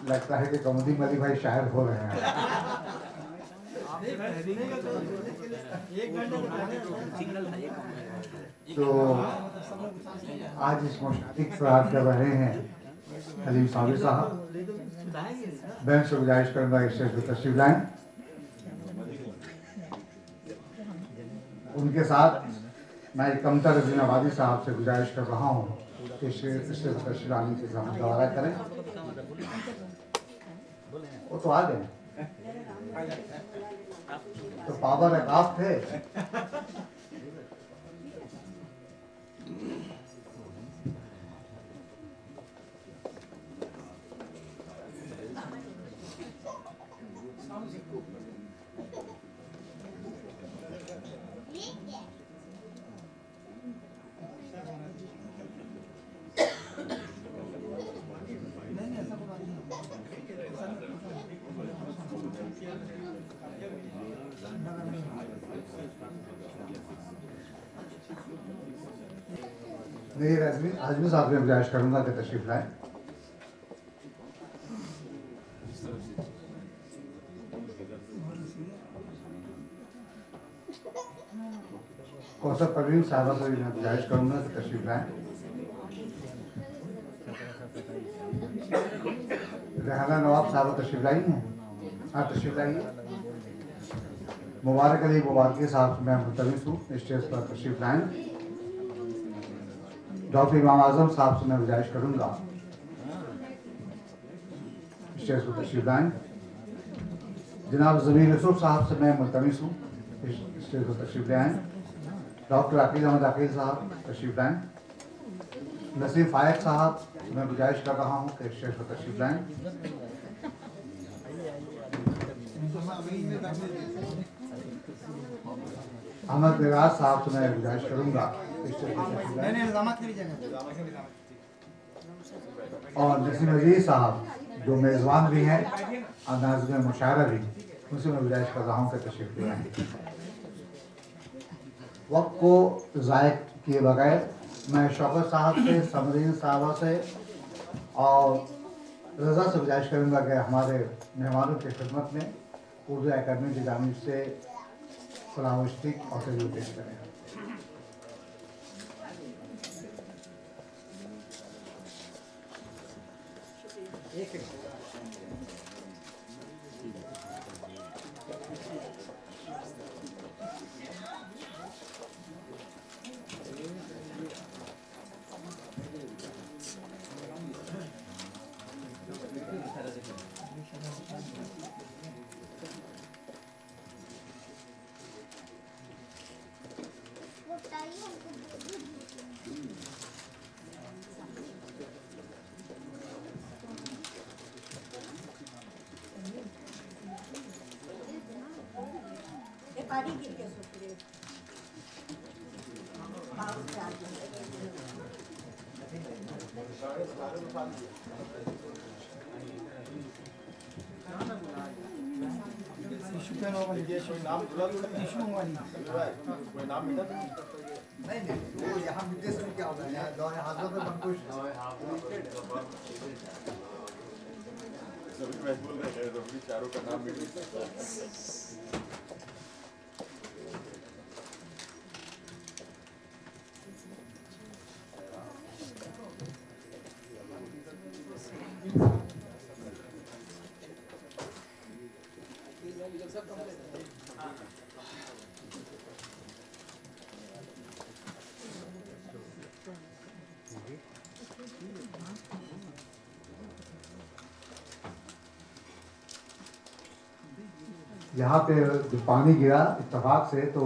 लगता है कि कमोदी मलिक भाई शायर हो रहे हैं। तो आज इस मुशातिक श्राद्ध कर रहे हैं हलीम साबिर साहब। बैंक से गुजारिश करूंगा स्टेज पर तशरीफ लाएं। उनके साथ मैं कमतर रजीनाबादी साहब से गुजारिश कर रहा हूँ कि स्टेज पर तशरीफ लाने की जहमत गवारा करें। वो तो आ गए, तो पावर आप थे। नहीं, आजमी साहब से गुजारिश करूंगा कि तशरीफ लाएं। कौसर परवीन साहबा से मैं गुजारिश करूंगा कि तशरीफ लाएं। रेहाना नवाब साहब तशरीफ लाई हैं। हाँ, तशरीफ लाइए। मुबारक अली मुबारकी साहब से मैं मुल्तमिस हूँ स्टेज पर तशरीफ लाएं। डॉक्टर इमाम आजम साहब से मैं गुजारिश करूंगा स्टेज पर तशरीफ लाएं। जनाब ज़मीर यूसुफ साहब से मैं मुल्तमिस हूँ स्टेज पर तशरीफ ले आएँ। डॉक्टर अकील अहमद अकील साहब तशरीफ लाएं। नसीम फायक साहब मैं गुजारिश कर रहा हूँ कि स्टेज पर तशरीफ लाएं। अहमद बेराज साहब से मैं गुजारिश करूंगा और नसीम अजीज साहब जो मेज़बान भी हैं और नाज़िम मुशायरा भी, उनसे मैं गुजारिश कर रहा हूँ कि तशरीफ ले आएं। वक्त को ज़ायक किए बगैर मैं शौकत साहब से, समरीन साहबा से और रज़ा से गुजारिश करूँगा कि हमारे मेहमानों की खिदमत में उर्दू अकादमी की जानिब से सलाम और तजवीज़ पेश करें। पानी गिर के सुपरे नहीं वो यहाँ विदेश में क्या होता है, यहाँ दौरे हाथों पे मंकुश सभी महसूल रहे हैं, सभी चारों का नाम भी यहाँ पे जो पानी गिरा इत्तेफाक से, तो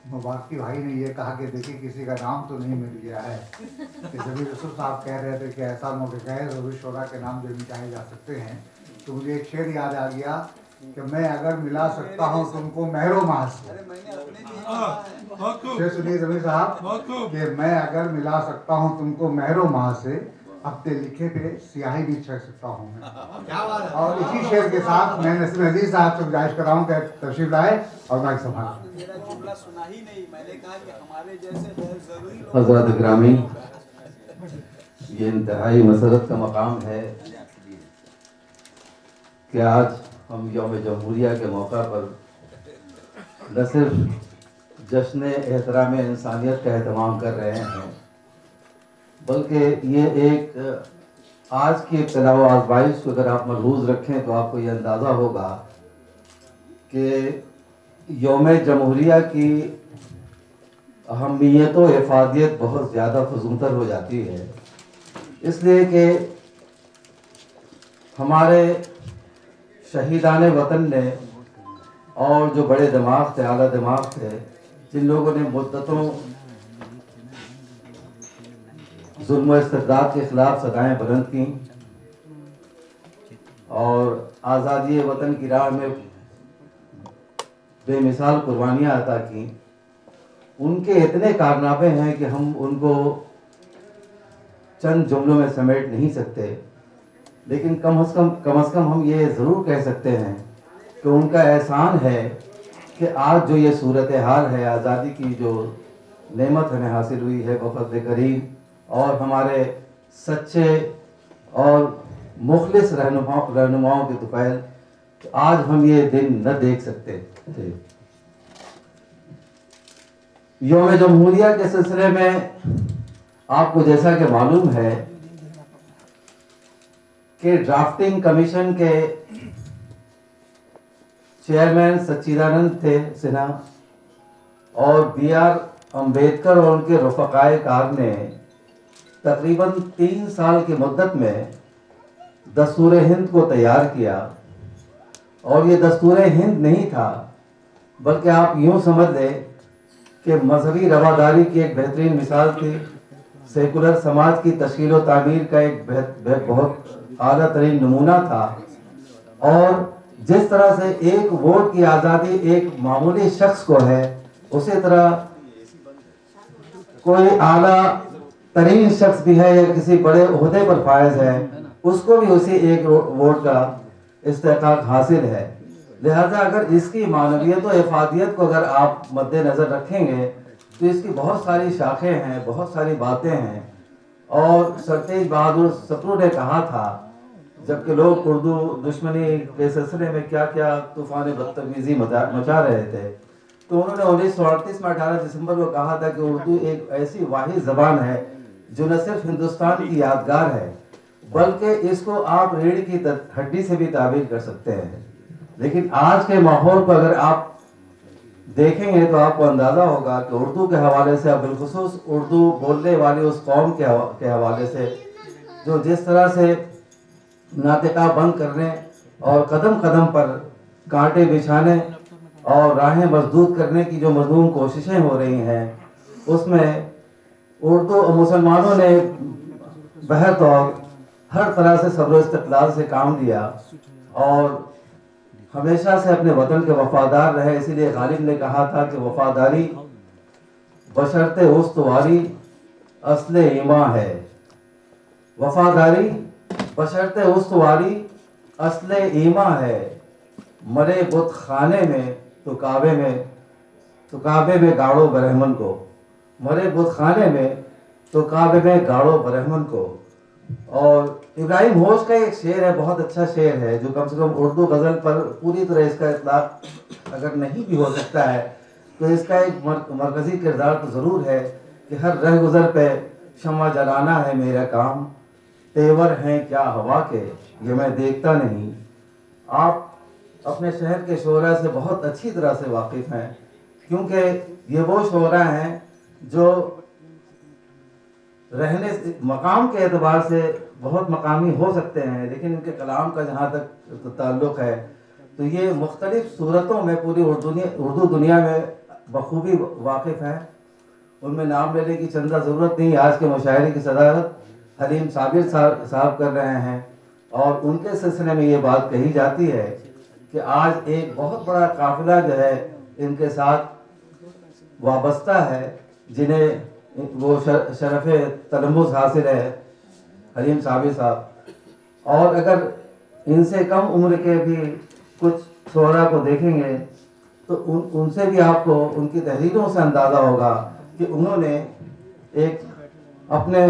मुबारकी भाई ने ये कहा कि देखिए किसी का नाम तो नहीं मिल गया है। कि ज़मीर यूसुफ साहब कह रहे थे कि ऐसा मौका है ज़रूरी शोरा के नाम जो मिटाए जा सकते हैं, तो मुझे एक शेर याद आ गया कि मैं अगर मिला सकता हूँ तुमको महरो माह से। शेर सुनिए ज़मीर साहब कि मैं अगर मिला सकता हूँ तुमको महरो माह से, हफ्ते लिखे पे सियाही भी छक सकता हूँ मैं। और इसी शेर के साथ मैं नसीम अजीज साहब से गुजारिश कर रहा हूँ कि तशरीफ लाए और माइक संभालें। सुना ही नहीं, मैंने कहा कि हमारे जैसे हज़रत ग्रामी ये इंतहाई मसरत का मकाम है कि आज हम यौम जमहूरिया के मौका पर न सिर्फ जश्न एहतराम इंसानियत का एहतमाम कर रहे हैं, बल्कि ये एक आज की इब्तिला व आज़माइश को अगर आप मलहूज़ रखें तो आपको ये अंदाज़ा होगा कि यौम जमहूरिया की अहमियत व इफादियत बहुत ज़्यादा फजूतर हो जाती है, इसलिए कि हमारे शहीदान वतन ने और जो बड़े दिमाग थे, आला दिमाग थे, जिन लोगों ने मुद्दतों जुल्म व इस्तिबदाद के खिलाफ सदाएं बुलंद की और आज़ादी वतन की राह में बेमिसाल कुर्बानियाँ अता की, उनके इतने कारनामे हैं कि हम उनको चंद जुमलों में समेट नहीं सकते, लेकिन कम से कम हम ये ज़रूर कह सकते हैं कि उनका एहसान है कि आज जो ये सूरत हाल है, आज़ादी की जो नेमत हमें हासिल हुई है बफ़ज़्ल करीम और हमारे सच्चे और मुखलिस रहनुमाओं के तुफ़ैल, तो आज हम ये दिन न देख सकते थे। यौम जमहूरिया के सिलसिले में आपको जैसा कि मालूम है कि ड्राफ्टिंग कमीशन के चेयरमैन सच्चिदानंद थे सिन्हा और B.R. अम्बेडकर और उनके रफ़क़ाए कार ने तकरीबन 3 साल की मुद्दत में दस्तूर हिंद को तैयार किया। और ये दस्तूर हिंद नहीं था, बल्कि आप यूँ समझ लें कि मजहबी रवादारी की एक बेहतरीन मिसाल थी, सेकुलर समाज की तश्कील व तामीर का एक बहुत आला तरीन नमूना था। और जिस तरह से एक वोट की आज़ादी एक मामूली शख्स को है, उसी तरह कोई आला तरीन शख्स भी है या किसी बड़े ओहदे पर फायज है, उसको भी उसी एक वोट का इस्तेहकाक हासिल है। लिहाजा अगर इसकी मानवियत और इफादियत को अगर आप मद्देनज़र रखेंगे तो इसकी बहुत सारी शाखें हैं, बहुत सारी बातें हैं। और सर तेज बहादुर सप्रू ने कहा था, जबकि लोग उर्दू दुश्मनी के सिलसिले में क्या क्या तूफ़ान बदतमीज़ी मचा रहे थे, तो उन्होंने 1938 में 18 दिसंबर को कहा था कि उर्दू एक ऐसी वाहिद ज़बान है जो न सिर्फ हिंदुस्तान की यादगार है, बल्कि इसको आप रीढ़ की हड्डी से भी ताबीर कर सकते हैं। लेकिन आज के माहौल को अगर आप देखेंगे तो आपको अंदाज़ा होगा कि उर्दू के हवाले से, बिलखुसूस उर्दू बोलने वाली उस कौम के हवाले से जो जिस तरह से नातिका बंद करने और कदम कदम पर कांटे बिछाने और राहें मजदूद करने की जो मजलूम कोशिशें हो रही हैं, उसमें उर्दू और मुसलमानों ने बहत और हर तरह से सब्र इस्तिक़लाल से काम लिया और हमेशा से अपने वतन के वफादार रहे। इसीलिए गालिब ने कहा था कि वफादारी बशर्ते उस्तवारी असले ईमान है। वफादारी बशर्ते उस्तवारी असले ईमान है। मरे बुत खाने में तो काबे में गाड़ो बरहमन को। मरे बुत खाने में तो काबे में गाड़ो बरहमन को। और इब्राहिम होश का एक शेर है, बहुत अच्छा शेर है, जो कम से कम उर्दू गज़ल पर पूरी तरह इसका इतलाक अगर नहीं भी हो सकता है तो इसका एक मरकज़ी किरदार तो ज़रूर है कि हर रह गुज़र पे शम्मा जलाना है मेरा काम, तेवर हैं क्या हवा के ये मैं देखता नहीं। आप अपने शहर के शोरा से बहुत अच्छी तरह से वाकिफ़ हैं, क्योंकि ये वो शोरा हैं जो रहने मकाम के एतबार से बहुत मकामी हो सकते हैं, लेकिन इनके कलाम का जहाँ तक ताल्लुक़ है तो ये मुख्तलिफ़ सूरतों में पूरी उर्दू दुनिया में बखूबी वाकिफ़ हैं। उनमें नाम लेने की चंदा ज़रूरत नहीं। आज के मुशायरे की सदारत हलीम साबिर साहब कर रहे हैं और उनके सिलसिले में ये बात कही जाती है कि आज एक बहुत बड़ा काफ़िला जो है इनके साथ वाबस्ता है, जिन्हें वो शरफ़ तलम्मुज़ हासिल है हलीम साबिर साहब। और अगर इनसे कम उम्र के भी कुछ शोरा को देखेंगे तो उनसे भी आपको उनकी तहरीरों से अंदाज़ा होगा कि उन्होंने एक अपने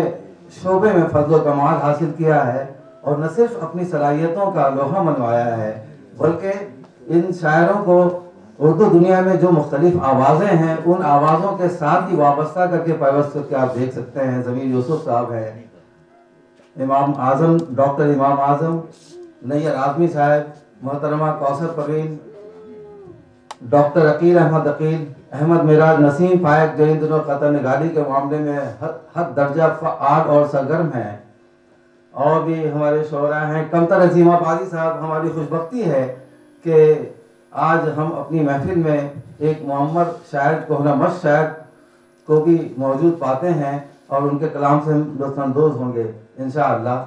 शोबे में फजल कमाल हासिल किया है और न सिर्फ अपनी सलाहियतों का लोहा मनवाया है, बल्कि इन शायरों को उर्दू दुनिया में जो मुख्तलिफ आवाज़ें हैं उन आवाज़ों के साथ ही वाबस्ता करके पैवस्त करके आप देख सकते हैं। ज़मीर यूसुफ साहब हैं, इमाम आज़म डॉक्टर इमाम आज़म नैयर आज़मी साहब, मोहतरमा कौसर परवीन, डॉक्टर अकील अहमद अकील, अहमद मिराज नसीम फायक जो इन दिनों ख़तर निगारी के मामले में हद दर्जा फ़आल और सरगर्म हैं। और भी हमारे शोरा हैं, कमतर अजीमा पाजी साहब। हमारी खुशबख्ती है कि आज हम अपनी महफिल में एक मोहम्मद शायर कोहनमश शायर को भी मौजूद पाते हैं और उनके कलाम से हम लुत्फ़अंदोज़ होंगे इंशाअल्लाह।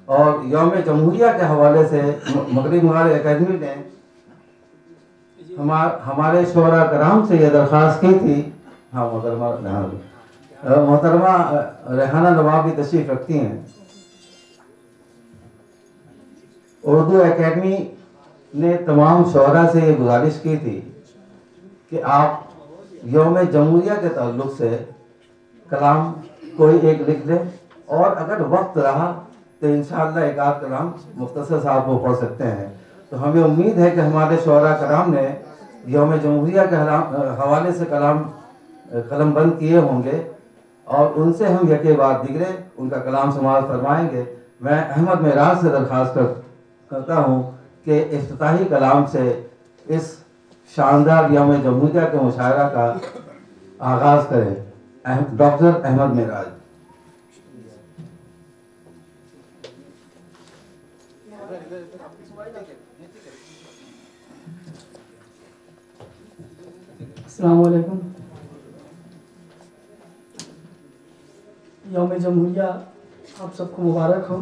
और यौम जमहूरिया के हवाले से मगरिब मुबारक एकेडमी ने हमारे शोरा कराम से यह दरख्वास्त की थी। हाँ, मोहतरमा रेहाना नवाब भी तशरीफ़ रखती हैं। उर्दू एकेडमी ने तमाम शोरा से ये गुजारिश की थी कि आप यौम जमहूरिया के ताल्लुक़ से कलाम कोई एक लिख लें और अगर वक्त रहा तो इंशाअल्लाह एक आध कलाम मुख्तसर साहब को पढ़ सकते हैं। तो हमें उम्मीद है कि हमारे शोरा कराम ने यौम जमहूरिया के हवाले से कलम बंद किए होंगे और उनसे हम यके बाद दिगरे उनका कलाम समाअत फरमाएंगे। मैं अहमद मिराज से दरख्वास्त करता हूँ कि इफ्तिताही कलाम से इस शानदार यौम जमहूरिया के मुशायरा का आगाज़ करें। डॉक्टर अहमद मिराज। अस्सलाम वालेकुम। यौम जमहूरिया आप सबको मुबारक हो।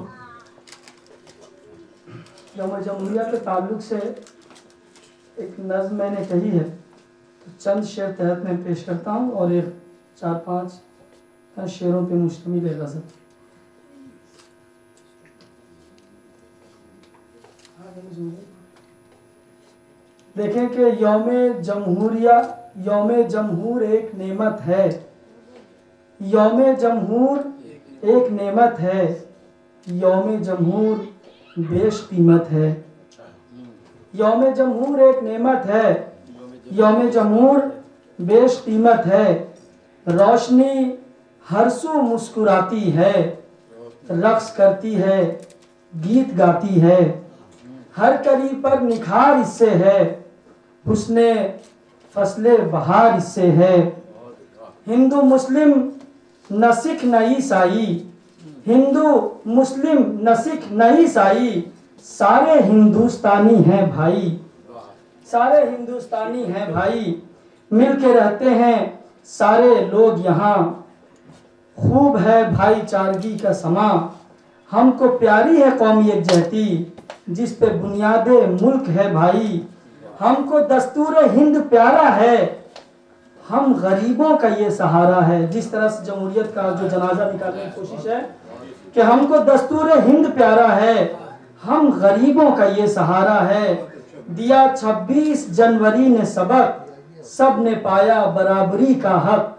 यौम जमहूरिया के ताल्लुक़ से एक नज़्म मैंने कही है, तो चंद शेर तहत में पेश करता हूँ और एक 4-5 शेरों पे मुश्तमिल है गज़ल। देखें कि यौम जमहूर एक नेमत है, यौम जमहूर एक नेमत है, यौम जमहूर बेश कीमत है। यौम जमहूर एक नेमत है, यौम जमहूर बेश कीमत है। रोशनी हर सू मुस्कुराती है, रक्स करती है, गीत गाती है। हर कली पर निखार इससे है, हुस्ने फसले बहार इससे है। हिंदू मुस्लिम न सिख न ईसाई, हिंदू मुस्लिम न सिख न ईसाई, सारे हिंदुस्तानी हैं भाई, सारे हिंदुस्तानी हैं भाई। मिल के रहते हैं सारे लोग यहाँ, खूब है भाईचारगी का समा। हमको प्यारी है कौमी यकजहती, जिस पे बुनियादे मुल्क है भाई। हमको दस्तूर हिंद प्यारा है, हम गरीबों का ये सहारा है। जिस तरह से जमहूरियत का जो जनाजा निकालने की कोशिश है कि हमको दस्तूर हिंद प्यारा है, हम गरीबों का ये सहारा है। दिया 26 जनवरी ने सबक, सब ने पाया बराबरी का हक।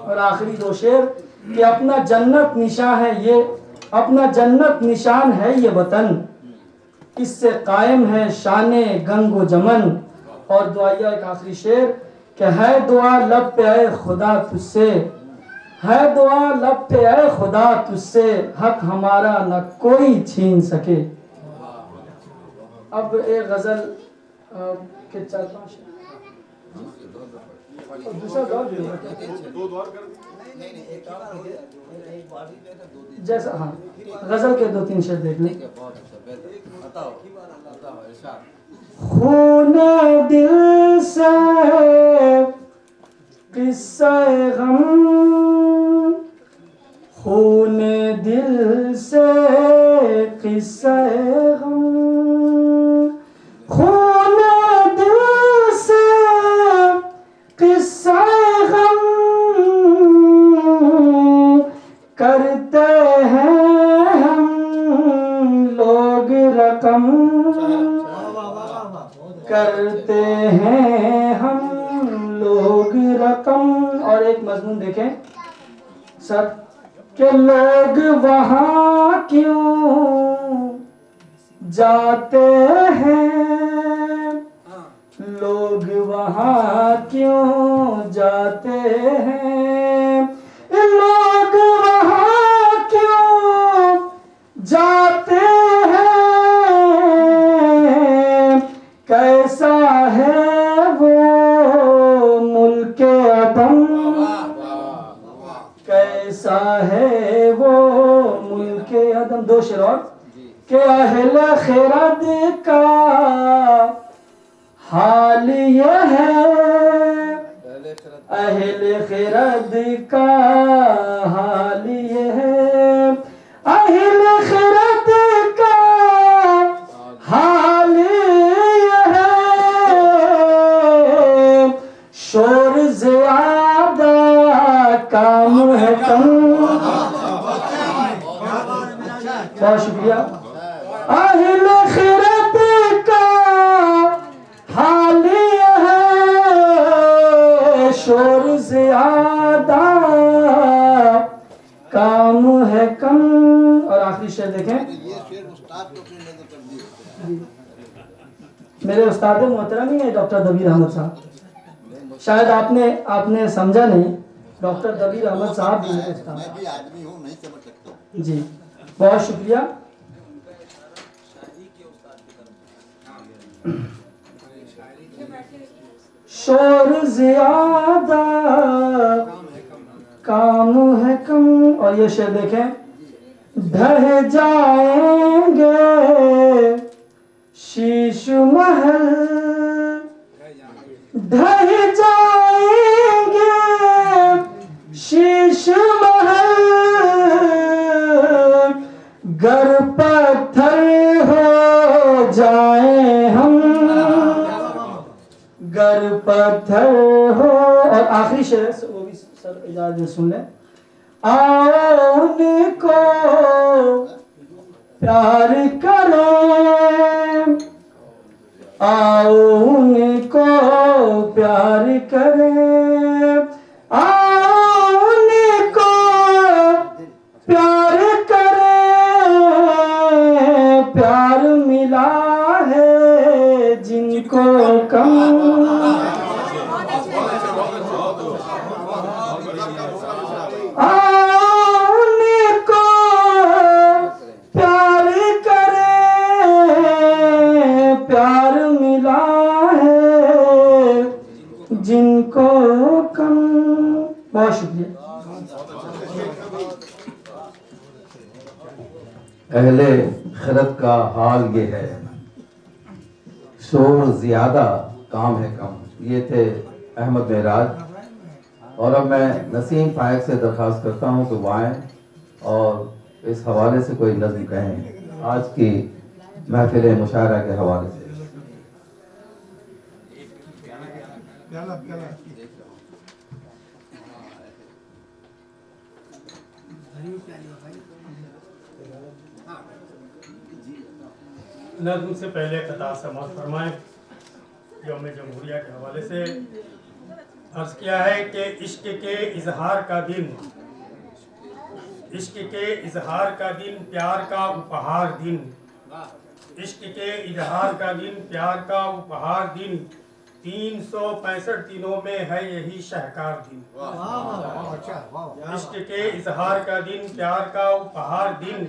और आखिरी 2 शेर कि अपना जन्नत निशान है ये, अपना जन्नत निशान है ये वतन, इससे कायम है शाने गंगो जमन। और दुआया एक आखिरी शेर कि है दुआ लब पे आए खुदा तुझसे, है दुआ लब पे आए खुदा तुझसे, हक हमारा न कोई छीन सके। अब एक गजल के 4-5 शेर और दूसरा दौर भी होगा जैसा। हाँ, गजल के 2-3 शेर देख लें। खूने दिल से किस्सा गम, खूने दिल से किस्सा गम, खूने दिल से किस्सा गम, करते हैं हम लोग रकम, करते हैं हम लोग रकम। और एक मजमून देखें सर, कि लोग वहां क्यों जाते हैं, लोग वहां क्यों जाते हैं, लोग वहां क्यों जाते हैं, कैसा है वो मुल्के अदम, कैसा है वो मुल्के अदम। दो शेर और कि अहले खिरद का हाल ये है, अहले खिरद का हाल ये है, अहले खिरद का हाल ये है, शोर ज्यादा काम है कम। बहुत शुक्रिया। अहले खिरद का हाल ये है, शोर ज्यादा काम है कम। और आखिरी शेर देखें, ये शेर उस्ताद को अपनी नजर कर दिए। मेरे उस्ताद मोहतरम ही है डॉक्टर दबीर अहमद साहब। शायद आपने समझा नहीं, डॉक्टर दबीर अहमद साहब भी मेरे उस्ताद। मैं भी आदमी हूँ, नहीं समझ सकता। जी बहुत शुक्रिया। शोर ज्यादा काम है कम। और ये शेर देखें, ढह जाएंगे शीश महल, ढह जाएंगे शीश महल, गर पत्थर हो जाए हम, गर पत्थर हो। और आखिरी शेर वो भी सर इजाजत सुन ले। आओ उनको प्यार करें, आओ उनको प्यार करें, आओ उनको प्यार करें, प्यार मिला है जिनको कम। उनको प्यार करें, प्यार मिला है जिनको कम। बहुत शुक्रिया। अहले खिरत का हाल ये है, शोर ज्यादा काम है कम। ये थे अहमद मेराज। और अब मैं नसीम फायक से दरख्वास्त करता हूँ कि वो आएँ और इस हवाले से कोई नज़्म कहें, आज की महफिल मुशायरा के हवाले से। नज़्म से पहले कतार समाअत फरमाएं। यौम जमहूरिया के हवाले से अर्ज़ किया है कि इश्क के इजहार का दिन, इश्क के इजहार का दिन, प्यार का उपहार दिन, इश्क के इजहार का दिन, प्यार का उपहार दिन, 365 दिनों में है यही शाहकार दिन। इश्क के इजहार का दिन, प्यार का उपहार दिन,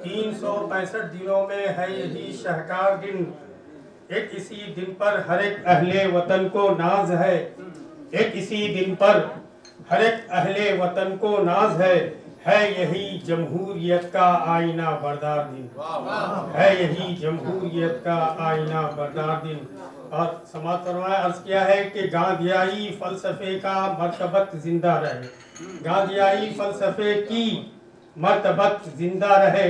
365 दिनों में है यही शाहकार दिन। एक इसी दिन पर हर एक अहले वतन को नाज है, एक इसी दिन पर हर एक अहले वतन को नाज है यही जमहूरियत का आईना बरदार दिन, है यही जमहूरियत का आईना बरदार दिन। और समाअत फरमाया, अर्ज किया है कि गांधियाई फलसफे का मर्तबत जिंदा रहे, गांधियाई फलसफे की मर्तबत जिंदा रहे,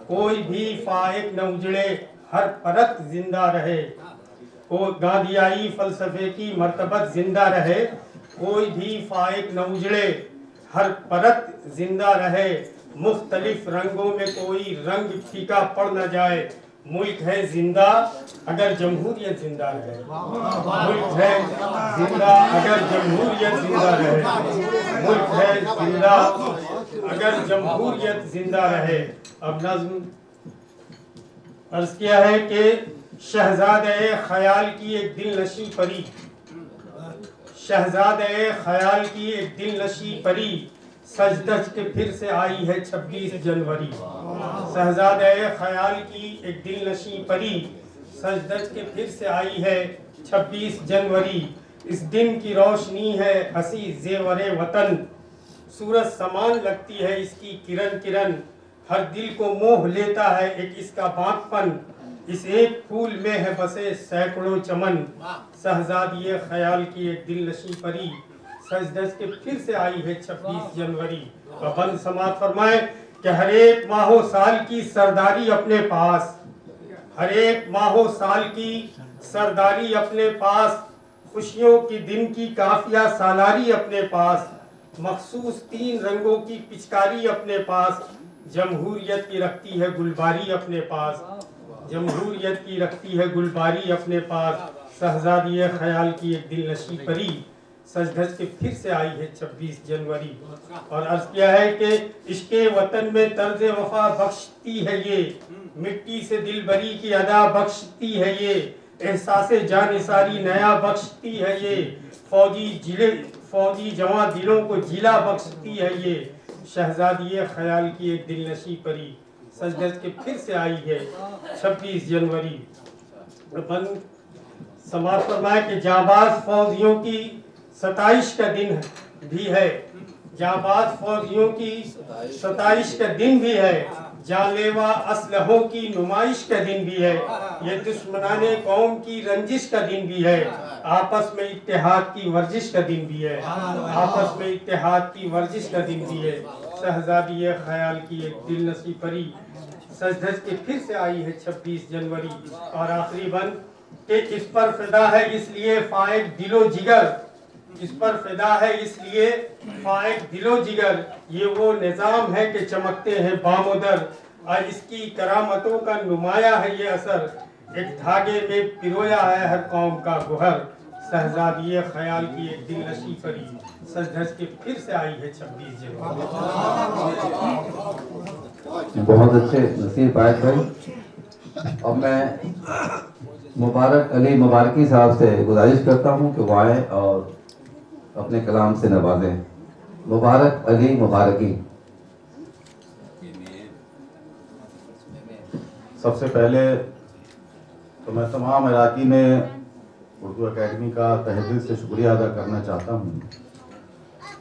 कोई भी फाइक न उजड़े हर परत जिंदा रहे, को गांधियाई फलसफे की मर्तबत जिंदा रहे, कोई भी फाइक न उजड़े हर परत जिंदा रहे, मुख्तलिफ रंगों में कोई रंग फीका पड़ न जाए, मुल्क है जिंदा अगर जमहूरियत जिंदा रहे, मुल्क है जिंदा अगर जमहूरियत जिंदा रहे, मुल्क है जिंदा अगर जमहूरियत जिंदा रहे। अब नज्म अर्ज किया है कि शहजादे ख्याल की एक दिल नशी परी, शहजादे ख्याल की एक दिल नशी परी, सजदज के फिर से आई है 26 जनवरी। शहजादे ख्याल की एक दिल नशी परी, सजदज के फिर से आई है 26 जनवरी। इस दिन की रोशनी है हंसी जेवरे वतन, सूरज समान लगती है इसकी किरण किरण, हर दिल को मोह लेता है एक इसका बांकपन, इस एक फूल में है बसे सैकड़ों चमन। शहजादी ख्याल की एक दिल नशी परी, सजदज के फिर से आई है 26 जनवरी। बंद समात फरमाए कि हर एक माहो साल की सरदारी अपने पास, हर एक माहो साल की सरदारी अपने पास, खुशियों की दिन की काफिया सालारी अपने पास, मखसूस 3 रंगों की पिचकारी अपने पास, जमहूरियत की रखती है गुलबारी अपने पास, जमहूरियत की रखती है गुलबारी अपने पास। शहजादी ख्याल की एक दिल नशी परी, सजधज के फिर से आई है 26 जनवरी। और अर्ज किया है कि इश्के वतन में तर्ज वफा बख्शती है ये, मिट्टी से दिलबरी की अदा बख्शती है ये, एहसासे जानिसारी नया बख्शती है ये, फौजी जवां दिलों को जिला बख्शती है ये। शहजादी ख्याल की एक दिल नशी परी, सजदज के फिर से आई है 26 जनवरी। बंद समाज फरमाए कि जाबाज फौजियों की 27 का दिन भी है, जाबाज फौजियों की 27 का दिन भी है, जानलेवा असलहों की नुमाइश का दिन भी है, ये दुश्मनाने कौम की रंजिश का दिन भी है, आपस में इत्तेहाद की वर्जिश का दिन भी है, आपस में इत्तेहाद की वर्जिश का दिन भी है। शहजादी ख्याल की एक दिल नशी परी, सजधज के फिर से आई है 26 जनवरी। और आखिरी बंद कि इस पर फिदा है इसलिए फाइक दिलो जिगर, इस पर फिदा है इसलिए फाइक दिलो जिगर, ये वो निज़ाम है कि चमकते हैं बामुदर, और इसकी करामतों का नुमाया है ये असर, एक धागे में पिरोया है हर कौम का गुहर। शहजादी ख्याल की एक दिल नशी परी, सजधज के फिर से आई है 26 जनवरी। बहुत अच्छे नसीर पायक भाई। अब मैं मुबारक अली मुबारकी साहब से गुजारिश करता हूँ कि वो आए और अपने कलाम से नवाजें। मुबारक अली मुबारकी। सबसे पहले तो मैं तमाम इराकी में उर्दू एकेडमी का तहे दिल से शुक्रिया अदा करना चाहता हूँ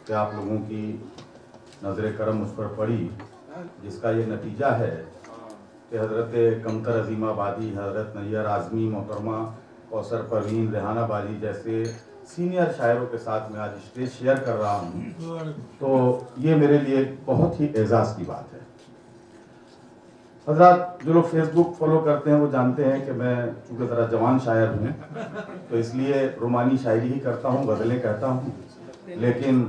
कि आप लोगों की नज़र करम उस पर पड़ी, जिसका ये नतीजा है कि हज़रत कमतर अजीमाबादी, हज़रत नैयर आज़मी, मोहतरमा कौसर परवीन, रेहाना बाजी जैसे सीनियर शायरों के साथ मैं आज स्टेज शेयर कर रहा हूँ, तो ये मेरे लिए बहुत ही एजाज़ की बात है। हज़रात जो लोग फेसबुक फॉलो करते हैं वो जानते हैं कि मैं चूँकि ज़रा जवान शायर हूँ, तो इसलिए रोमानी शायरी ही करता हूँ, गज़लें कहता हूँ। लेकिन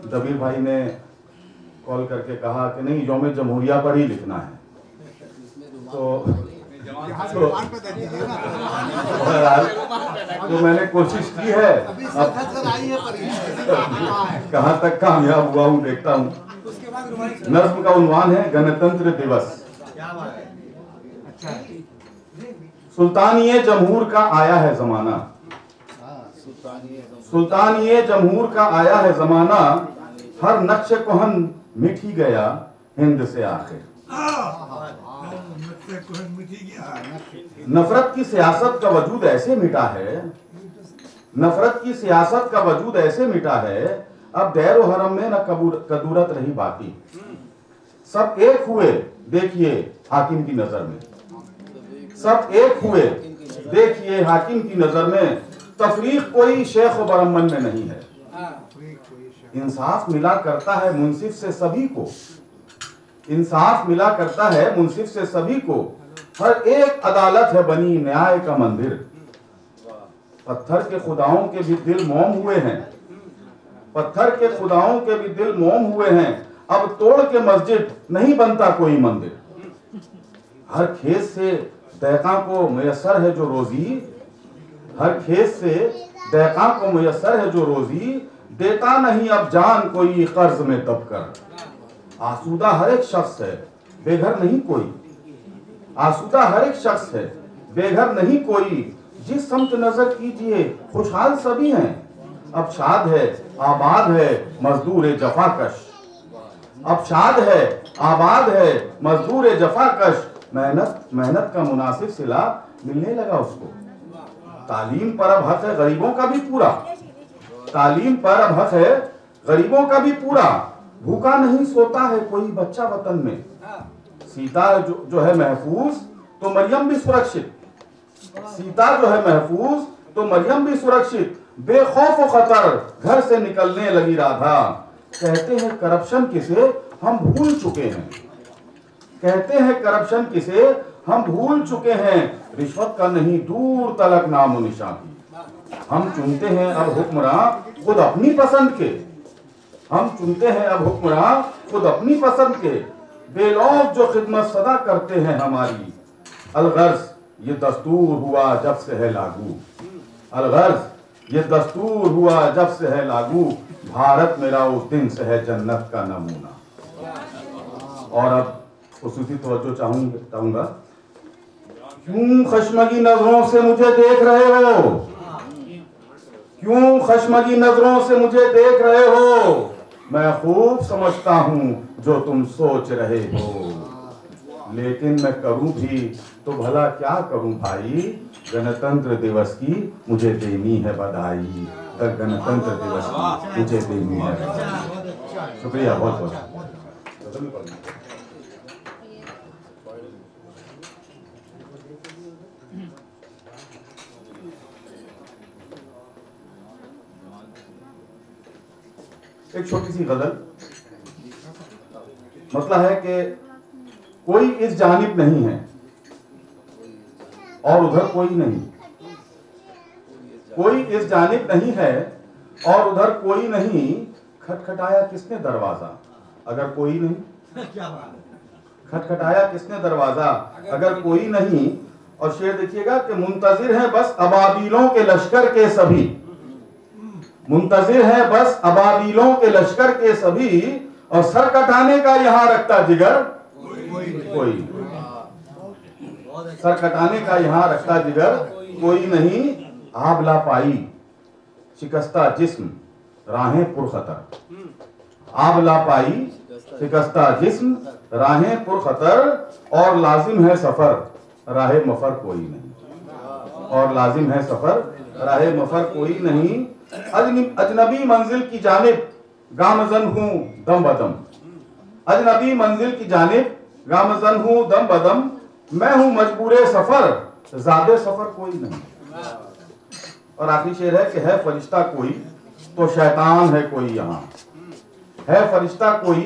दबीर भाई ने कॉल करके कहा कि नहीं, यौम जमहूरिया पर ही लिखना है, तो मैंने कोशिश की है। अब कहाँ तक कामयाब हुआ हूँ देखता हूँ। नज्म का उन्वान है गणतंत्र दिवस। सुल्तानिये जमहूर का आया है जमाना, सुल्तानिये जमहूर का आया है जमाना, हर नक्श कोहन मिट ही गया हिंद से आखिर। नफरत की सियासत का वजूद ऐसे मिटा है, नफरत की सियासत का वजूद ऐसे मिटा है, अब दैर व हरम में न कदूरत रही बाकी। सब एक हुए देखिए हाकिम की नजर में, सब एक हुए देखिए हाकिम की नजर में, तफरीक कोई शेख व बरम्मन में नहीं है। इंसाफ मिला करता है मुंसिफ से सभी को, इंसाफ मिला करता है मुंसिफ से सभी को, हर एक अदालत है बनी न्याय का मंदिर। पत्थर के खुदाओं के भी दिल मोम हुए हैं, पत्थर के खुदाओं के भी दिल मोम हुए हैं, अब तोड़ के मस्जिद नहीं बनता कोई मंदिर। हर खेत से दैका को मुयस्सर है जो रोजी, हर खेत से दैका को मुयस्सर है जो रोजी, देता नहीं अब जान कोई कर्ज में दब कर। आसूदा हर एक शख्स है, बेघर नहीं कोई। आसूदा हर एक शख्स है, बेघर नहीं कोई। जिस समत नजर कीजिए खुशहाल सभी हैं। अब शाद है, आबाद है, मजदूर जफाकश। अब शाद है, आबाद है, मजदूर जफाकश। मेहनत का मुनासिब सिला मिलने लगा उसको। तालीम पर अब हक है गरीबों का भी पूरा। तालीम पर अब हक है गरीबों का भी पूरा। भूखा नहीं सोता है कोई बच्चा वतन में। सीता जो है महफूज तो मरियम भी सुरक्षित। सीता जो है महफूज तो मरियम भी सुरक्षित। बेखौफ व खतर घर से निकलने लगी राधा। कहते हैं करप्शन किसे हम भूल चुके हैं। कहते हैं करप्शन किसे हम भूल चुके हैं। रिश्वत का नहीं दूर तलक नामो निशान की। हम चुनते हैं अब हुक्मरान खुद अपनी पसंद के। हम चुनते हैं अब हुक्मरान खुद अपनी पसंद के। बेलौफ जो खिदमत सदा करते हैं हमारी। अलगर्ज ये दस्तूर हुआ जब से है लागू। अलगर्ज ये दस्तूर हुआ जब से है लागू। भारत मेरा उस दिन से है जन्नत का नमूना। और अब खुसूसी तवज्जो चाहूंगा। क्यों खशमगी नजरों से मुझे देख रहे हो। क्यों खशमगी नजरों से मुझे देख रहे हो। मैं खूब समझता हूं जो तुम सोच रहे हो। लेकिन मैं करूं भी तो भला क्या करूं भाई। गणतंत्र दिवस की मुझे देनी है बधाई। गणतंत्र दिवस की मुझे देनी है बधाई। शुक्रिया बहुत बहुत। एक छोटी सी गजल। मतलब है कि कोई इस जानिब नहीं है और उधर कोई नहीं। कोई इस जानिब नहीं है और उधर कोई नहीं। खटखटाया किसने दरवाजा अगर कोई नहीं। खटखटाया किसने दरवाजा अगर कोई नहीं। और शेर देखिएगा कि मुंतजिर है बस अबाबीलों के लश्कर के सभी। मुंतजिर है बस अबाबीलों के लश्कर के सभी। और सर कटाने का यहां रखता जिगर कोई। सर कटाने का यहां रखता जिगर कोई नहीं। आबला पाई शिकस्ता जिस्म राहें पुरखतर। आबला पाई शिकस्ता जिस्म राहें पुरखतर। और लाजिम है सफर राहे मफर कोई नहीं। और लाजिम है सफर राहे मफर कोई नहीं। अजनबी मंजिल की जानिब गामजन हूं दम बदम। अजनबी मंजिल की जानिब गामजन हूं दम बदम। मैं हूं मजबूरे सफर ज़ादे सफर कोई नहीं। और आखिरी शेर है कि है फरिश्ता कोई तो शैतान है कोई यहाँ। है फरिश्ता कोई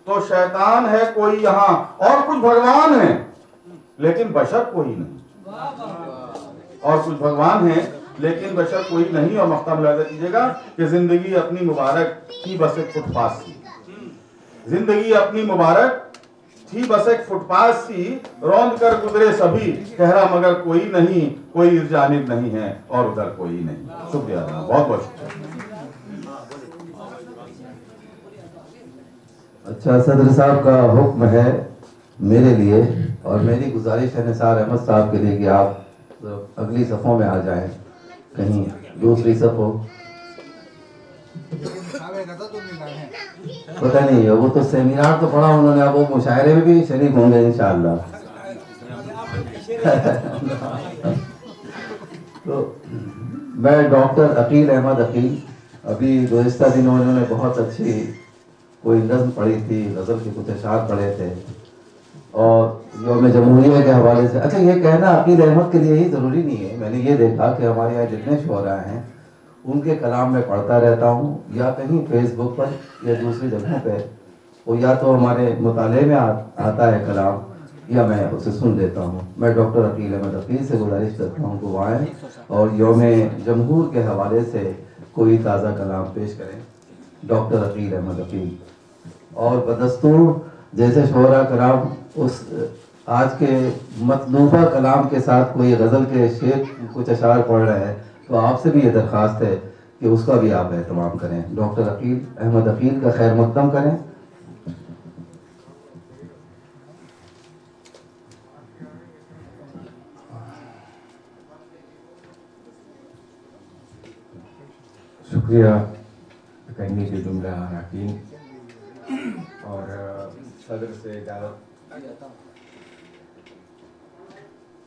तो शैतान है कोई यहाँ। और कुछ भगवान है लेकिन बशर कोई नहीं। और कुछ भगवान है लेकिन बशर कोई नहीं। और मख्ता मुलाजा कीजिएगा कि जिंदगी अपनी मुबारक थी बस एक फुटपाथ सी। जिंदगी अपनी मुबारक थी बस एक फुटपाथ सी। रौंद कर गुजरे सभी कहरा मगर कोई नहीं। कोई इस जानिब नहीं है और उधर कोई नहीं। शुक्रिया बहुत बहुत शुक्रिया। अच्छा सदर साहब का हुक्म है मेरे लिए और मेरी गुजारिश है निसार अहमद साहब के लिए कि आप अगली सफ़ों में आ जाएं। कहीं दूसरी सफ़ हो पता नहीं है। वो तो सेमिनार तो पढ़ा उन्होंने। अब वो मुशायरे में भी शरीक होंगे इंशाअल्लाह। तो मैं डॉक्टर अकील अहमद अकील अभी गुज़िश्ता दिनों इन्होंने बहुत अच्छी कोई नज़्म पढ़ी थी। गज़ल के कुछ अशार पढ़े थे और यौम जमहूरिया के हवाले से। अच्छा ये कहना अकील अहमद के लिए ही ज़रूरी नहीं है। मैंने ये देखा कि हमारे यहाँ जितने शोरा हैं उनके कलाम में पढ़ता रहता हूँ या कहीं फेसबुक पर या दूसरी जगहों पे। वो या तो हमारे मुताले में आता है कलाम या मैं उसे सुन लेता हूँ। मैं डॉक्टर अकील अहमद अकील से गुजारिश करता हूँ कि वो आएँ और यौम जमहूर के हवाले से कोई ताज़ा कलाम पेश करें। डॉक्टर अकील अहमद अकील। और बदस्तूर जैसे शोरा कराम उस आज के मतलूबा कलाम के साथ कोई गज़ल के शेर कुछ अशार पढ़ रहे हैं तो आपसे भी ये दरख्वास्त है कि उसका भी आप एहतमाम करें। डॉक्टर अकील अहमद अकील का खैर मक़दम करें। शुक्रिया करने के जुमला अराकीन और सदर से इजाज़त।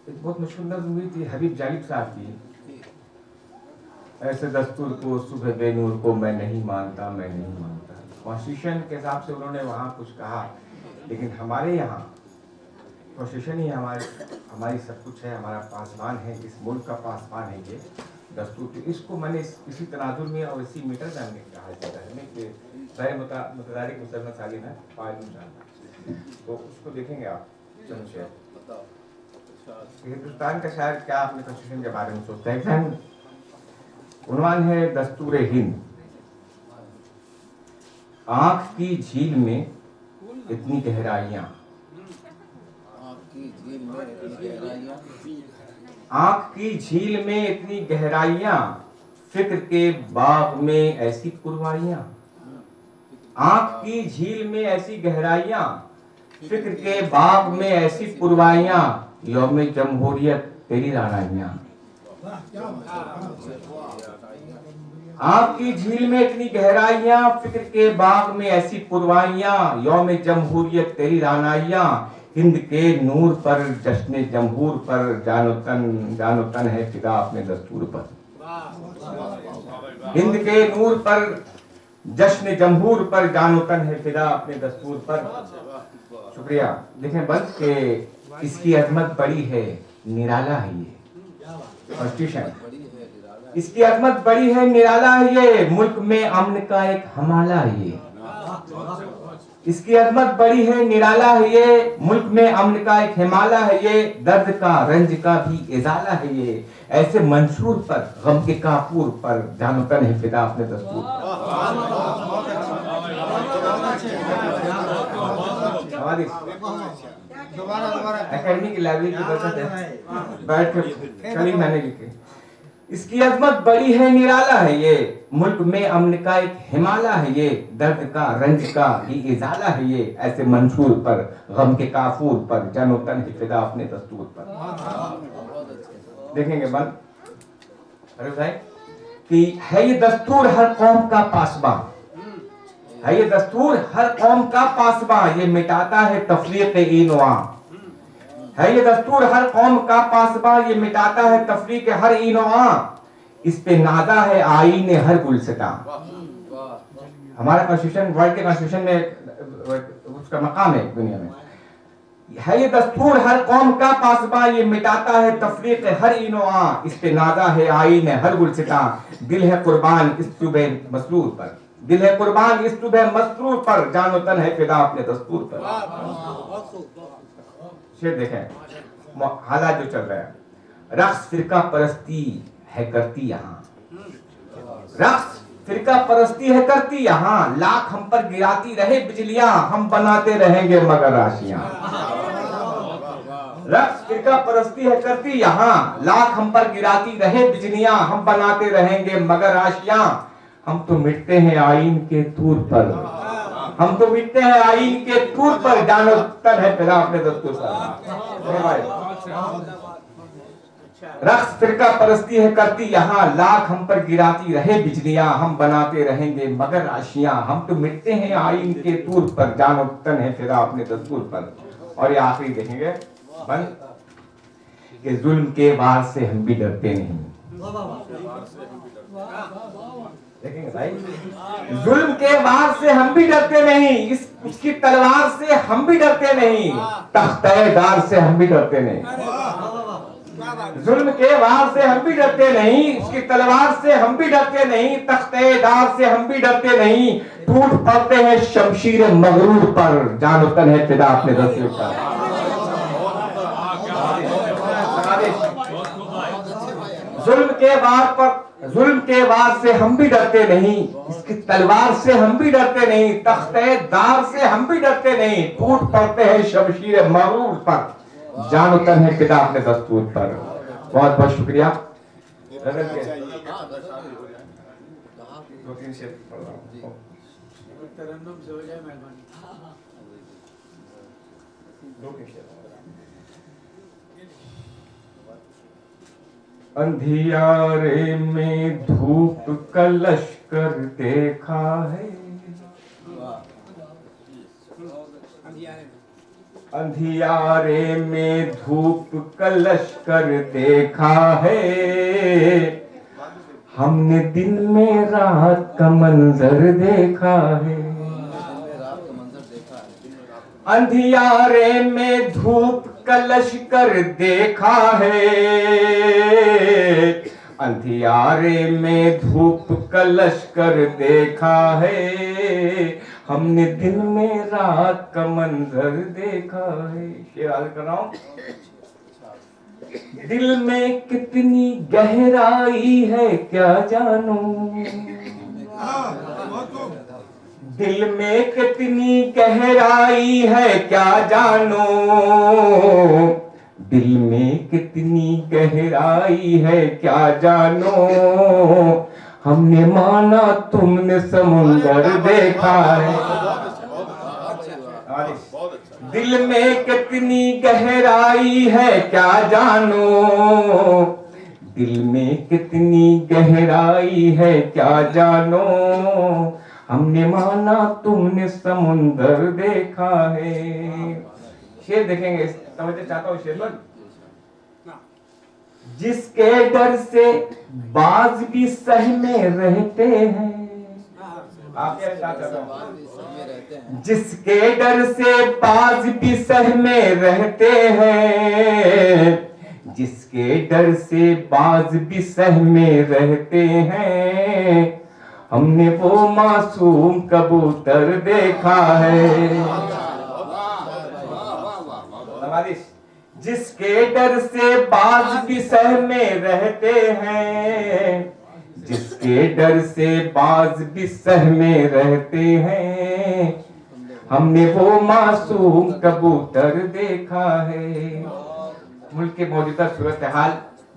एक बहुत मशहूर नज़्म हुई थी हबीब जालिब साहब की, ऐसे दस्तूर को सुबह बेनूर को मैं नहीं मानता, मैं नहीं मानता। कॉन्स्टिट्यूशन के हिसाब से उन्होंने वहाँ कुछ कहा, लेकिन हमारे यहाँ कॉन्स्टिट्यूशन ही हमारी सब कुछ है, हमारा पासवान है, इस मुल्क का पासवान है ये दस्तूर। तो इसको मैंने इसी तनाजुर में और इसी मीटर में हमने कहा है कि गैर मुतदारिक मुसलमान सालिम है तो उसको देखेंगे आप। चंद शेर हिंदुस्तान का शायर क्या अपने कॉन्स्टिट्यूशन के बारे में सोचते हैं। उन्वान है दस्तूर हिंद। आंख की झील में इतनी गहराइयां, आंख की झील में इतनी गहराइयां, फिक्र के बाग में ऐसी पुरवाइयां। आंख की झील में ऐसी गहराइयां, फिक्र के बाग में ऐसी पुरवाइयां, यौम जमहूरियत तेरी रानाइयां। आंख की झील में इतनी गहराइयां, फिक्र के बाग में ऐसी पुरवाइयां, यौम जमहूरियत तेरी रानाइयां। हिंद के नूर पर जश्न जमहूर पर, जानो तन है फिदा अपने दस्तूर पर। हिंद के नूर पर जश्न जमहूर पर, जानो तन है फिदा अपने दस्तूर पर। शुक्रिया। देखें बंद के इसकी अजमत बड़ी है, निराला है ये कॉन्स्टिट्यूशन। इसकी अजमत बड़ी है, निराला है ये, मुल्क में अमन का एक हमाला है ये। इसकी अजमत बड़ी है, निराला है ये, मुल्क में अमन का एक हिमाला है ये, दर्द का रंज का भी इजाला है ये, ऐसे मंशूर पर गम के काफूर पर, जानो तन है फिदा अपने दस्तूर पर। एकेडमी की लाइब्रेरी की बचत है, बैठ के कल ही मैंने लिखे। इसकी अजमत बड़ी है, निराला है ये, मुल्क में अमन का एक हिमाला है ये, दर्द का रंज का भी इजाला है ये, ऐसे मंशूर पर गम के काफूर पर, जानो तन है फिदा अपने दस्तूर पर। देखेंगे बन अरे भाई कि है ये दस्तूर हर कौम का पासबां, है ये दस्तूर हर कौम का पासबां, ये मिटाता है तफरीक इनवा। है ये दस्तूर हर कौम का पासबां, ये मिटाता है तफरीक हर इनवा, इस पे नादा है आईन हर गुलसिता। हमारा कॉन्स्टिट्यूशन वर्ल्ड के कॉन्स्टिट्यूशन में उसका मकाम है दुनिया में। है ये दस्तूर हर कौम का पासबां, ये मिटाता है तफरीक हर इनवा, इस पे नादा है आईन हर गुलसिता। दिल है कुर्बान इस सुबह मसरूर पर, दिल है कुर्बान इस सुबह मसरूर पर, जानो तन है फिदा अपने दस्तूर पर। शेर देखें हालात जो चल रहा है। रक्स फिरका परस्ती है करती यहाँ, रक्स फिरका परस्ती है करती यहाँ, लाख हम पर गिराती रहे बिजलियां, हम बनाते रहेंगे मगर राशियां। रक्स फिरका परस्ती है करती यहाँ, लाख हम पर गिराती रहे बिजलियां, हम बनाते रहेंगे मगर राशियां। हम तो मिटते हैं आईन के तूर पर, हम तो मिटते हैं आईन के तूर पर, जानो तन है फिदा अपने दस्तूर पर। रक्स फिरका परस्ती है करती यहाँ, लाख हम पर गिराती रहे बिजलियां, हम बनाते रहेंगे मगर राशियां। हम तो मिटते हैं आईन के तूर पर, जानो तन है फिदा अपने दस्तूर पर। और ये आखिरी देखेंगे बंद कि जुल्म के वार से हम भी डरते नहीं। देखेंगे भाई, जुल्म के वार से हम भी डरते नहीं, उसकी तलवार से हम भी डरते नहीं, तख्तेदार से हम भी डरते नहीं। जुल्म के वार से हम भी डरते नहीं, उसकी तलवार से हम भी डरते नहीं, तख्तेदार से हम भी डरते नहीं। टूट पड़ते हैं शमशीर मगरूर पर, जानो तन है फिदा अपने दस्तूर पर। जुल्म के वार से हम भी डरते नहीं, इसकी तलवार से हम भी डरते नहीं, तख्तेदार से हम भी डरते नहीं। टूट पड़ते हैं शमशीर मगरूर पर, जानो तन है फिदा अपने दस्तूर पर। बहुत बहुत शुक्रिया। अंधियारे में धूप का लश्कर कर देखा है, अंधियारे में धूप का लश्कर देखा है, हमने दिन में रात का मंजर देखा है, अंधियारे में धूप का लश्कर देखा है, अंधियारे में धूप का लश्कर देखा है, हमने दिन में रात का मंजर देखा है। शेर याद कर रहा हूं। दिल में कितनी गहराई है क्या जानूं, दिल में कितनी गहराई है क्या जानूं, दिल में कितनी गहराई है क्या जानो, हमने माना तुमने समुंदर देखा है, दिल में कितनी गहराई है क्या जानो, दिल में कितनी गहराई है क्या जानो, हमने माना तुमने समुंदर देखा है। शेर देखेंगे, समझना चाहता हूँ शेर पर। जिसके डर से बाज भी सहमे रहते हैं, आप क्या चाहते हो? जिसके डर से बाज भी सहमे रहते हैं, जिसके डर से बाज भी सहमे रहते हैं, हमने वो मासूम कबूतर देखा है। जिसके डर से बाज भी सहमे रहते हैं, जिसके डर से बाज भी सहमे रहते हैं, हमने वो मासूम कबूतर देखा है। मुल्क के मौजूदा सूरत हाल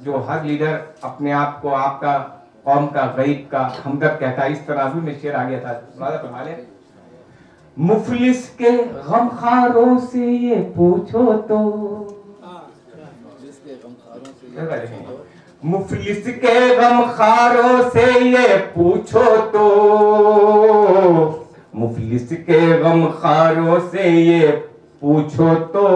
जो हर लीडर अपने आप को आपका कौम का गरीब का हमदर्द कहता है, इस तरह में शेर आ गया था। मुफलिस के गमखारों से ये पूछो तो, मुफलिस के गमखारों से ये पूछो तो, मुफलिस के गमखारों से ये पूछो तो,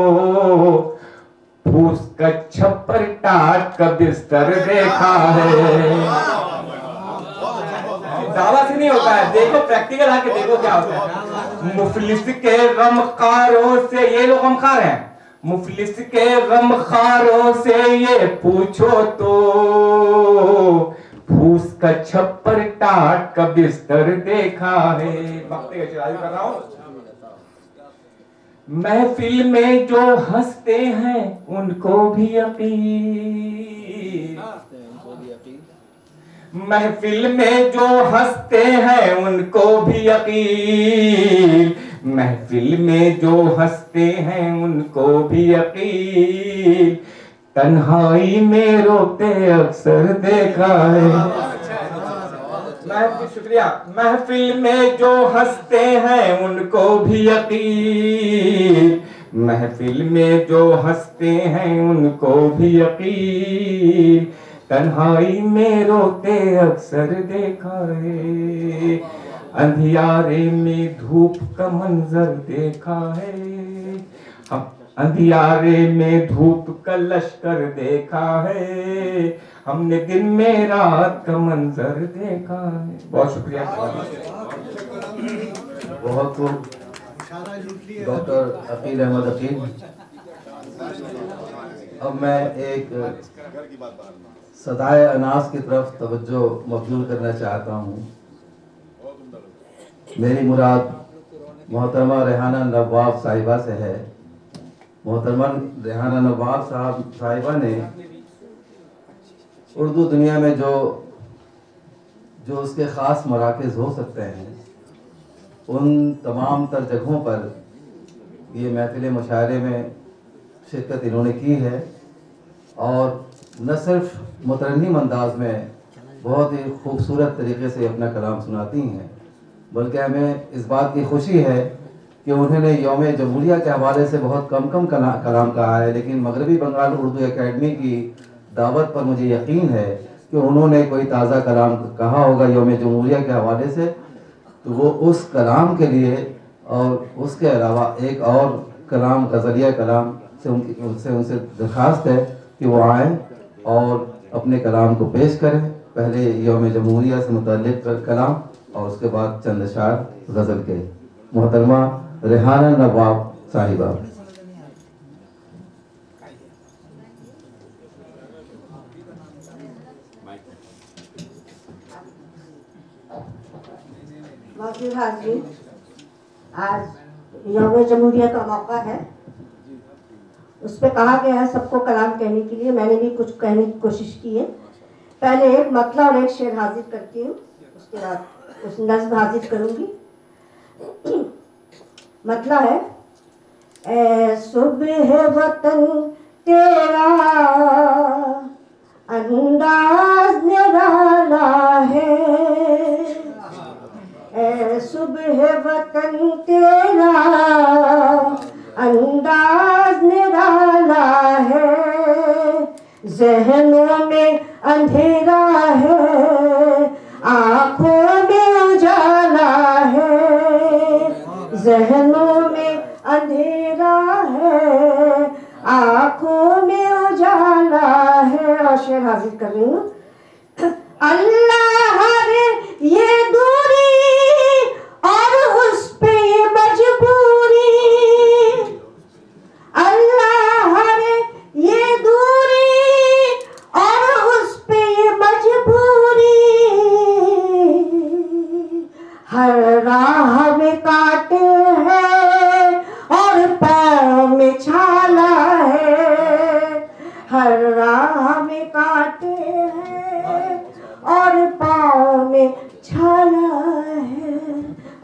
फूस का छप्पर टाट का बिस्तर देखा है। दावा से नहीं होता है, देखो प्रैक्टिकल आके देखो क्या होता है। मुफलिस के गमखारों से, ये लोग गमखार हैं, मुफलिस के गमखारों से ये पूछो तो, फूस का छप्पर टाट का बिस्तर देखा है। वक्त का चिराग कर रहा हूं। महफिल में जो हंसते हैं उनको भी यकीन, महफिल में जो हंसते हैं उनको भी यकीन, महफिल में जो हंसते हैं उनको भी यकीन, तन्हाई में रोते अक्सर देखा है। शुक्रिया। महफिल में जो हंसते हैं उनको भी यकीन, महफिल में जो हंसते हैं उनको भी यकीन, तन्हाई में रोते अक्सर देखा है। अंधियारे में धूप का मंजर देखा है, हम अंधियारे में धूप का लश्कर देखा है, हमने दिन में रात का मंजर देखा है। बहुत शुक्रिया। बहुत खूब डॉक्टर अकील अहमद अकील। अब मैं एक सदाए अनास की तरफ तवज्जो मबजूल करना चाहता हूँ। मेरी मुराद मोहतरमा रेहाना नवाब साहिबा से है। मोहतरमा रेहाना नवाब साहिबा ने उर्दू दुनिया में जो उसके ख़ास मराकज़ हो सकते हैं, उन तमाम तर जगहों पर ये महफिल मुशायरे में शिरकत इन्होंने की है और न सिर्फ मुतरन्निम अंदाज में बहुत ही खूबसूरत तरीके से अपना कलाम सुनाती हैं, बल्कि हमें इस बात की खुशी है कि उन्होंने यौम जमहूरिया के हवाले से बहुत कम कलाम कहा है, लेकिन मगरबी बंगाल उर्दू एकेडमी की दावत पर मुझे यकीन है कि उन्होंने कोई ताज़ा कलाम कहा होगा यौम जमहूरिया के हवाले से, तो वो उस कलाम के लिए और उसके अलावा एक और कलाम गज़लिया कलाम से उनसे दरख्वास्त है कि वो आएँ और अपने कलाम को पेश करें। पहले यौम जमहूरिया से मुतल्लिक़ कलाम और उसके बाद चंद शार गज़ल के। मोहतरमा रेहाना नवाब साहिबा। मौजूद हाज़रीन, आज यौम जमहूरिया का मौका है। उस पर कहा गया है सबको कलाम कहने के लिए। मैंने भी कुछ कहने की कोशिश की है। पहले एक मतला और एक शेर हाजिर करती हूँ, उसके बाद उस नज़्म हाजिर करूँगी। मतला है, ए सुबह वतन तेरा अंदाज निराला है, ए सुबह वतन तेरा अंदाज निराला है, ज़हनों में अंधेरा है, आँखों में उजाला है, ज़हनों में अंधेरा है, आँखों में उजाला है। और शेर हाजिर कर रही हूँ। अल्लाह रे ये दूरी और उस पे ये मजबूरी, अल्लाह रे ये दूरी और उस पे ये मजबूरी, हर राह में कांटे हैं और पैर में छाला है, हर राह में कांटे हैं और पाँव में छाला है।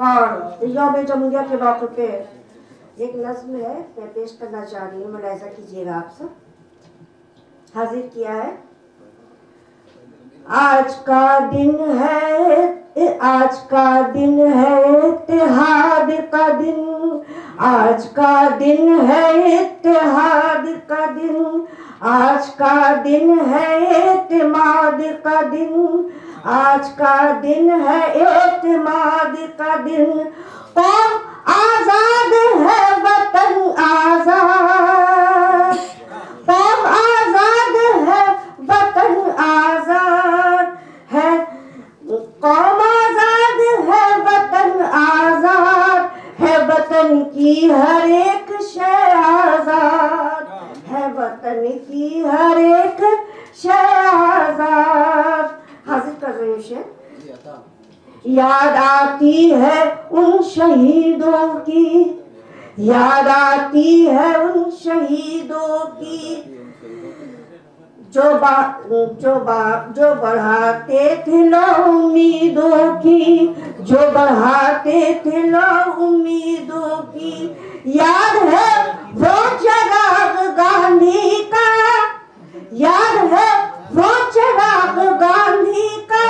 और यौम जमहूरिया के मौके पे एक नज़्म है, मैं पेश करना चाह रही हूँ, मुलाहिज़ा कीजिएगा आप सब। हाजिर किया है। आज का दिन है, आज का दिन है इत्तेहाद का दिन, आज का दिन है इत्तेहाद का दिन, आज का दिन है एतमाद का दिन, आज का दिन है एतमाद का दिन। कौम आजाद है वतन आजाद, कौम आजाद है वतन आजाद है, कौम आजाद है वतन आजाद है, वतन की हर एक शय आजाद है, वतन की हर एक शय आजाद। हाजिर कर रही हूँ शेर। याद आती है उन शहीदों की, याद आती है उन शहीदों की, जो बढ़ाते थे लो उम्मीदों की, जो बढ़ाते थे लो उम्मीदों की। याद है वो चिराग गांधी का, याद है वो चिराग गांधी का,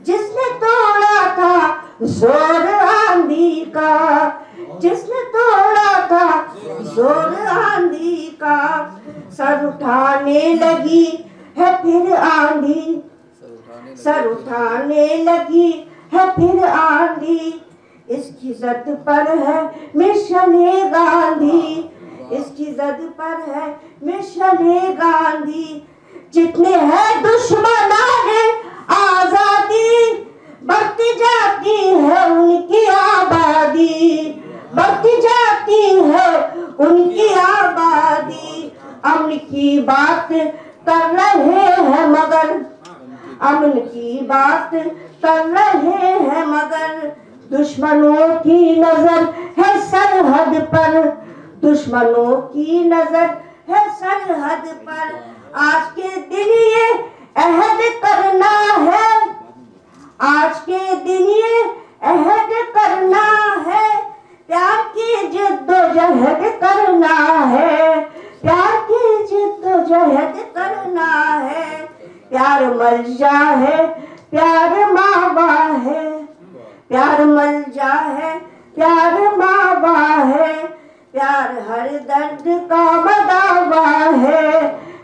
जिसने तोड़ा था जोर आंधी का, जिसने तोड़ा था जोर आंधी का। सर उठाने लगी है फिर आंधी, सर उठाने लगी है फिर आंधी, इसकी जद पर है मिशने गांधी, इसकी जद पर है मिशने गांधी। जितने हैं दुश्मनाने आजादी, बढ़ती जाती है उनकी आबादी, बढ़ती जाती है उनकी आबादी। अमन की बात कर रहे हैं मगर, अमन की बात कर रहे हैं मगर, दुश्मनों की नजर है सरहद पर, दुश्मनों की नजर है सरहद पर। आज के दिन ये अहद करना है, आज के दिन ये अहद करना है, प्यार की जिद्दोजहद करना है, प्यार की जिद्दोजहद करना है। प्यार मर जा है, प्यार मावा है, प्यार मर जा है, प्यार मावा है। प्यार हर दर्द का मदावा है,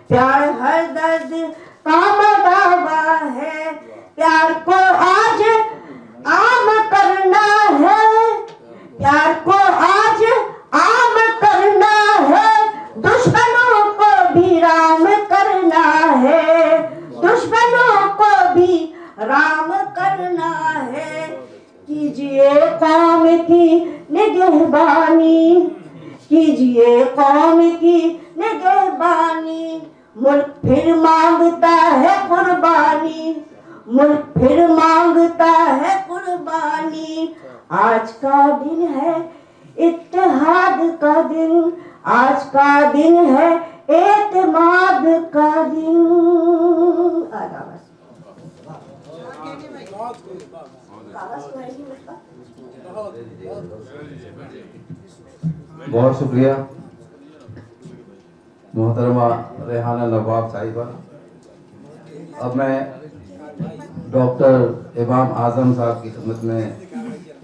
प्यार हर दर्द काम दावा है। प्यार को आज आम करना है, प्यार को आज आम करना है, दुश्मनों को भी राम करना है, दुश्मनों को भी राम करना है। कीजिए कौम की निगहबानी, कीजिए कौम की निगहबानी। मुल्क फिर मांगता है कुर्बानी, मुल्क फिर मांगता है कुर्बानी। आज का दिन है इत्तेहाद का दिन, आज का दिन है एतमाद का दिन। बहुत शुक्रिया मोहतरमा रेहाना नवाब साहिबा। अब मैं डॉक्टर इमाम आज़म साहब की खिदमत में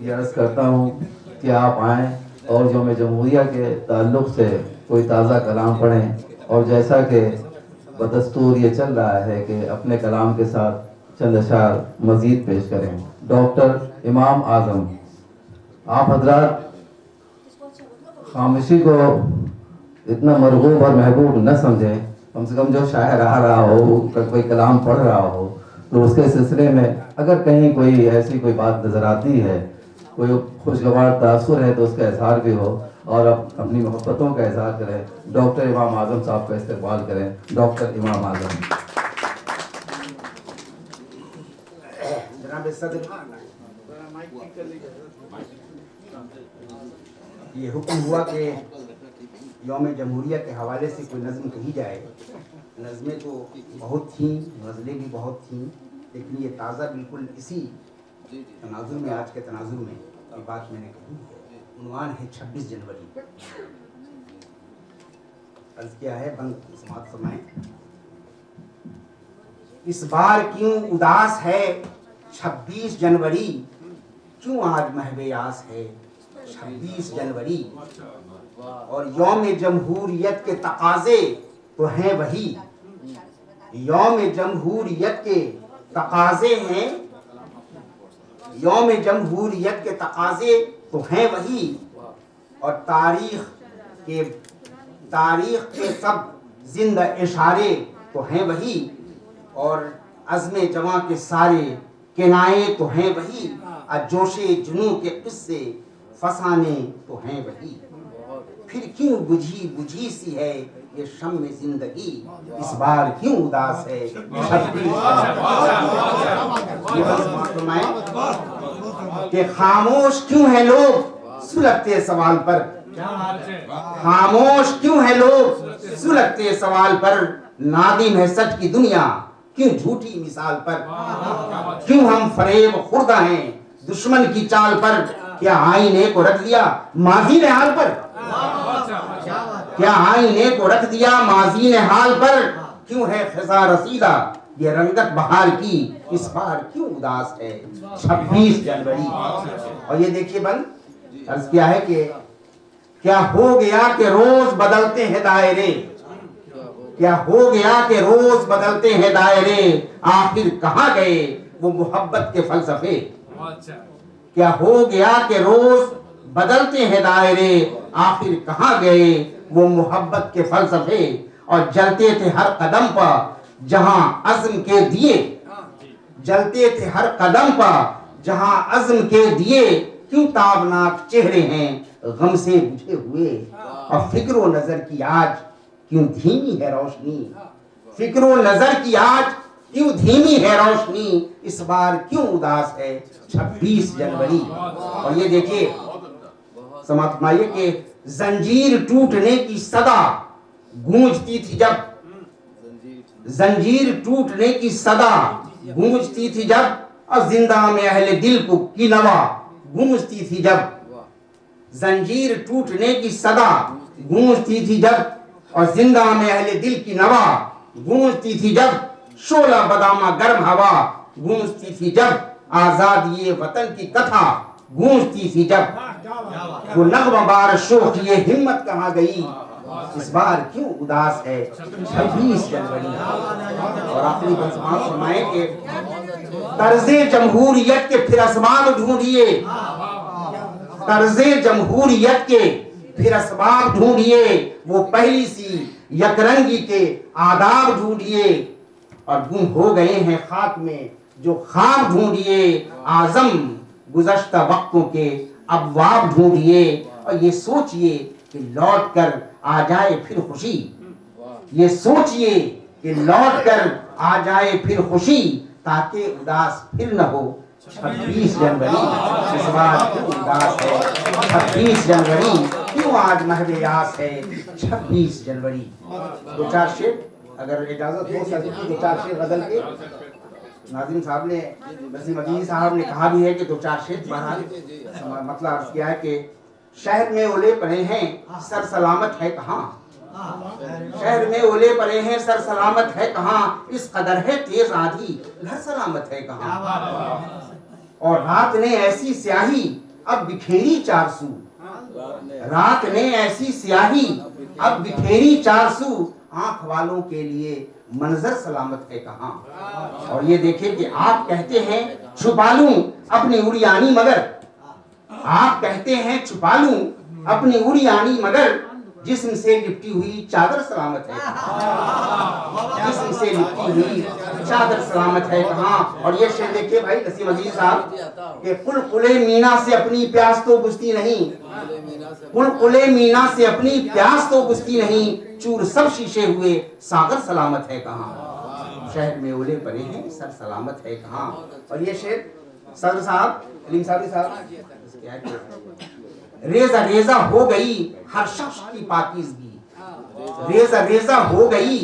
ये अर्ज़ करता हूँ कि आप आएँ और यौम जमहूरिया के ताल्लुक़ से कोई ताज़ा कलाम पढ़ें। और जैसा कि बदस्तूर ये चल रहा है कि अपने कलाम के साथ चंद अशार मज़ीद पेश करें। डॉक्टर इमाम आज़म, आप हजरात खामोशी को इतना मरगूब और महबूब न समझें। कम से कम जो शायर आ रहा हो, कोई कलाम पढ़ रहा हो, तो उसके सिलसिले में अगर कहीं कोई ऐसी कोई बात नज़र आती है, कोई खुशगवार तासुर है, तो उसका इजहार भी हो और अपनी मोहब्बतों का इजहार करें। डॉक्टर इमाम आज़म साहब का इस्तेमाल करें। डॉक्टर इमाम आज़म। जनाब सदर, ये हुक्म हुआ कि यौम जमहूरिया के हवाले से कोई नज़्म कही जाए। नज़में तो बहुत थीं, गज़लें भी बहुत थीं, लेकिन ये ताज़ा बिल्कुल इसी तनाजुर में, आज के तनाजुर में ये बात मैंने कही है। उन्वान है 26 जनवरी। अर्ज़ किया है, बंद समात फरमाएं। इस बार क्यों उदास है 26 जनवरी, क्यों आज महवे आस है 26 जनवरी। और यौम जमहूरियत के तकाजे तो हैं वही, यौम जमहूरियत के तकाजे हैं, यौम जमहूरियत के तकाजे तो हैं वही। और तारीख के सब जिंदा इशारे तो हैं वही। और अज़्मे जवां के सारे किनाए तो हैं वही। जोशे जुनू के किस्से फसाने तो हैं वही। फिर क्यों बुझी सी है ये शम्मे जिंदगी, इस बार क्यों उदास है 26 कि खामोश क्यों है लोग सुलगते सवाल पर, खामोश क्यों है लोग सुलगते सवाल पर। नादिम है सच की दुनिया क्यों झूठी मिसाल पर, क्यों हम फरेब खुर्दा हैं दुश्मन की चाल पर। क्या आईने को रख दिया माजी ने हाल पर, क्या आईने को रख दिया माजी ने हाल पर। क्यों है खिजा रसीदा ये रंगत बहार की, इस बार क्यों उदास है 26 जनवरी। और ये देखिए बंद अर्ज किया है कि क्या हो गया कि रोज बदलते हैं दायरे, क्या हो गया कि रोज बदलते हैं दायरे। आखिर कहाँ गए वो मोहब्बत के फलसफे, क्या हो गया कि रोज बदलते हैं दायरे। आखिर कहाँ गए वो मोहब्बत के फलसफे। और जलते थे हर कदम पर जहां अज़्म के दिए, जलते थे हर कदम पर जहां अज़्म के दिए। क्यों ताबनाक चेहरे हैं गम से बुझे हुए। और फिक्रो नजर की आज क्यों धीमी है रोशनी, फिक्रो नजर की आज क्यों धीमी है रोशनी। इस बार क्यों उदास है 26 जनवरी। और ये देखिए समाप्त फरमाइए कि जंजीर टूटने की सदा गूंजती थी जब, जंजीर टूटने की सदा गूंजती थी जब। और जिंदा में अहले दिल को की नवा गूंजती थी जब। जंजीर टूटने की सदा गूंजती थी जब। और जिंदा में अहले दिल की नवा गूंजती थी जब। शोला बदामा गर्म हवा गूंजती थी जब। आजाद ये वतन की कथा गूंजती थी जब। वो नगमा बार शोख ये हिम्मत कहाँ गई, इस बार क्यों उदास है 26 जनवरी। और आखिरी बंसमात फरमाए कि तर्ज़े जमहूरियत के फिर असबाब ढूंढिए, तर्ज़े जमहूरियत के फिर असबाब ढूंढिए, वो पहली सी यकरंगी के आदाब ढूंढिए। और गुम हो गए हैं खाक में जो ख्वाब ढूंढिए, आजम गुज़श्ता वक्तों के अबवाब ढूंढिए। और ये सोचिए कि लौट कर आ जाए फिर खुशी, ये सोचिए कि लौट कर आ जाए फिर खुशी, ताकि उदास फिर न हो 26 जनवरी। इस बार क्यों उदास है 26 जनवरी, क्यों आज महवे यास है 26 जनवरी। दो चार शेर अगर इजाजत हो सकती, दो चार शेर गजल के नाज़िम साहब ने, नसीम अजीज साहब ने कहा भी है कि दो चार शेर बहरहाल मतलब अर्ज किया है कि शहर में ओले पड़े हैं सर सलामत है कहाँ, शहर में ओले पड़े हैं सर सलामत है कहाँ, इस कदर है तेज आंधी घर सलामत है कहाँ। और रात ने ऐसी स्याही अब बिखेरी 400, रात ने ऐसी स्याही अब बिखेरी 400, आंख वालों के लिए मंजर सलामत है कहाँ। और ये देखिए कि आप कहते हैं छुपा लूं अपनी उड़ियानी मगर, आप कहते हैं छुपा लूं अपनी उड़ियानी मगर, जिस्म से लिपटी हुई चादर सलामत है कहाँ, जिस्म से लिपटी हुई चादर सलामत है कहाँ। और ये शेर देखिए भाई नसीम अजीज साहब कि कुल-कुले मीना से अपनी प्यास तो बुझती नहीं, कुल-कुले मीना से अपनी प्यास तो बुझती नहीं, चूर सब शीशे हुए सागर सलामत है कहाँ। शहर में ओले पड़े हैं सर सलामत है कहाँ। और ये शेर सदर साहब अलीम साहब रेजा रेजा हो गई हर शख्स की पाकीज़गी, रेजा रेजा हो गई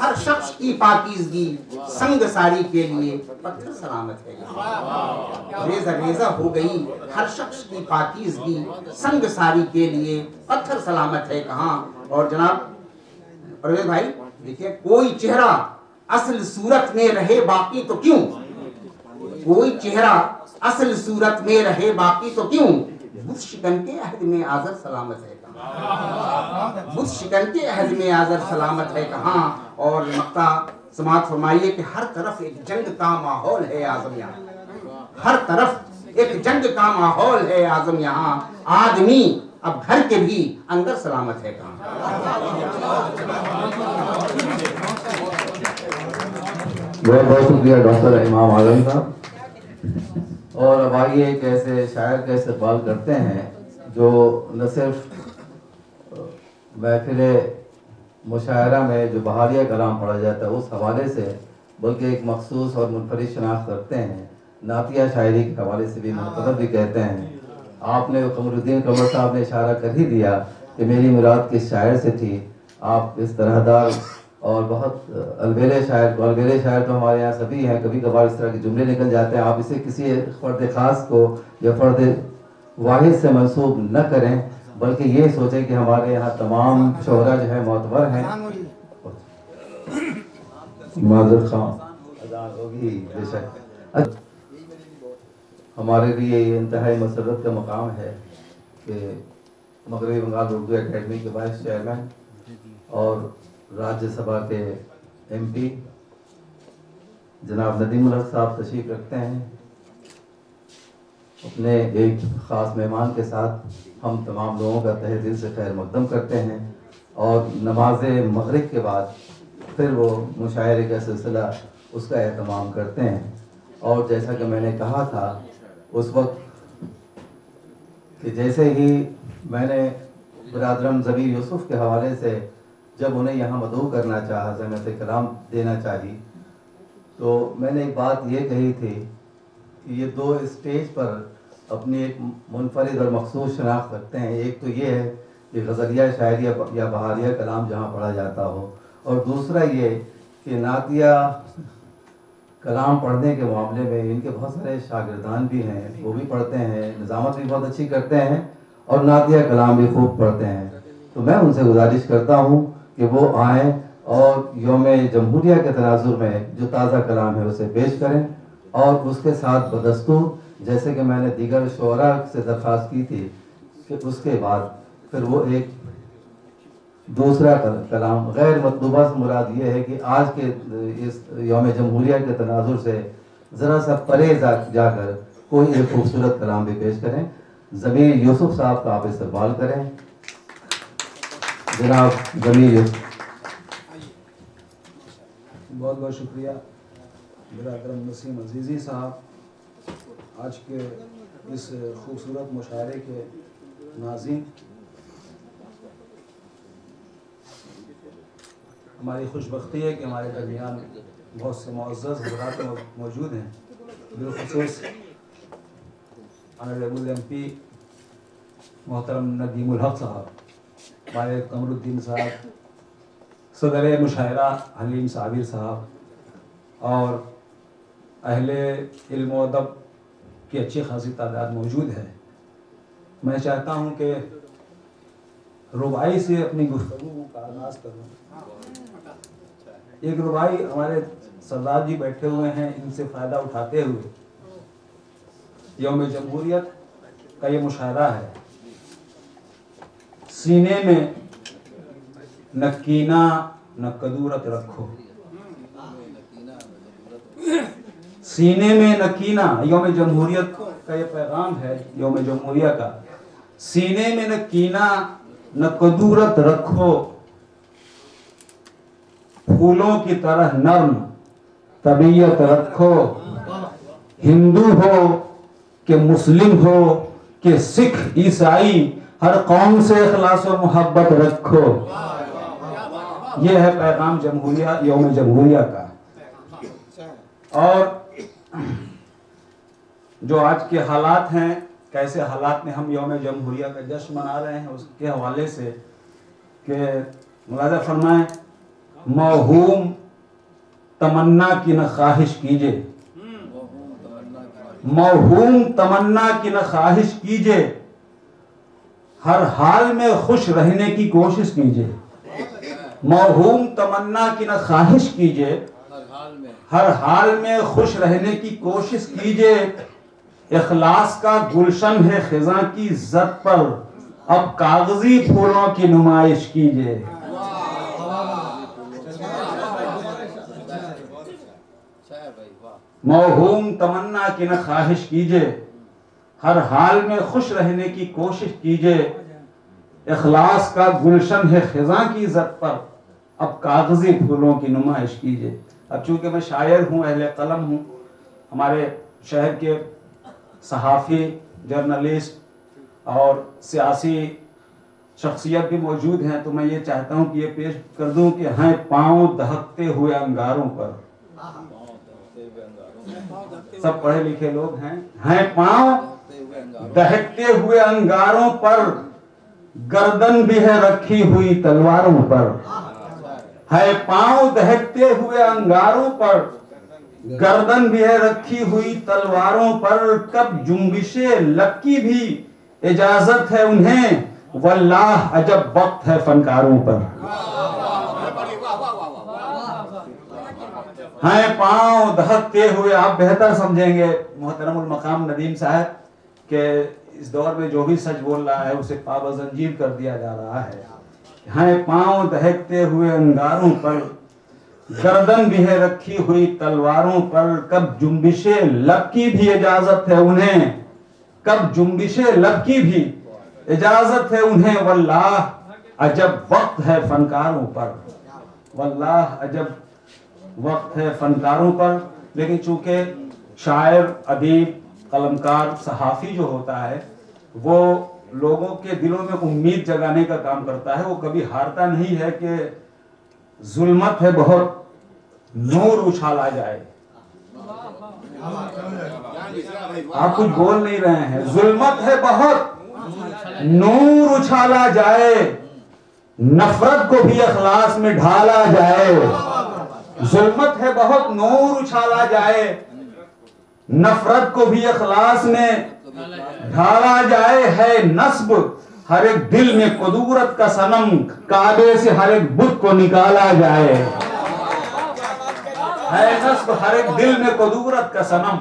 हर शख्स की पाकीज़गी, संग सारी के लिए पत्थर सलामत है कहाँ। रेजा रेजा हो गई हर शख्स की पाकीज़गी, संग सारी के लिए पत्थर सलामत है कहाँ। और जनाब परवेज भाई देखिए, कोई चेहरा असल सूरत में रहे बाकी तो क्यों, कोई चेहरा असल सूरत में रहे बाकी तो क्यों, बुत शिकन के अहद में आज़र सलामत है कहाँ, बुत शिकन के अहद में आज़र सलामत है कहाँ। और मक्ता समात फरमाइए कि हर तरफ एक जंग का माहौल है आज़म यहाँ, हर तरफ एक जंग का माहौल है आज़म यहाँ, आदमी अब घर के भी अंदर सलामत है कहाँ। बहुत बहुत शुक्रिया डॉक्टर इमाम आलम साहब। और अब आइए एक ऐसे शायर का इस्तेमाल करते हैं जो न सिर्फ महफिल मुशायरा में जो बहारिया कलाम पढ़ा जाता है उस हवाले से, बल्कि एक मखसूस और मुनफरिद शनाख्त रखते हैं, नातिया शायरी के हवाले से भी मुनक़दर भी कहते हैं। आपने कमरुद्दीन कमर साहब ने इशारा कर ही दिया कि मेरी मुराद किस शायर से थी। आप इस तरहदार और बहुत अलबेले शायर तो हमारे यहाँ सभी हैं, कभी कभार इस तरह के जुमले निकल जाते हैं। आप इसे किसी फ़र्द ख़ास को या फ़र्द वाहिद से मंसूब न करें, बल्कि ये सोचें कि हमारे यहाँ तमाम शोहरा जो है मोतबर हैं। माज़रत खां अज़ान होगी बेशक। हमारे लिए ये इंतहाई मसरत का मकाम है कि मगरबी बंगाल उर्दू एकेडमी के वाइस चेयरमैन और राज्यसभा के MP जनाब नदीम उल हक साहब तशरीफ़ रखते हैं। अपने एक ख़ास मेहमान के साथ हम तमाम लोगों का तहे दिल से खैर मक़दम करते हैं और नमाज मगरिब के बाद फिर वो मुशायरे का सिलसिला उसका एहतमाम करते हैं। और जैसा कि मैंने कहा था उस वक्त कि जैसे ही मैंने बिरादरम ज़बीर यूसुफ़ के हवाले से जब उन्हें यहाँ मदऊ करना चाहा, ज़हमत कलाम देना चाहिए, तो मैंने एक बात ये कही थी कि ये दो स्टेज पर अपनी एक मुनफरिद और मखसूस शनाख्त रखते हैं। एक तो ये है कि गज़लिया शायरी या बहारिया कलाम जहाँ पढ़ा जाता हो, और दूसरा ये कि नातिया कलाम पढ़ने के मामले में इनके बहुत सारे शागिर्दान भी हैं, वो भी पढ़ते हैं, निज़ामत भी बहुत अच्छी करते हैं और नातिया कलाम भी खूब पढ़ते हैं। तो मैं उनसे गुजारिश करता हूँ कि वो आएँ और यौम जमहूरिया के तनाजुर में जो ताज़ा कलाम है उसे पेश करें, और उसके साथ बदस्तूर जैसे कि मैंने दीगर शोरा से दरख्वास्त की थी कि उसके बाद फिर वो एक दूसरा कलाम गैर मतलूबा से मुराद ये है कि आज के इस यौम जमहूरिया के तनाजुर से ज़रा सा परे जाकर कोई एक खूबसूरत कलाम भी पेश करें। ज़मीर यूसुफ साहब का आप इस्तकबाल करें। जनाब ज़मीर यूसुफ। बहुत बहुत शुक्रिया बिरादरम नसीम अजीज़ी साहब, आज के इस खूबसूरत मुशायरे के नाज़रीन। हमारी खुशबख्ती है कि हमारे दरमियान बहुत से मुअज़्ज़ज़ हज़रात मौजूद हैं, बिलख़ुसूस ऑनरेबल MP मोहतरम नदीमुल हक साहब, हमारे कमरुद्दीन साहब, सदर मुशायरा हलीम साबिर साहब और अहले इल्म व अदब की अच्छी खासी तादाद मौजूद है। मैं चाहता हूँ कि रुबाई से अपनी गुफ्तगू का आगाज़ करूँ। एक रुबाई हमारे सरदार जी बैठे हुए हैं, इनसे फ़ायदा उठाते हुए यौम जमहूरियत का ये मुशायरा है। सीने में न कीना न कदूरत रखो, सीने में न कीना, यौम जमहूरियत का ये पैगाम है यौम जमहूरिया का। सीने में न कीना न कदूरत रखो, फूलों की तरह नर्म तबीयत रखो। हिंदू हो कि मुस्लिम हो कि सिख ईसाई, हर कौम से इखलास और मोहब्बत रखो। यह है पैगाम जमहूरिया यौम जमहूरिया का। और जो आज के हालात हैं, कैसे हालात में हम यौम जमहूरिया का जश्न मना रहे हैं, उसके हवाले से कि मुलाज़ा फरमाएं, मौहूम तमन्ना की न ख्वाहिश कीजिए, मौहूम तमन्ना की न ख्वाहिश कीजिए, हर हाल में खुश रहने की कोशिश कीजिए। मौहूम तमन्ना की न ख्वाहिश कीजिए, हर हाल में खुश रहने की कोशिश कीजिए। इखलास का गुलशन है खिज़ां की इज्जत पर, अब कागजी फूलों की नुमाइश कीजिए। मौहूम तमन्ना की न ख्वाहिश कीजिए, हर हाल में खुश रहने की कोशिश कीजिए। इखलास का गुलशन है खिज़ां की इज्जत पर, अब कागजी फूलों की नुमाइश कीजिए। अब चूंकि मैं शायर हूँ, अहले कलम हूँ, हमारे शहर के सहाफ़ी, जर्नलिस्ट और सियासी शख्सियत भी मौजूद हैं, तो मैं ये चाहता हूँ कि ये पेश कर दूँ कि हैं पाँव दहकते हुए अंगारों पर। सब पढ़े लिखे लोग हैं पाँव दहकते हुए अंगारों पर, गर्दन भी है रखी हुई तलवारों पर। है पाँव दहकते हुए अंगारों पर, गर्दन भी है रखी हुई तलवारों पर। कब जुम्बिशे लक्की भी इजाजत है उन्हें, वल्लाह अजब वक्त है फनकारों पर। हैं पाँव दहकते हुए, आप बेहतर समझेंगे मोहतरमुल मकाम नदीम साहब के इस दौर में जो भी सच बोल रहा है उसे पाबंद जंजीर कर दिया जा रहा है। हैं पाँव दहकते हुए अंगारों पर, गर्दन भी है रखी हुई तलवारों पर। कब जुम्बिशे लब की भी इजाजत है उन्हें, कब जुम्बिशे लब की भी इजाजत है उन्हें। वल्लाह अजब वक्त है फनकारों पर, वल्लाह अजब वक्त है फनकारों पर। लेकिन चूंकि शायर, अदीब, कलमकार, सहाफ़ी जो होता है वो लोगों के दिलों में उम्मीद जगाने का काम करता है। वो कभी हारता नहीं है कि जुल्मत है बहुत, नूर उछाला जाए। आप कुछ बोल नहीं रहे हैं। जुल्मत है बहुत, नूर उछाला जाए, नफरत को भी इखलास में ढाला जाए। जुल्मत है बहुत, नूर उछाला जाए, नफरत को भी इखलास में ढाला जाए। है नस्ब हर एक दिल में कुदूरत का सनम, काबे से हर एक बुत को निकाला जाए। है नस्ब हर एक दिल में कुदूरत का सनम,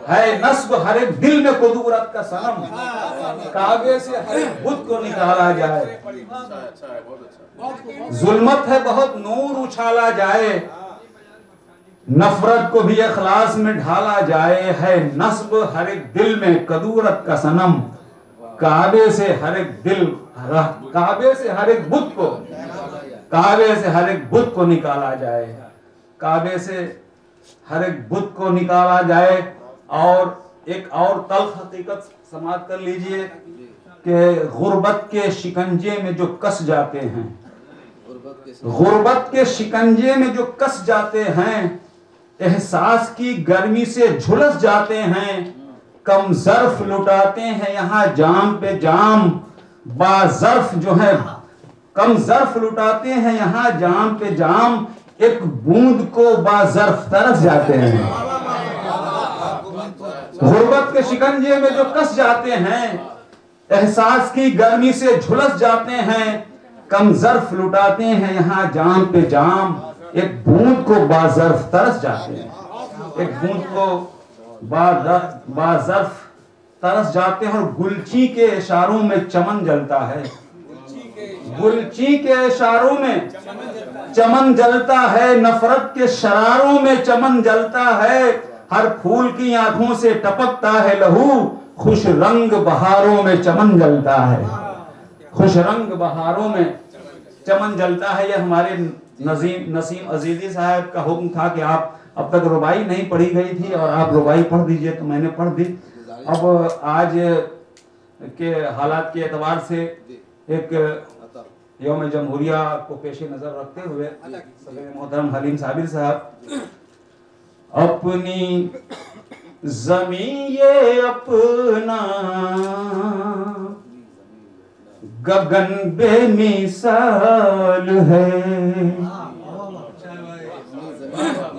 है नस्ब हर एक दिल में कुदूरत का सनम, काबे से हर एक बुत को निकाला जाए। अच्छा है, बहुत अच्छा। जुल्मत है बहुत नूर उछाला जाए, नफरत को भी इखलास में ढाला जाए। है नस्ब हर एक दिल में कदूरत का सनम, काबे से हर एक दिल, काबे से हर एक बुत को, काबे से हर एक बुत को निकाला जाए, काबे से हर एक बुत को निकाला जाए। और एक और तल्ख हकीकत समाप्त कर लीजिए कि गुर्बत के शिकंजे में जो कस जाते हैं, गुर्बत के शिकंजे में जो कस जाते हैं, एहसास की गर्मी से झुलस जाते हैं, कम ज़र्फ लुटाते हैं यहाँ जाम पे जाम, बाज़र्फ जो है कम ज़र्फ लुटाते हैं यहाँ जाम पे जाम, एक बूंद को बाज़र्फ तरस जाते हैं। गुर्बत के शिकंजे में जो कस जाते हैं, एहसास की गर्मी से झुलस जाते हैं, कम ज़र्फ लुटाते हैं यहाँ जाम पे जाम, एक बूंद को बाज़र्फ तरस जाते हैं, एक बूंद को बाज़र्फ तरस जाते हैं। और गुलची के इशारों में चमन जलता है, गुलची के इशारों में चमन जलता है, नफरत के शरारों में चमन जलता है, हर फूल की आंखों से टपकता है लहू, खुश रंग बहारों में चमन जलता है, खुश रंग बहारों में चमन जलता है। यह हमारे नसीम अजीजी साहब का हुक्म था कि आप, अब तक रुबाई नहीं पढ़ी गई थी और आप रुबाई पढ़ दीजिए, तो मैंने पढ़ दी। अब आज के हालात के एतबार से एक यौम जमहूरिया को पेश नजर रखते हुए सदर मोहतरम हलीम साबिर साहब, अपनी ज़मीं ये अपना गगन बेमिसाल है,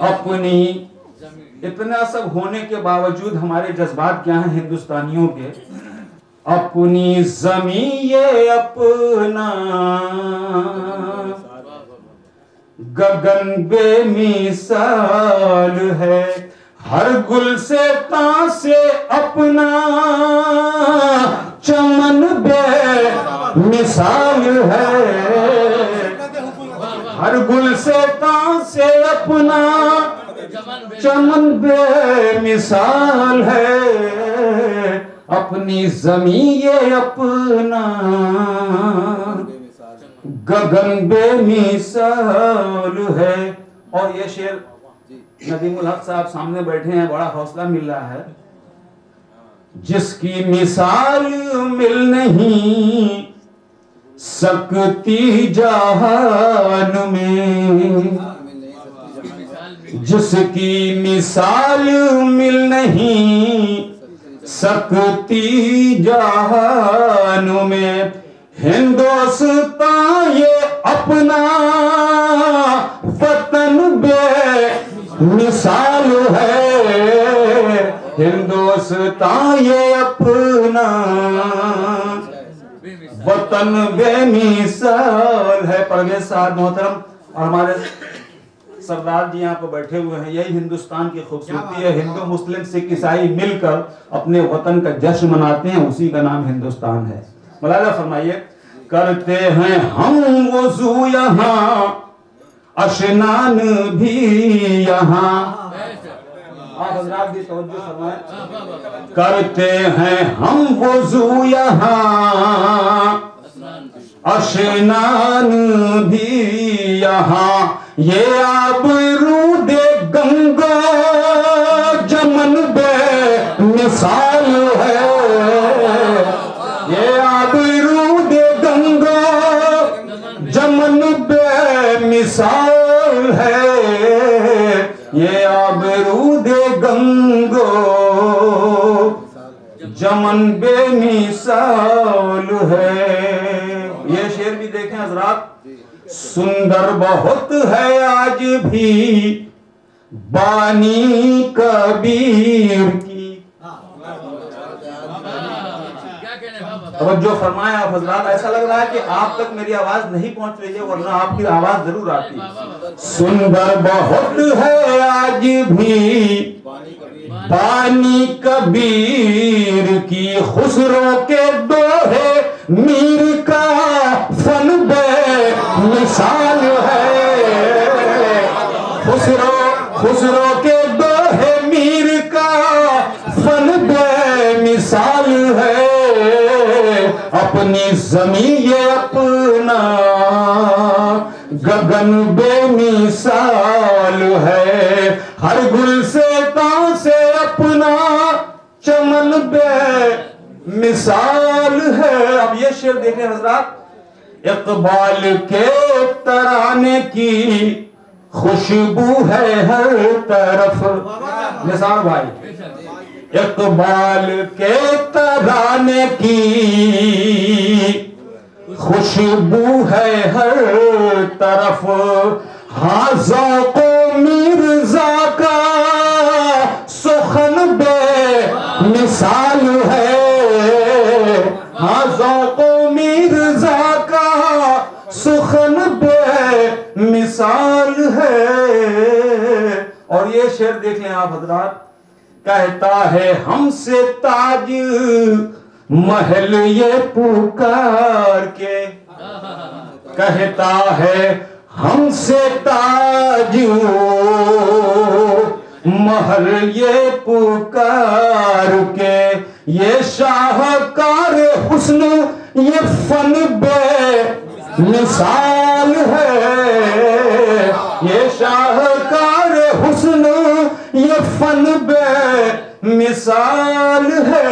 अपनी इतना सब होने के बावजूद हमारे जज्बात क्या हैं हिंदुस्तानियों के, अपनी ज़मीं ये अपना गगन बेमिसाल है, हर गुल से ता से अपना चमन बेमिसाल है, हर गुल से ता से अपना चमन बेमिसाल है, अपनी ज़मीं ये अपना गगन बेमिसाल है। और ये शेर नदीमुल हक साहब सामने बैठे हैं, बड़ा हौसला मिल रहा है। जिसकी मिसाल मिल नहीं सकती जहान में, जिसकी मिसाल मिल नहीं सकती जहान में, हिंदुस्तान ये अपना वतन बेमिसाल है, हिंदुस्तान ये अपना वतन बेमिसाल है। परवेज साहब मोहतरम और हमारे सरदार जी यहाँ पर बैठे हुए हैं, यही हिंदुस्तान की खूबसूरती है। हिंदू मुस्लिम सिख ईसाई मिलकर अपने वतन का जश्न मनाते हैं, उसी का नाम हिंदुस्तान है। मुलाजा फरमाइए, करते हैं हम वुज़ू यहाँ, अशनान भी यहाँ, आप हज़रात भी तवज्जो फरमाएं। करते हैं हम वुज़ू यहाँ, अशनान भी यहाँ, ये आबरूदे गंगा जमन बेमिसाल है, ये आबरूदे गंगा जमन बेमिसाल है, ये आबरूदे गंगो जमन बेमिसाल है। ये शेर भी देखें हजरात, सुंदर बहुत है आज भी बानी कबीर की। तवज्जो फरमाया आप हजरात, ऐसा लग रहा है कि आप तक मेरी आवाज नहीं पहुंच रही है, वरना आपकी आवाज जरूर आती है। सुंदर बहुत है आज भी बानी कबीर की खुसरो के दोहे मीर का फन बे मिसाल है। खुसरो के दोहे मीर का फन बे मिसाल है। अपनी जमीन ये अपना गगन बेमिसाल है। हर गुल से तां से अपना चमन बे मिसाल है। अब ये शेर देखें हजरात, इकबाल के तराने की खुशबू है हर तरफ। निसार भाई, इकबाल के तराने की खुशबू है हर तरफ। हाँ ज़ौक़ो मिर्ज़ा का सुखन बे मिसाल है। हाँ ज़ौक़ो मिर्ज़ा का सुखन बे मिसाल है। और ये शेर देख लें आप हजरात, कहता है हमसे ताज महल ये पुकार के। कहता है हमसे ताज महल ये पुकार के। ये शाहकार हुस्न ये फन बे मिसाल है। ये शाहकार हुस्न ये फन बे मिसाल है।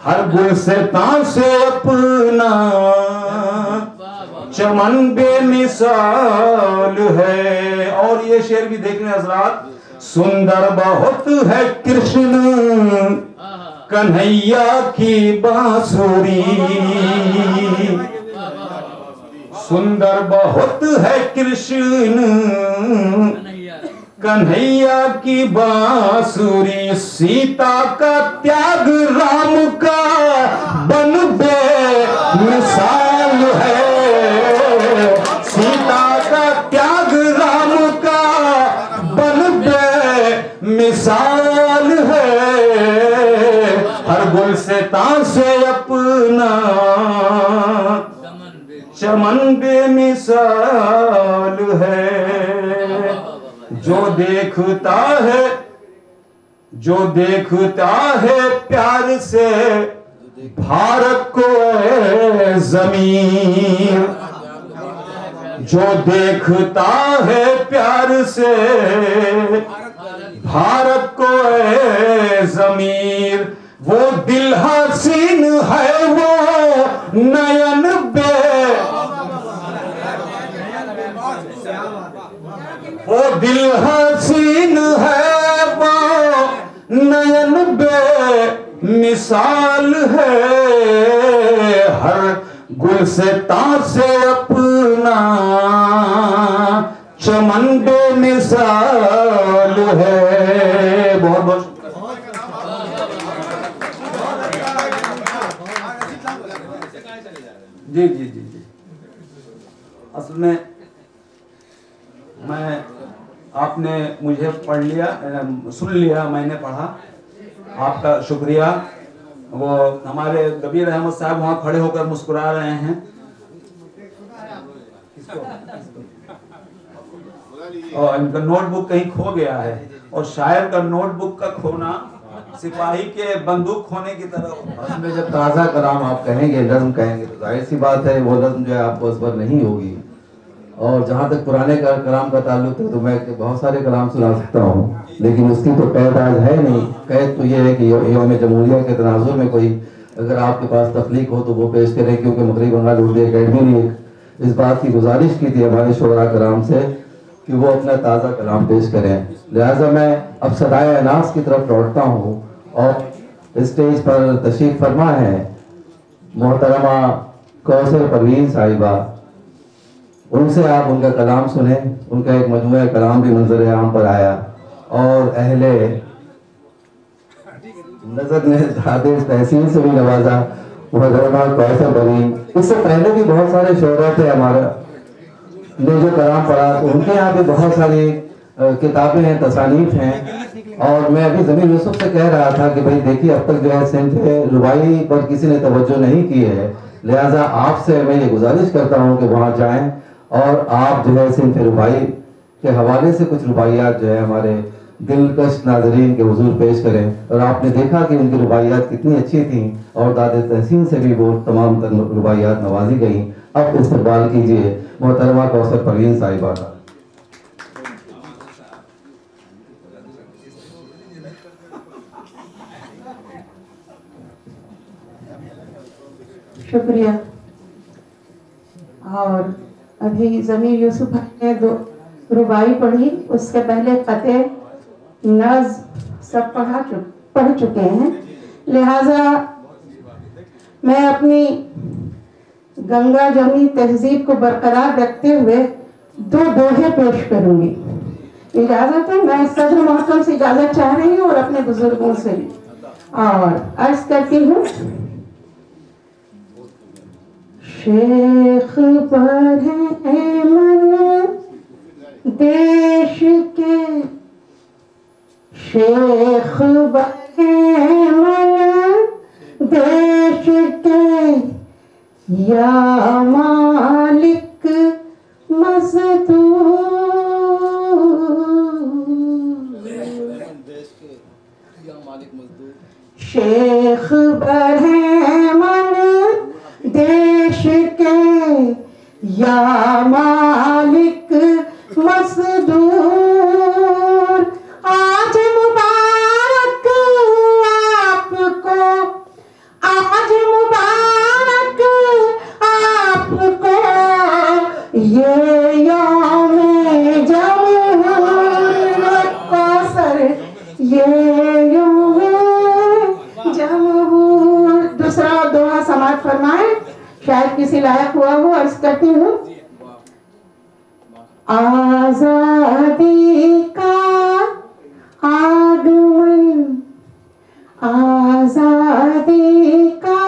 हर गुल से तां से अपना चमन बेमिसाल है। और ये शेर भी देख लें हजरात, सुंदर बहुत है कृष्ण कन्हैया की बांसुरी। सुंदर बहुत है कृष्ण कन्हैया की बांसुरी। सीता का त्याग राम का बन बे मिसाल है। सीता का त्याग राम का बन बे मिसाल है। हर गुल से तां से अपना चमन बेमिसाल है। जो देखता है प्यार से भारत को जमीन। जो देखता है प्यार से भारत को जमीन। वो दिल हसीन है वो नयन बे। वो दिल हसीन है वो नयन बे मिसाल है। हर गुल से तां से अपना चमन बेमिसाल है। बहुत बहुत जी जी जी जी। असल में मैं आपने मुझे पढ़ लिया, सुन लिया, मैंने पढ़ा, आपका शुक्रिया। वो हमारे कबीर अहमद साहब वहाँ खड़े होकर मुस्कुरा रहे हैं। और इनका नोटबुक कहीं खो गया है, और शायर का नोटबुक का खोना सिपाही के बंदूक खोने की तरह। में जब ताज़ा कलाम आप कहेंगे, नज्म कहेंगे, तो जाहिर सी बात है वो नज्म जो है आपको उस पर नहीं होगी। और जहाँ तक पुराने कलाम का ताल्लुक है तो मैं बहुत सारे कलाम सुना सकता हूँ, लेकिन उसकी तो कैद आज है नहीं। कैद तो ये है कि यौम जमहूरिया के तनाजुर में कोई अगर आपके पास तख्लीक हो तो वो पेश करें, क्योंकि मगरबी बंगाल उर्दू अकेडमी ने इस बात की गुजारिश की थी हमारे शुरा कराम से कि वो अपना ताज़ा कलाम पेश करें। लिहाजा मैं अब सदाए अनास की तरफ लौटता हूँ और स्टेज पर तशरीफ फरमा है मोहतरमा कौसर परवीन साहिबा। उनसे आप उनका कलाम सुने। उनका एक मजमूआ कलाम भी मंजर आम पर आया और अहले नजर ने आदेश तहसील से भी नवाजा मोहतरमा कौसर परवीन। इससे पहले भी बहुत सारे शोरा थे हमारा ने जो कलाम पढ़ा, तो उनके यहाँ भी बहुत सारी किताबें हैं, तसानीफ हैं। और मैं अभी ज़मीर यूसुफ से कह रहा था कि भाई देखिए अब तक जो है सिंफ रुबाई पर किसी ने तवज्जो नहीं की है, लिहाजा आपसे मैं ये गुजारिश करता हूँ कि वहाँ जाएं और आप जो है सिंफ रुबाई के हवाले से कुछ रुबाइयात जो है हमारे दिलकश नाजरीन के हुजूर पेश करें। और आपने देखा कि उनकी रुबाइयात कितनी अच्छी थी और दादे तहसीन से भी वो तमाम रुबाइयात नवाजी गई। अब इस्तकबाल कीजिए मोहतरमा कौसर परवीन साहिबा का। शुक्रिया। और अभी ज़मीर यूसुफ ने दो रुबाई पढ़ी, उसके पहले कते नज़ सब पढ़ चुके हैं, लिहाजा मैं अपनी गंगा जमनी तहजीब को बरकरार रखते हुए दो दोहे पेश करूंगी। इजाज़त है, मैं सदर मोहतरम से इजाज़त चाह रही हूँ और अपने बुजुर्गों से भी, और अर्ज करती हूँ। शेख पर है मन देश के, शेख बने मन देश के, या मालिक मजदूर। शेख बने मन देश के, या मालिक मजदूर। आज मुबारक आपको, आज मुबारक आपको, ये यौम जमहूर कौसर, ये यौम जमहूर। दूसरा दोहा समाप्त फरमाए, शायद किसी लायक हुआ हो। अर्ज करती हूँ। आजादी का आगमन, आजादी का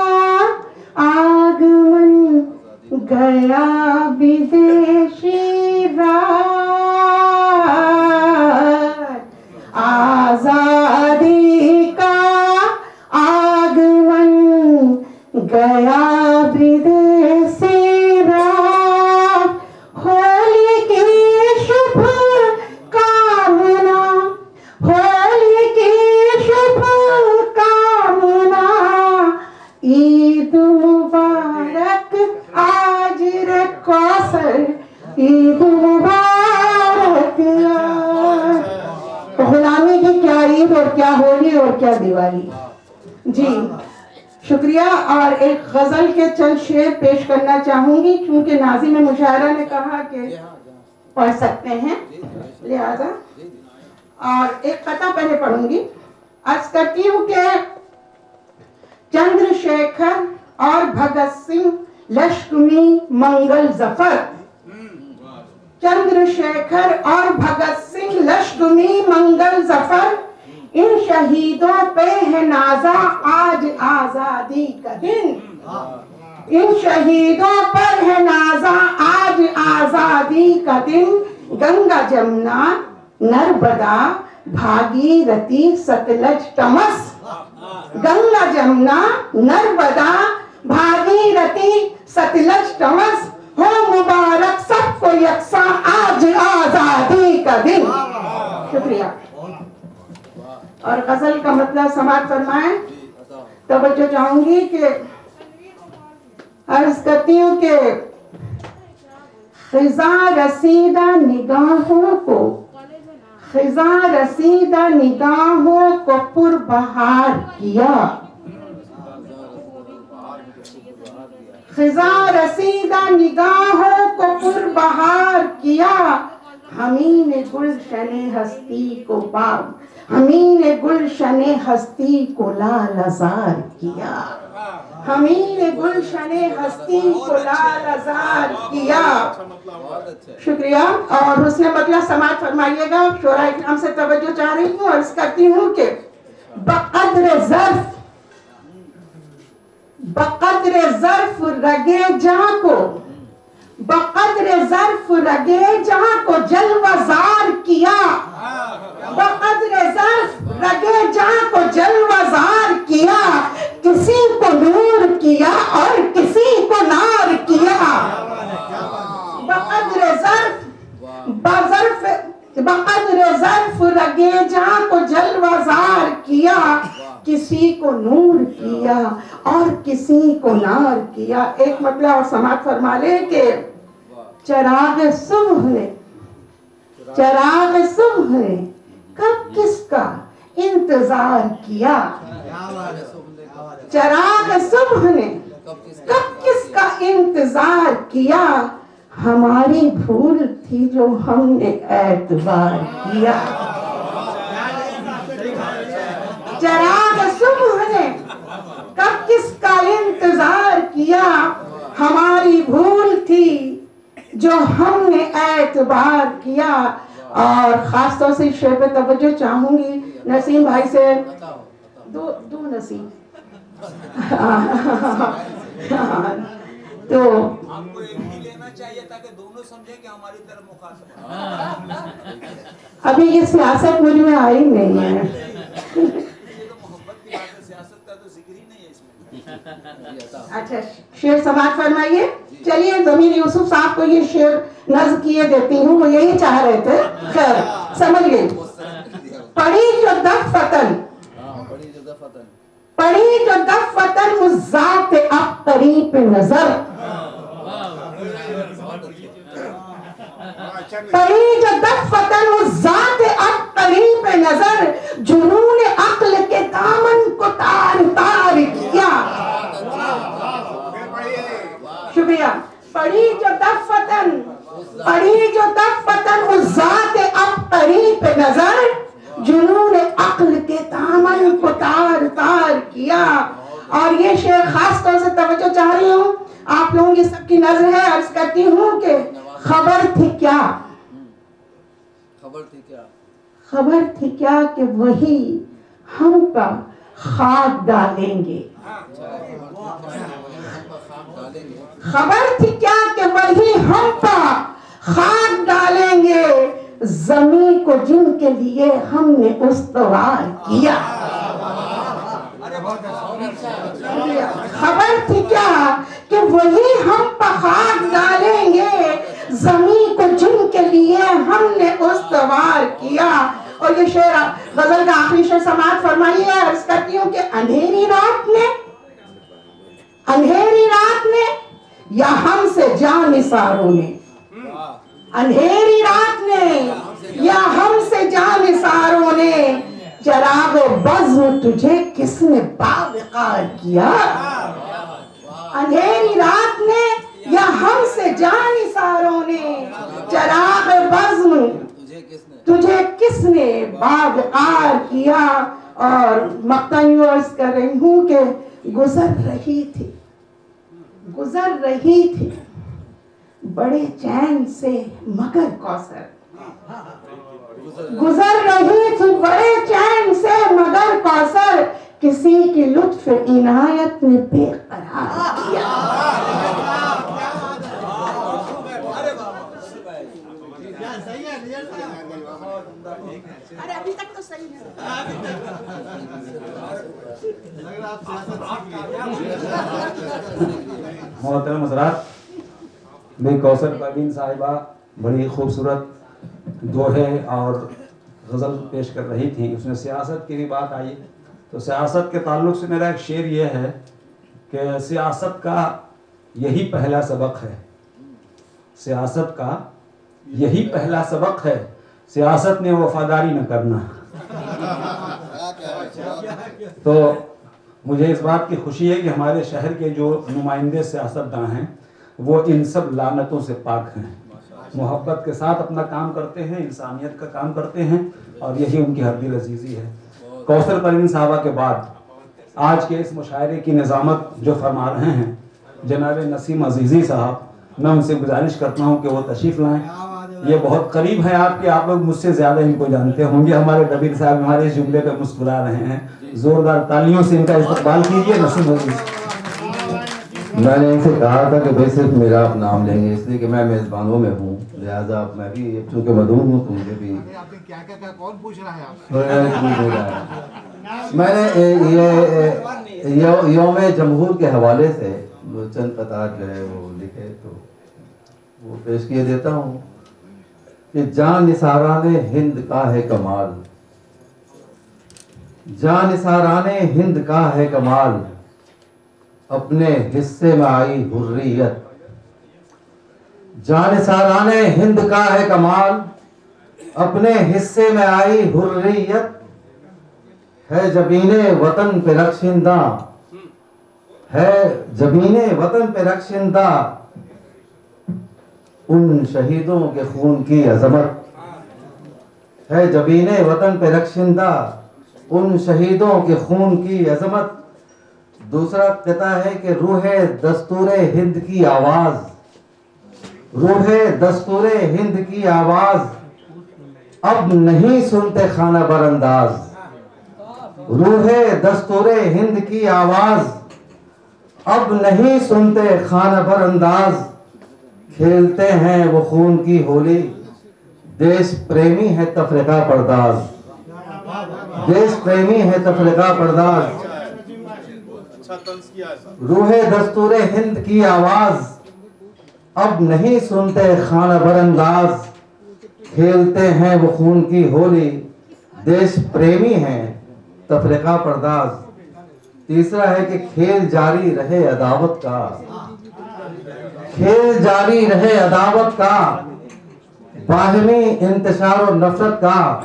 आगमन, गया विदेशी रात। आजादी का आगमन, गया विदेशी रात। होली की शुभ कामना, होली की शुभ कामना, ईद मुबारक आज रे कौसर, ईद मुबारक आज। गुलामी की क्या ईद और क्या होली और क्या दिवाली। जी शुक्रिया। और एक गजल के चंद शेर पेश करना चाहूंगी, क्योंकि नाज़िम मुशायरा ने कहा कि पढ़ सकते हैं, लिहाजा। और एक कथा पहले पढ़ूंगी। अर्ज करती हूँ कि चंद्रशेखर और भगत सिंह लश्कमी मंगल जफर, चंद्रशेखर और भगत सिंह लश्कमी मंगल जफर, इन शहीदों पे है नाजा आज आजादी का दिन। इन शहीदों पर है नाजा आज आजादी का दिन। गंगा जमुना नर्मदा भागीरथी सतलज तमस, गंगा जमुना नर्मदा भागीरथी सतलज तमस, हो मुबारक सबको यकसा आज आजादी का दिन। शुक्रिया। और गजल का मतलब समाप्त फरमाएं। तवज्जो चाहूंगी कि अर्ज करती हूँ कि खिजा रसीदा निगाहों को, खिजा रसीदा निगाहों को पुरबहार किया, खिजा रसीदा निगाहों को पुरबहार किया। हमी ने गुलशने हस्ती को बाग, हमी ने गुलशने हस्ती को लालजार किया, हमी ने गुलशने हस्ती को लालजार किया। शुक्रिया। और हुस्न मतलब समाज फरमाइएगा। शोरा इकराम से तवज्जो चाह रही हूँ। अर्ज करती हूँ कि बक़द्र ज़र्फ़ रगे जहाँ को, बक़द्र ज़र्फ़ रगे जहाँ को जलवाज़ार किया। लो ज़र्फ रगे जहाँ को जलवाजार किया, किसी को नूर किया और किसी को नार किया। एक मतलब और समाप्त फरमा ले कि चिराग सुबह ने कब किसका इंतजार किया, चिराग सुबह ने कब किसका इंतजार किया, हमारी भूल थी जो हमने एतबार किया। चिराग सुबह ने कब किसका इंतजार किया, हमारी भूल थी जो हमने एतबार किया। और खास तौर से शेर पे तवज्जो चाहूंगी नसीम भाई से। दो नसीम तो आपको एक ही लेना चाहिए ताकि दोनों समझे कि हमारी तरफ मुखातिब। अभी ये सियासत मुझ में आई नहीं है। ये तो मोहब्बत की बात है, सियासत का तो जिक्र ही नहीं है इसमें। अच्छा शेर समाप्त फरमाइए। चलिए ज़मीर यूसुफ साहब को ये शेर नज़्म किए देती हूँ, वो यही चाह रहे थे। खैर समझ गई। पढ़ी जो दफ़तन उस ज़ात अब करीब नजर, पढ़ी जो दफ़तन उस ज़ात अब करीब नजर, जुनून अक्ल के दामन को तार तार किया। शुक्रिया। पढ़ी जो दफ़तन उस ज़ात अब करीब नजर, जुनून अक्ल के दामन को तार तार किया। और ये शेर खास तौर से तवज्जो चाह रही हूँ, आप लोगों की सबकी नजर है। अर्ज करती हूँ कि खबर थी क्या कि वही हम पर खाक डालेंगे। खबर थी क्या कि वही हम पर खाक डालेंगे, जमीन को जिनके लिए हमने उस्तवार किया। खबर थी क्या कि वही हम पर खाक डालेंगे, जमीन को जिनके लिए हमने उस्तवार किया। और ये शेर गजल का आखिरी शेर समाप्त फरमाइए। अर्ज करती हूँ कि अंधेरी रात ने या हमसे जानिसारों ने, अंधेरी रात ने या हमसे जानिसारों ने, चिराग बज़्म तुझे किसने बावकार किया। अंधेरी रात ने या हमसे जानिसारों ने, चिराग बज़्म तुझे किसने बावकार किया। और मक्ता यूं अर्ज कर रही हूँ कि गुजर रही थी बड़े चैन से मगर कौसर, गुजर रही थी बड़े चैन से मगर कौसर, किसी की लुत्फ इनायत ने बेकरार किया। अरे अभी तक तो सही है। मोहतरम हज़रात, मेरी कौसर परवीन साहिबा बड़ी खूबसूरत दोहे और गज़ल पेश कर रही थी। उसमें सियासत की भी बात आई, तो सियासत के ताल्लुक से मेरा एक शेर ये है कि सियासत का यही पहला सबक है, सियासत का यही पहला सबक है, सियासत में वफादारी न करना। तो मुझे इस बात की खुशी है कि हमारे शहर के जो नुमाइंदे सियासतदान हैं वो इन सब लानतों से पाक हैं, मोहब्बत के साथ अपना काम करते हैं, इंसानियत का काम करते हैं, और यही उनकी हरदिल अजीज़ी है। कौसर परवीन साहबा के बाद आज के इस मुशायरे की निज़ामत जो फरमा रहे हैं जनाब नसीम अजीज़ी साहब, मैं उनसे गुजारिश करता हूँ कि वो तशरीफ़ लाएँ। ये बहुत करीब है आपके, आप लोग मुझसे ज़्यादा इनको जानते होंगे। हमारे दबीर साहब हमारे इस जुमले पर मुस्कुरा रहे हैं, ज़ोरदार तालियों से इनका इस्तकबाल कीजिए। नसीम अजीज़, मैंने इनसे कहा था कि भाई सिर्फ मेरा आप नाम लेंगे, इसलिए कि मैं मेज़बानों में हूँ, लिहाजा मैं भी चूँकि मदूम हूँ तो मुझे भी आपने क्या कौन पूछ रहा है आपसे? मैंने ये यौम जमहूर के हवाले से चंद कतार जो है वो लिखे, तो वो पेश किए देता हूँ। कि जान निसाराने हिंद का है कमाल, जान निसाराने हिंद का है कमाल, अपने हिस्से में आई हुर्रियत। जान निसाराने हिंद का है कमाल, अपने हिस्से में आई हुर्रियत। है जबीने वतन पे रक्षिंदा, है जबीने वतन पे रक्षिंदा, उन शहीदों के खून की अजमत। है जबीने वतन पे रक्षिंदा, उन शहीदों के खून की अजमत। दूसरा कहता है कि रूहे दस्तूरे हिंद की आवाज, रूहे दस्तूरे हिंद की आवाज, अब नहीं सुनते खाना बरंदाज। रूहे दस्तूरे हिंद की आवाज, अब नहीं सुनते खाना बरंदाज। खेलते हैं वो खून की होली, देश प्रेमी है तफरीका पर्दाज, देश प्रेमी है तफरीका पर्दाज। अच्छा तंज किया है सर। रूहे दस्तूरे हिंद की आवाज, अब नहीं सुनते खाना बरंदाज। खेलते हैं वो खून की होली, देश प्रेमी है तफरीका पर्दाज। तीसरा है कि खेल जारी रहे अदावत का, खेल जारी रहे अदावत का, बाहमी इंतशार और नफरत का,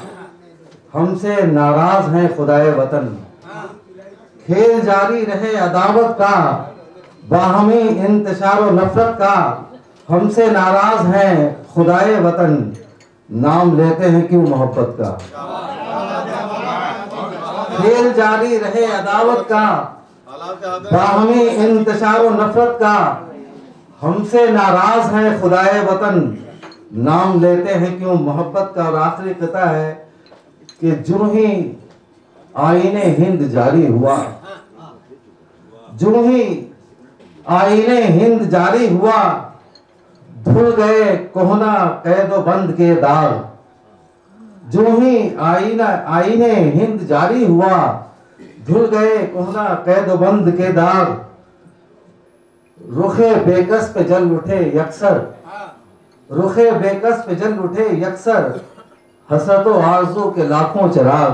हमसे नाराज हैं खुदाए वतन। खेल जारी रहे अदावत का, बाहमी इंतशार और नफरत का, हमसे नाराज हैं खुदाए वतन। नाम लेते हैं क्यों मोहब्बत का। खेल जारी रहे अदावत का, बाहमी इंतशार और नफरत का, हमसे नाराज हैं खुदाए वतन। नाम लेते हैं क्यों मोहब्बत का। और आखिरी कहता है कि जो ही आईने हिंद जारी हुआ, जो ही आईने हिंद जारी हुआ, धुल गए कोहना कैदो बंद के दाग। जो ही आईने हिंद जारी हुआ, धुल गए कोहना कैदो बंद के दाग। रुखे बेकस पे जल उठे यकसर, रुखे बेकस पे जल उठे यकसर, हसरतो आरज़ू के लाखों चिराग।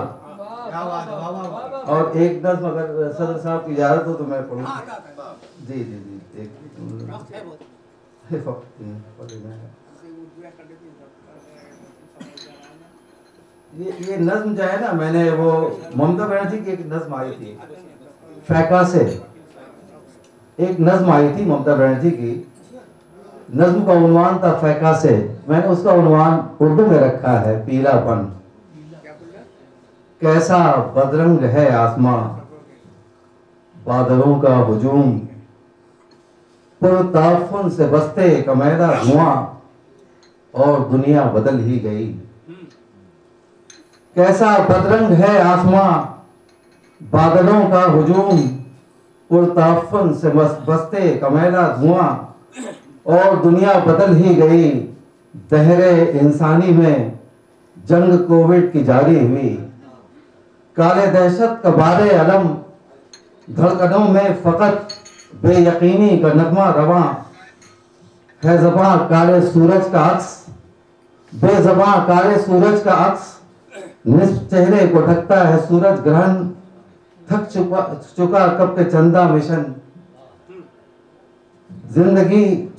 और एक नज़्म अगर सदर साहब की इजाजत हो तो मैं पढ़ूं। जी जी जी एक ये नज्म जो है ना, मैंने वो ममता बनर्जी की एक नज्म आई थी फैका से, एक नज्म आई थी ममता बनर्जी की। नज्म का उन्वान था फैका से, मैंने उसका उन्वान उर्दू में रखा है पीलापन। कैसा बदरंग है आसमां, बादलों का हुजूम, पुरताफुन से बसते कमैदा धुआं, और दुनिया बदल ही गई। कैसा बदरंग है आसमां, बादलों का हुजूम, पुरताफुन से बसते कमैदा धुआं, और दुनिया बदल ही गई। दहरे इंसानी में जंग कोविड की जारी हुई, काले दहशत का बारे अलम, धड़कनों में फकत बेयकीनी का नगमा रवां है। ज़बां काले सूरज का अक्स, बेज़बां काले सूरज का अक्स, निस्फ चेहरे को ढकता है सूरज ग्रहण। थक चुका कब के चंदा मिशन, जिंदगी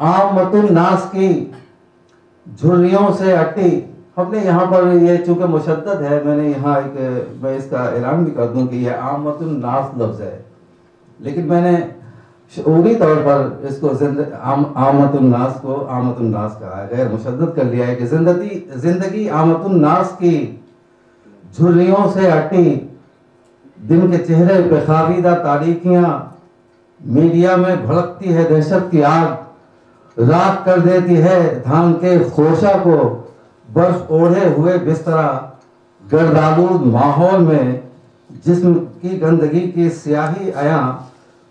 आमतुन नास की झुर्रियों से अटी। हमने यहाँ पर ये चूंकि मुशद्दद है, मैंने यहाँ एक मैं इसका ऐलान भी कर दूं कि यह आमतुन नास लफ्ज़ है, लेकिन मैंने शऊरी तौर पर इसको आमतुन नास को आमतुन नास कहा है, गैर मुशद्दद कर लिया है कि जिंदगी आमतुन नास की झुर्रियों से अटी। दिन के चेहरे पे खाबीदा तारीखियाँ, मीडिया में भड़कती है दहशत की आग, राख कर देती है धान के खोशा को बर्फ ओढ़े हुए बिस्तरा। गर्दालूद माहौल में जिस्म की गंदगी की स्याही आया,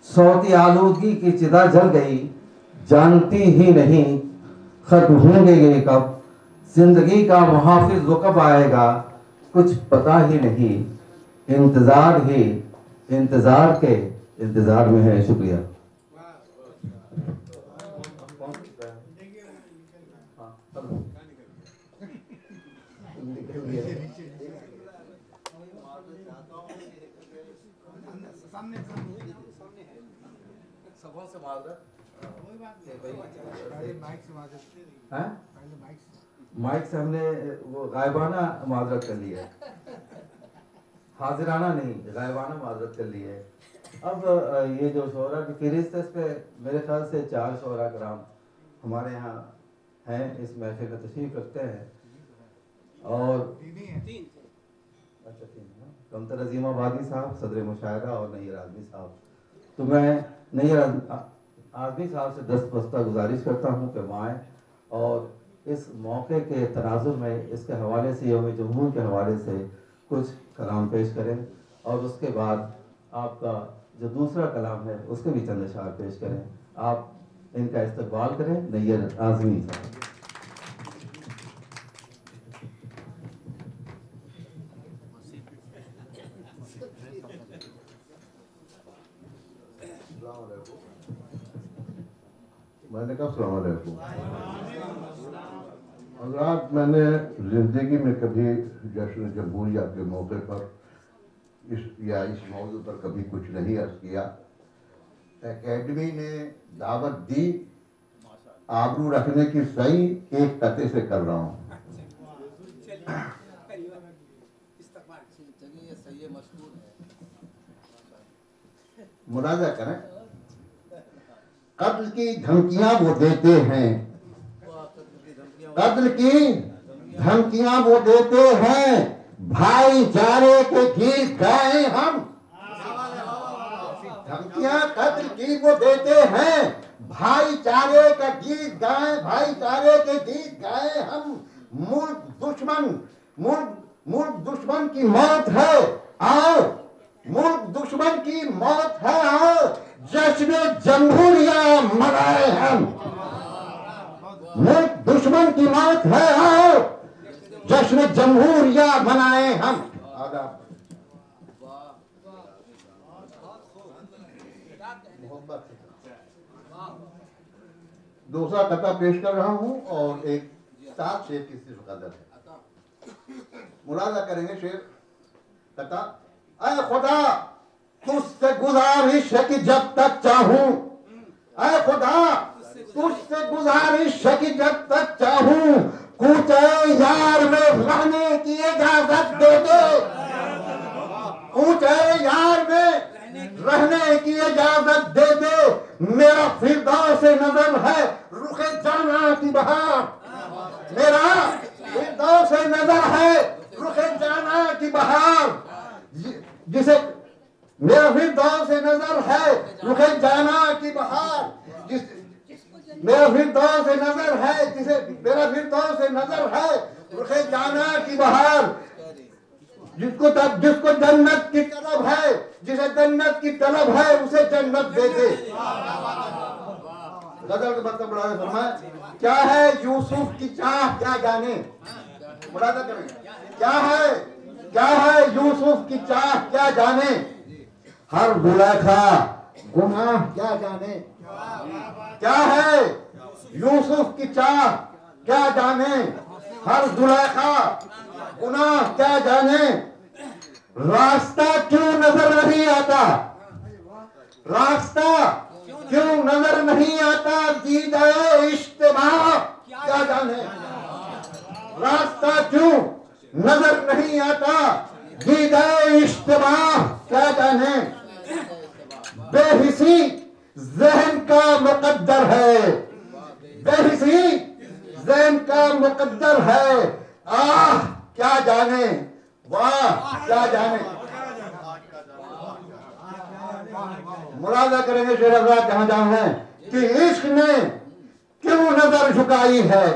सौती आलूदगी की चिता जल गई। जानती ही नहीं खत्म होंगे ये कब, जिंदगी का मुहाफिज वो कब आएगा, कुछ पता ही नहीं। इंतजार ही इंतजार के इंतजार में है। शुक्रिया। हाँ, सबों से माजरत हाँ? माइक से हमने वो गायबाना माजरत कर ली है, हाजिराना नहीं, गायबाना माजरत कर ली है। अब ये जो शोरा की फहरिस्त है, इस पे मेरे ख्याल से 4 शोरा कराम हमारे यहाँ हैं, इस महफिल में तशरीफ रखते हैं। और अच्छा 3 कमतर अजीम आबादी साहब, सदर मुशायरा और नैयर आज़मी साहब। तो मैं नैयर आज़मी साहब से दस्तबस्ता गुजारिश करता हूँ कि वो आएँ और इस मौके के तनाजुर में इसके हवाले से, यौम जमहूर के हवाले से कुछ कलाम पेश करें और उसके बाद आपका जो दूसरा कलाम है उसके भी चंद अशार पेश करें। आप इनका इस्तकबाल करें। नैयर आज़मी साहब। मैंने कहा अस्सलाम वालेकुम। हज़रात, मैंने ज़िंदगी में कभी जश्न जमहूरिया के मौके पर इस मौजू पर कभी कुछ नहीं अर्ज़ किया। एकेडमी ने दावत दी, आबरू रखने की सही एक कते से कर रहा हूँ। मुलाज़ा करें, कत्ल की धमकियां वो देते हैं, कत्ल की धमकियां वो देते हैं, भाईचारे के गीत गाए हम। धमकियां कत्ल की वो देते हैं, भाईचारे का गीत गाए, भाईचारे के गीत गाए हम। मुल्क दुश्मन की मौत है, आओ मुल्क दुश्मन की मौत है, आओ जश्न जमहूरिया मनाए हम। मुल्क दुश्मन की मौत है, आओ जश्न जमहूरिया मनाए हम। दूसरा कथा पेश कर रहा हूं और एक 7 शेर की सिर्फ कदर है। मुलाजा करेंगे शेर कथा। ऐ खुदा तुझसे गुजारिश है कि जब तक चाहूं, ऐ खुदा तुझसे गुजारिश है कि जब तक चाहूं, कूचे यार में रहने की इजाजत दे दे, कूचे यार में रहने की इजाजत दे दे। मेरा फिरदौस नज़र है रुखे जाना की बहार, मेरा फिरदौस नज़र है रुखे जाना की बहार। जिसे मेरा फिरदौस नज़र है रुखे जाना की बहार, जिस मेरा फिरदौस नज़र है, जिसे मेरा फिरदौस नज़र है रुखे जाना की बहार। जिसको जन्नत की तलब है, जिसे जन्नत की तलब है, उसे जन्नत दे दे। गजल के मतलब बड़ा फरमाए, क्या है यूसुफ की चाह क्या जाने, मुलाजा करें, क्या है यूसुफ की चाह क्या जाने, हर जुलेखा गुनाह क्या जाने। क्या है यूसुफ की चाह क्या जाने, हर जुलेखा गुनाह क्या जाने। रास्ता क्यों नजर नहीं आता, रास्ता क्यों नजर नहीं आता, दीदाए इज्तिमा क्या जाने। रास्ता क्यों नजर नहीं आता, दीदाए इज्तिमा क्या जाने। बेहिसी ज़हन का मुकद्दर है, बेहिसी ज़हन का मुकद्दर है, आह क्या जाने, वाह क्या जाने। मुलाजा करेंगे शेर हज़रात जहां जहां है कि इश्क ने क्यों नजर झुकाई है,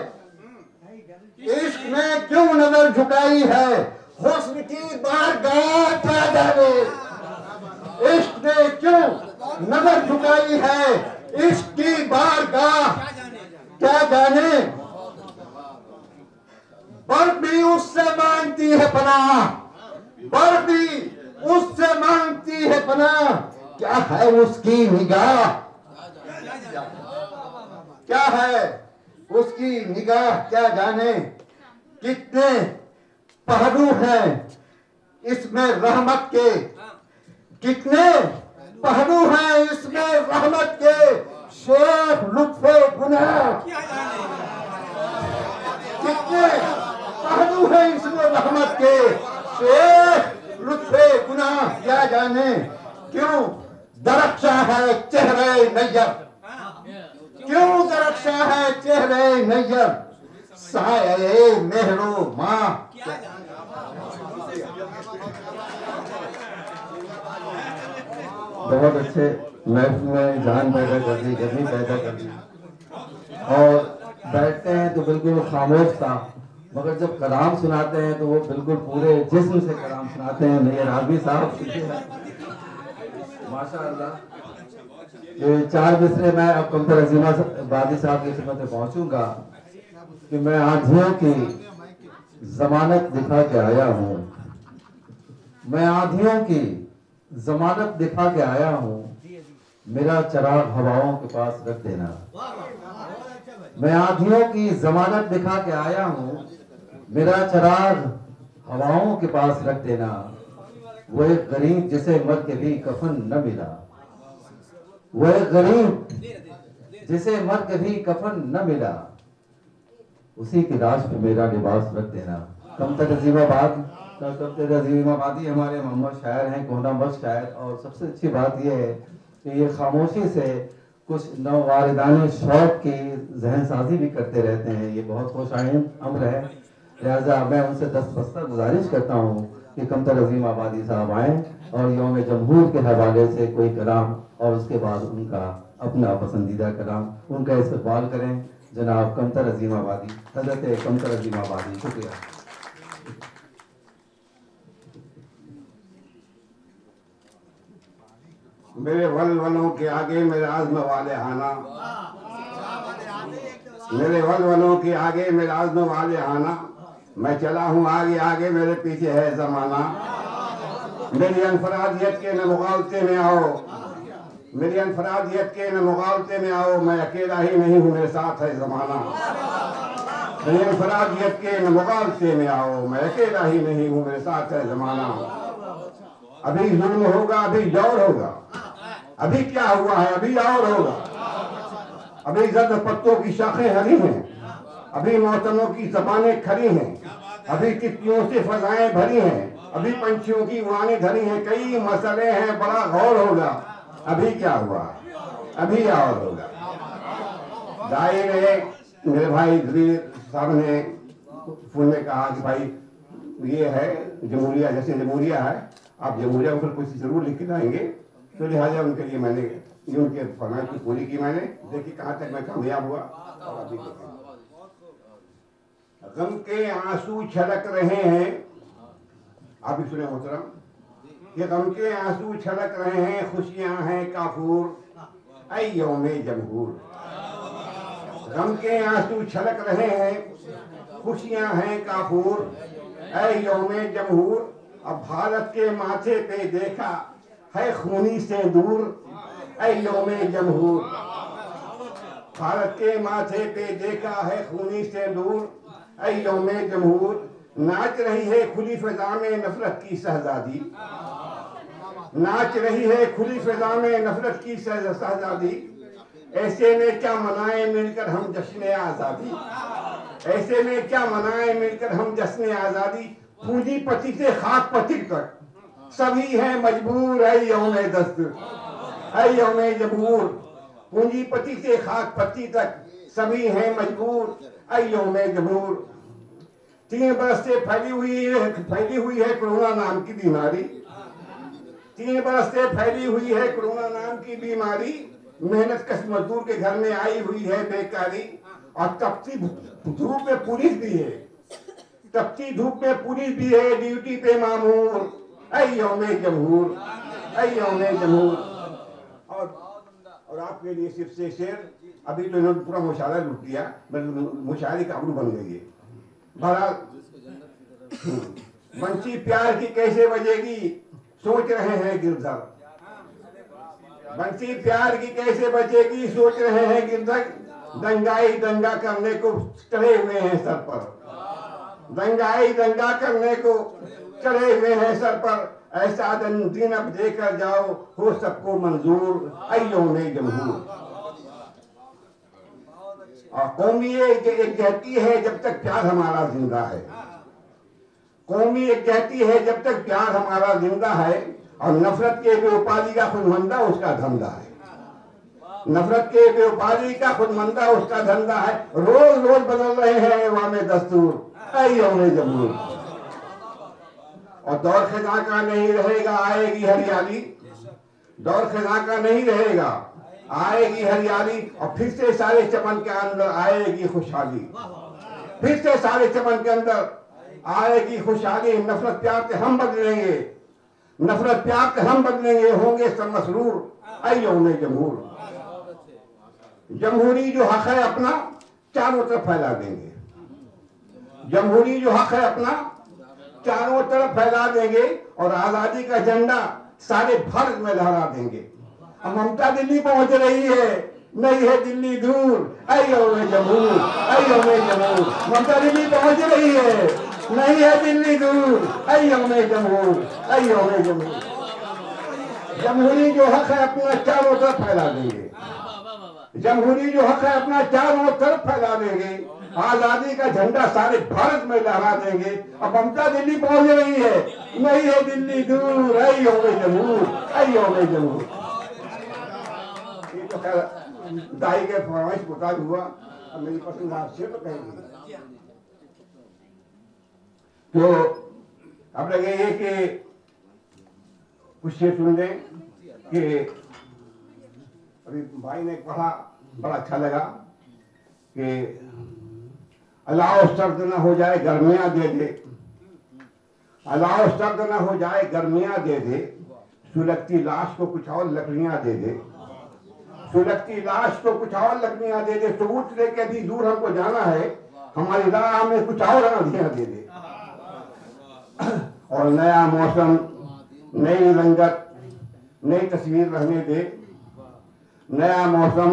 इश्क ने क्यों नजर झुकाई है, हुस्न की बारगाह क्या जाने। इश्क ने क्यों नजर झुकाई है, इश्क की बारगाह क्या जाने। बर्फ भी उससे मांगती है पनाह, बर्फ भी उससे मांगती है पनाह, क्या है उसकी निगाह, क्या है उसकी निगाह क्या जाने। कितने पहलू हैं इसमें रहमत के, कितने पहलू हैं इसमें रहमत के, शेख लुत्फे गुनाह। कितने पहलू हैं इसमें रहमत के, शेख लुत्फे गुनाह क्या जाने। क्यों दरख्शा है चेहरे नैयर, क्यों दरख्शा है चेहरे नैयर, साये मेहरो माँ। बहुत अच्छे महफिल में जान पैदा कर दी, गर्मी पैदा कर दी। और बैठते हैं तो बिल्कुल खामोश था, मगर जब कलाम सुनाते हैं तो वो बिल्कुल पूरे जिस्म से कलाम सुनाते हैं। नैयर आदमी साहब माशाअल्लाह। ये 4 मिसरे मैं अब कमतर अजीमा बादी साहब की खिदमत में पहुंचूंगा कि मैं आंधियों की जमानत दिखा के आया हूँ, मैं आंधियों की जमानत दिखा के आया हूँ, मेरा चराग हवाओं के पास रख देना। मैं आंधियों की जमानत दिखा के आया हूँ, मेरा चराग हवाओं के पास रख देना। वो एक गरीब जिसे मर के भी कफन न मिला, वो एक गरीब जिसे मर के भी कफन न मिला, उसी की लाश पे मेरा लिबास रख देना। कमतर अजीमाबादी हमारे मोहम्मद शायर हैं, कोहना बख्श शायर। और सबसे अच्छी बात यह है कि ये खामोशी से कुछ नौवारिदाने शौक की जहन साजी भी करते रहते हैं। ये बहुत खुशाइन अम्र है। लिहाजा मैं उनसे दस्तबस्ता गुजारिश करता हूँ कि कमतर अजीमाबादी साहब आएँ और यौम जमहूर के हवाले से कोई कलाम और उसके बाद उनका अपना पसंदीदा कलाम उनका इस्तकबाल करें। जनाब कमतर अजीमाबादी, हजरत कमतर अजीमाबादी, शुक्रिया। मेरे वलवलों के आगे मेरे आज़्म वाले आना, मेरे वलवलों के आगे मेरे आज़्म वाले आना, मैं चला हूँ आगे आगे मेरे पीछे है जमाना। मेरी अनफरादियत के न मुगालते में आओ, मेरी अनफरादियत के न मुगालते में आओ, मैं अकेला ही नहीं हूँ मेरे साथ है जमाना। मेरी अनफरादियत के न मुगालते में आओ, मैं अकेला ही नहीं हूँ मेरे साथ है जमाना। अभी जुल्म होगा, अभी दौर होगा, अभी क्या हुआ है अभी और होगा। अभी जर्द पत्तों की शाखें हरी हैं, अभी मौसमों की ज़बानें खड़ी हैं, अभी तितलियों से फजाएं भरी हैं, अभी पंछियों की उड़ानें धरी हैं। कई मसले हैं, बड़ा गौर होगा, अभी क्या हुआ अभी और होगा। दायरे मेरे भाई जलील साहब ने फोन में कहा कि भाई ये है जमहूरिया, जैसे जमहूरिया है, आप जमहूरिया ऊपर कुछ जरूर लिख के लाएंगे। तो लिहाजा उनके लिए मैंने ये उनके फरमाइश की पूरी की। मैंने देखिए कहाँ तक मैं कामयाब हुआ। और अभी गम के आंसू छलक रहे हैं, आप भी सुने मोहतरम, ये गम के आंसू छलक रहे हैं, खुशियां हैं काफूर ऐ यौम जमहूर। गम के आंसू छलक रहे हैं, खुशियां हैं काफूर ऐ यौम जमहूर। अब भारत के माथे पे देखा है खूनी से दूर ऐ यौम जमहूर। भारत के माथे पे देखा है खूनी से दूर ऐ यौम जमहूर। नाच रही है खुली फिजा में नफरत की शहजादी, नाच रही है खुली फिजा में नफरत की शहजादी। ऐसे में क्या मनाए मिलकर हम जश्न आजादी, ऐसे में क्या मनाए मिलकर हम जश्न आजादी। पूंजीपति से खाक पति तक सभी हैं मजबूर है यौम दस्त है यौम जमहूर। पूंजीपति से खाक पति तक सभी हैं मजबूर है यौम जमहूर। 3 बरस से फैली हुई है कोरोना नाम की बीमारी, 3 बरस से फैली हुई है कोरोना नाम की बीमारी। मेहनत कश मजदूर के घर में आई हुई है बेकारी, और तपती धूप में पुलिस भी है, तपती धूप में पुलिस भी है ड्यूटी पे मामूर ऐ यौम जमहूर ऐ यौम जमहूर। और आपके लिए सिर्फ से शेर, अभी तो इन्होंने पूरा मुशायरा लूट लिया, मुशायरे का आबरू बन गई है। बहरहाल बंसी प्यार की कैसे बजेगी सोच रहे हैं गिरधर, बंसी प्यार की कैसे बचेगी सोच रहे हैं गिरधर। दंगाई दंगा करने को चढ़े हुए हैं सर पर, दंगाई दंगा करने को चढ़े हुए हैं सर पर ऐसा दिन अब देकर जाओ हो सबको मंजूर अय्योम जमहूर। और कौमी एक कहती है जब तक प्यार हमारा जिंदा है, कौमी एक कहती है जब तक प्यार हमारा जिंदा है, और नफरत के बेउपाली का खुदमंदा उसका धंधा है, नफरत के बेउपाली का खुदमंदा उसका धंधा है। रोज रोज बदल रहे हैं अवाम दस्तूर अय्योम जमहूर। और दौर खजा का नहीं रहेगा आएगी हरियाली, दौर खजा का नहीं रहेगा आएगी हरियाली, और फिर से सारे चमन के अंदर आएगी खुशहाली, फिर से सारे चमन के अंदर आएगी खुशहाली। नफरत प्यार से हम बदलेंगे, नफरत प्यार से हम बदलेंगे, होंगे सब मसरूर अय्योम जमहूर। जमहूरी जो हक है अपना चारों तरफ फैला देंगे, जमहूरी जो हक है अपना चारों तरफ फैला देंगे, और आजादी का झंडा सारे भारत में लहरा देंगे। अब ममता दिल्ली पहुंच रही है, नहीं है दिल्ली दूर अय्योम जमहूर अय्योम जमहूर। ममता दिल्ली पहुंच रही है, नहीं है दिल्ली दूर अय्योम जमहूर अय्योम जमहूर। जमहूरी जो हक है अपना चारों तरफ फैला देंगे, जमहूरी जो हक है अपना चारों तरफ फैला देंगे, आजादी का झंडा सारे भारत में लहरा देंगे। अब ममता दिल्ली पहुंच रही है, नहीं है दिल्ली दूर अय्योम जमहूर अय्योम जमहूर। ये तो खैर दाई के फरमाइश मुताबिक हुआ, अब मेरी पसंद आपसे तो कहेंगे। तो अब लगे ये कि कुछ शेर सुन लें कि अभी भाई ने पढ़ा, बड़ा अच्छा लगा कि अलाओ सर्द न हो जाए गर्मियां दे दे, अलाओ सर्द न हो जाए गर्मियां दे दे, सुलगती लाश को कुछ और लकड़ियां दे दे, सुलगती लाश को कुछ और लकड़ियां दे दे। सबूत लेके अभी दूर हमको जाना है, हमारी राह में कुछ और आंधियां दे दे। और नया मौसम, नई रंगत, नई तस्वीर रहने दे, नया मौसम,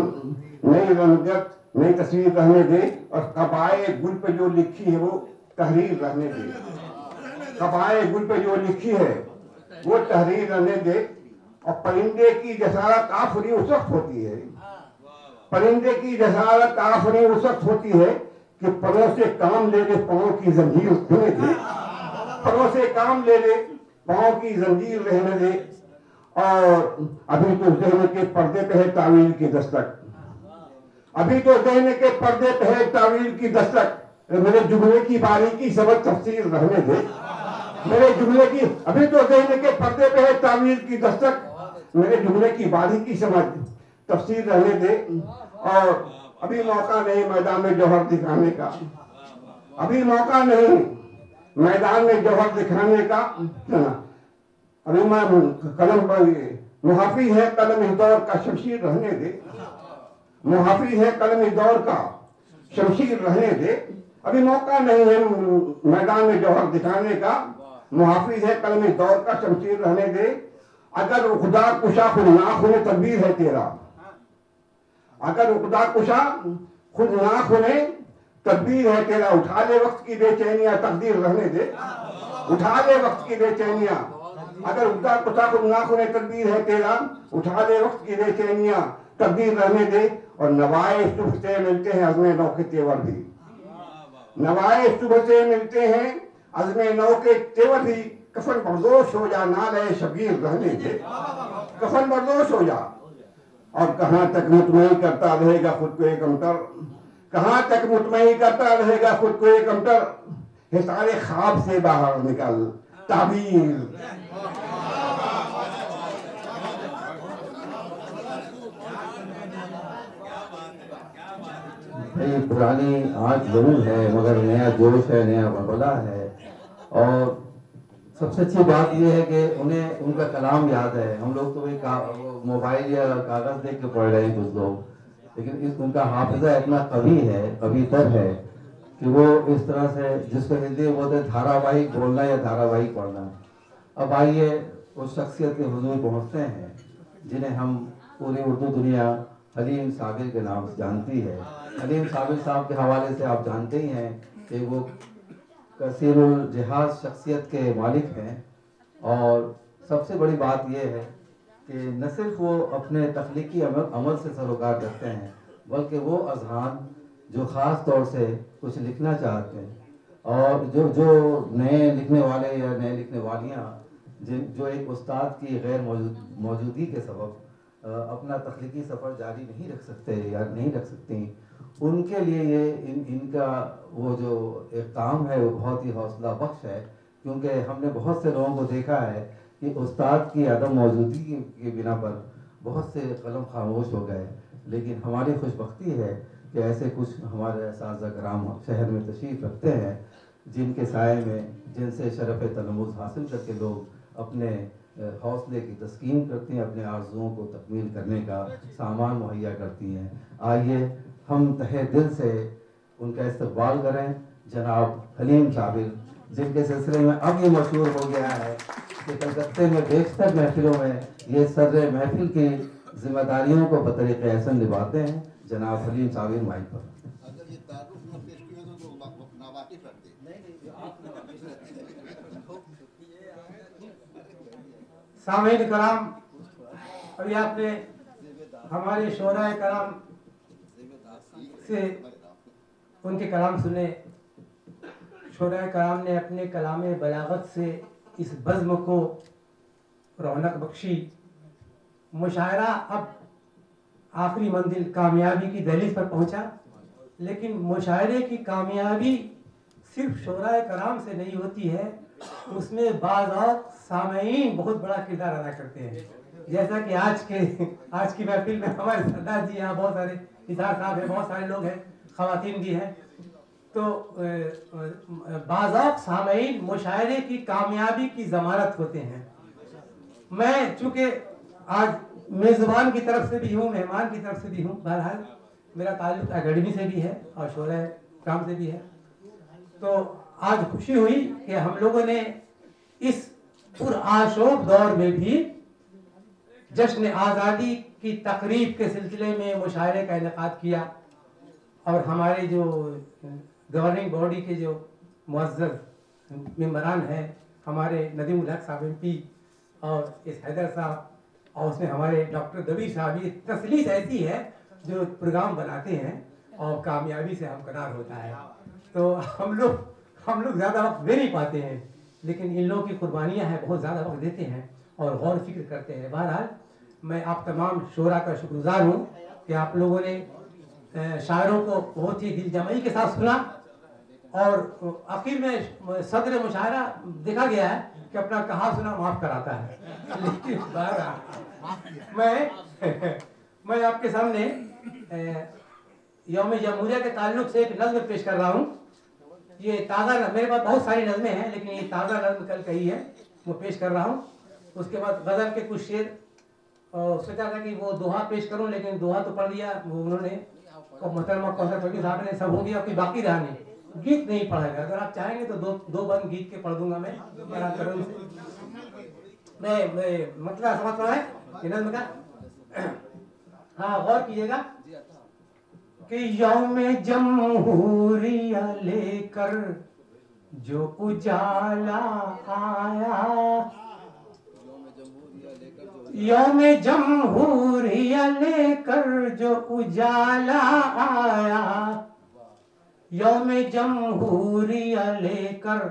नई रंगत, नई तस्वीर रहने दे। और कबाए गुल पे जो लिखी है वो तहरीर रहने दे, कबाए गुल पे जो लिखी है वो तहरीर रहने दे। और परिंदे की जसारत आफरी उस वक्त होती है, परिंदे की जसारत आफरी उस वक्त होती है कि परों से काम ले ले पाँव की जंजीर रहने दे, परों से काम ले ले पाँव की जंजीर रहने दे। और अभी तो ज़हन के पर्दे पे है तावील की दस्तक, अभी तो ज़हन के पर्दे पे है तावील की दस्तक। मेरे जुमले की बारीकी सबक तफसीर रहने दे, मेरे जुमले की, अभी तो ज़हन के पर्दे पे है तावील की दस्तक, मेरे जुमले की बारीकी समझ तफसीर रहने दे। और अभी मौका नहीं मैदान में जौहर दिखाने का, अभी मौका नहीं मैदान में जौहर दिखाने का। अभी मैं कलम मुहाफिज है कलम इस दौर का शमशीर रहने दे, मुहाफिज है कलम इस दौर का शमशीर रहने दे। अभी मौका नहीं है मैदान में जौहर दिखाने का, मुहाफिज है कलम इस दौर का शमशीर रहने दे। अगर खुदा कुशा खुद ना खुने तदबीर है तेरा, अगर खुदा कुशा खुद ना खुने तदबीर है तेरा। उठा ले वक्त की बेचैनियां तकदीर रहने दे, उठा ले वक्त की बेचैनियां, अगर खुदा कुशा खुद ना खुने तदबीर है तेरा। उठा ले वक्त की बेचैनियां तकदीर रहने दे। और नवाए सुबह से मिलते हैं अज़्मे नौ के तेवर भी, नवाए सुबह से मिलते हैं अज़्मे नौ के तेवर भी। कफन बर्दोश हो जा ना रहे शबीर रहने दे, कफन बर्दोश हो जा। और कहाँ तक मुतमईन करता रहेगा खुद को एक अमतर, कहाँ तक मुतमईन करता रहेगा खुद को एक अमतर। हिसारे ख्वाब से बाहर निकल ताबीर। भाई पुरानी आज जरूर है मगर नया जोश है, नया बबला है। और सबसे अच्छी बात यह है कि उन्हें उनका कलाम याद है। हम लोग तो वही मोबाइल या कागज देख के पढ़ रहे हैं कुछ लोग, लेकिन उनका हाफिजा इतना कवि है, कवितर है कि वो इस तरह से, जिसको हिंदी में बोलते हैं धारावाहिक बोलना या धारावाहिक पढ़ना। अब आइए उस शख्सियत के हुजूर पहुँचते हैं जिन्हें हम पूरी उर्दू दुनिया हलीम साबिर के नाम से जानती है। हलीम साबिर साहब के हवाले से आप जानते ही हैं कि वो कसीरुल जिहाद शख्सियत के मालिक हैं और सबसे बड़ी बात यह है कि न सिर्फ वो अपने तख्लीकी अमल से सरोकार करते हैं, बल्कि वो अजहान जो ख़ास तौर से कुछ लिखना चाहते हैं और जो नए लिखने वाले या नए लिखने वालियाँ जो एक उस्ताद की गैर मौजूदगी के सबब अपना तख्लीकी सफ़र जारी नहीं रख सकते या नहीं रख सकती, उनके लिए ये इनका वो जो एक काम है वो बहुत ही हौसला बख्श है। क्योंकि हमने बहुत से लोगों को देखा है कि उस्ताद की अदम मौजूदगी के बिना पर बहुत से कलम खामोश हो गए, लेकिन हमारी खुशबख्ती है कि ऐसे कुछ हमारे असातिज़ा कराम शहर में तशरीफ़ रखते हैं जिनके साए में जिनसे शरफ़ तलम्मुज़ हासिल करके लोग अपने हौसले की तस्कीन करती हैं, अपने आरज़ुओं को तकमील करने का सामान मुहैया करती हैं। आइए हम तहे दिल से उनका इस्तकबाल करें जनाब हलीम साबिर, जिनके सिलसिले में अब ये मशहूर हो गया है कि कलकत्ते में बेशतर महफिलों में ये सदर महफिल की जिम्मेदारियों को बतरीक़े एहसन निभाते हैं। जनाब हलीम साबिर माइक पर। सामईन कराम, अभी आपने हमारे शोरा कराम से उनके कलाम सुने। शोरा कराम ने अपने कलाम बलागत से इस बज़्म को रौनक बख्शी। मुशायरा अब आखिरी मंजिल कामयाबी की दहलीज पर पहुंचा, लेकिन मुशायरे की कामयाबी सिर्फ शोरा कराम से नहीं होती है, उसमें बाज़ और सामईन बहुत बड़ा किरदार अदा करते हैं। जैसा कि आज की महफिल में हमारे सरदार जी यहाँ बहुत सारे इज़हार साहब हैं, बहुत सारे लोग हैं, ख़वातीन भी हैं, तो बाज़ और सामईन मुशायरे की कामयाबी की ज़मानत होते हैं। मैं चूँकि आज मेज़बान की तरफ से भी हूँ, मेहमान की तरफ से भी हूँ, बहरहाल मेरा ताल्लुक एकेडमी से भी है और शोरा कराम से भी है, तो आज खुशी हुई कि हम लोगों ने इस पुरआशोक दौर में भी जश्न आज़ादी की तकरीब के सिलसिले में मुशायरे का इनेकाद किया और हमारे जो गवर्निंग बॉडी के जो मुअज़्ज़ज़ मेंबरान हैं, हमारे नदीम उल हक साहब MP और इस हैदर साहब और उसमें हमारे डॉक्टर दबीर साहब, ये तसलीस ऐसी है जो प्रोग्राम बनाते हैं और कामयाबी से हमकनार होता है। तो हम लोग ज़्यादा वक्त दे नहीं पाते हैं, लेकिन इन लोगों की कुर्बानियाँ हैं, बहुत ज़्यादा वक्त देते हैं और गौर फिक्र करते हैं। बहरहाल मैं आप तमाम शोरा का शुक्रगुज़ार हूँ कि आप लोगों ने शायरों को बहुत ही दिलजमाई के साथ सुना और आखिर में सदर मुशायरा देखा गया है कि अपना कहा सुना माफ़ कराता है। लेकिन मैं आपके सामने यौम जमहूरिया के ताल्लुक से एक नज़्म पेश कर रहा हूँ। ये ताज़ा, मेरे पास बहुत सारी नज़में हैं, लेकिन ये ताज़ा नज़्म कल कही है, वो पेश कर रहा हूँ। उसके बाद गज़ल के कुछ शेर सोचा था कि वो दोहा पेश करूं, लेकिन दोहा तो पढ़ दिया वो उन्होंने, मोहतरमा कौसर फकीर साहब ने, सब हो गया, कोई बाकी रहा नहीं, गीत नहीं पढ़ा गया। अगर आप चाहेंगे तो दो बंद गीत के पढ़ दूंगा मैं मतलब समझ रहा है नज़्म का। हाँ, गौर कीजिएगा कि यौम जमहूरिया लेकर जो उजाला आया, यौम जमहूरिया लेकर जो उजाला आया, यौम जमहूरिया लेकर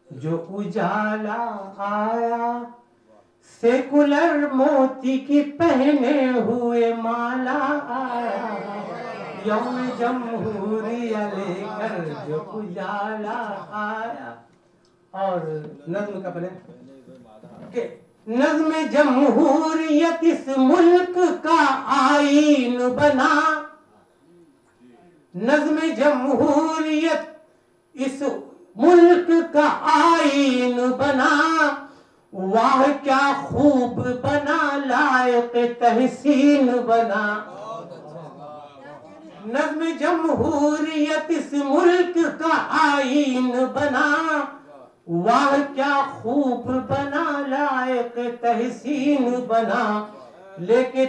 जो उजाला आया, सेकुलर मोती की पहने हुए माला आया, यौम जमहूरिया लेकर जो उजाला आया। और नज़्म का बने कि नज़्म जमहूरियत इस मुल्क का आईन बना, नज़्म जमहूरियत इस मुल्क का आईन बना, वाह क्या खूब बना, लायक तहसीन बना। नज़्म जमहूरियत इस मुल्क का आईन बना, वाह क्या खूब बना, लायक तहसीन बना। लेके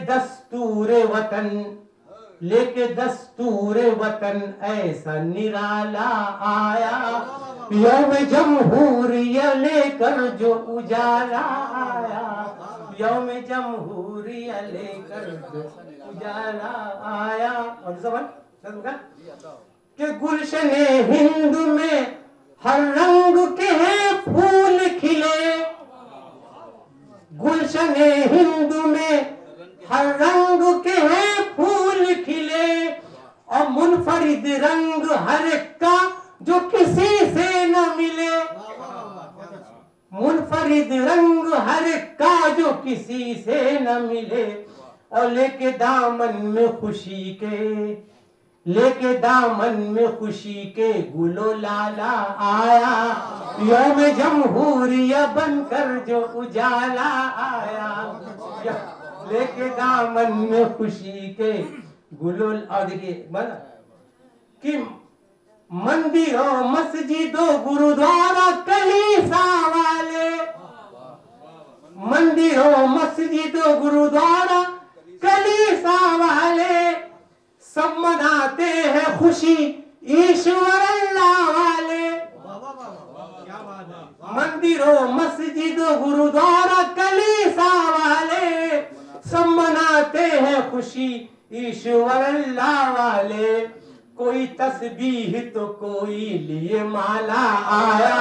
दस्तूर वतन ऐसा निराला आया, यौम जमहूरिया लेके लेकर जो उजाला आया, यौम जमहूरिया लेकर जो उजाला आया। और दूसरा कि गुलशने हिंद में हर रंग के हैं फूल खिले, गुलशने हिंद में हर रंग के हैं फूल खिले, और मुनफरिद रंग हर एक का जो किसी से न मिले, मुनफरिद रंग हर एक का जो किसी से न मिले। और लेके दामन में खुशी के, लेके दामन में खुशी के गुलो लाला आया, यौम जमहूरिया बनकर जो उजाला आया, लेके दामन में खुशी के गुलो। और देखिए बना कि मंदिरों मस्जिदों गुरुद्वारा कलीसा वाले, मंदिरों मस्जिदों गुरुद्वारा कलीसा वाले, सब मनाते हैं खुशी ईश्वर अल्लाह वाले। मंदिरों मस्जिदों गुरुद्वारा कलीसा वाले, सब मनाते हैं खुशी ईश्वर अल्लाह वाले। कोई तस्बीह तो कोई लिए माला आया,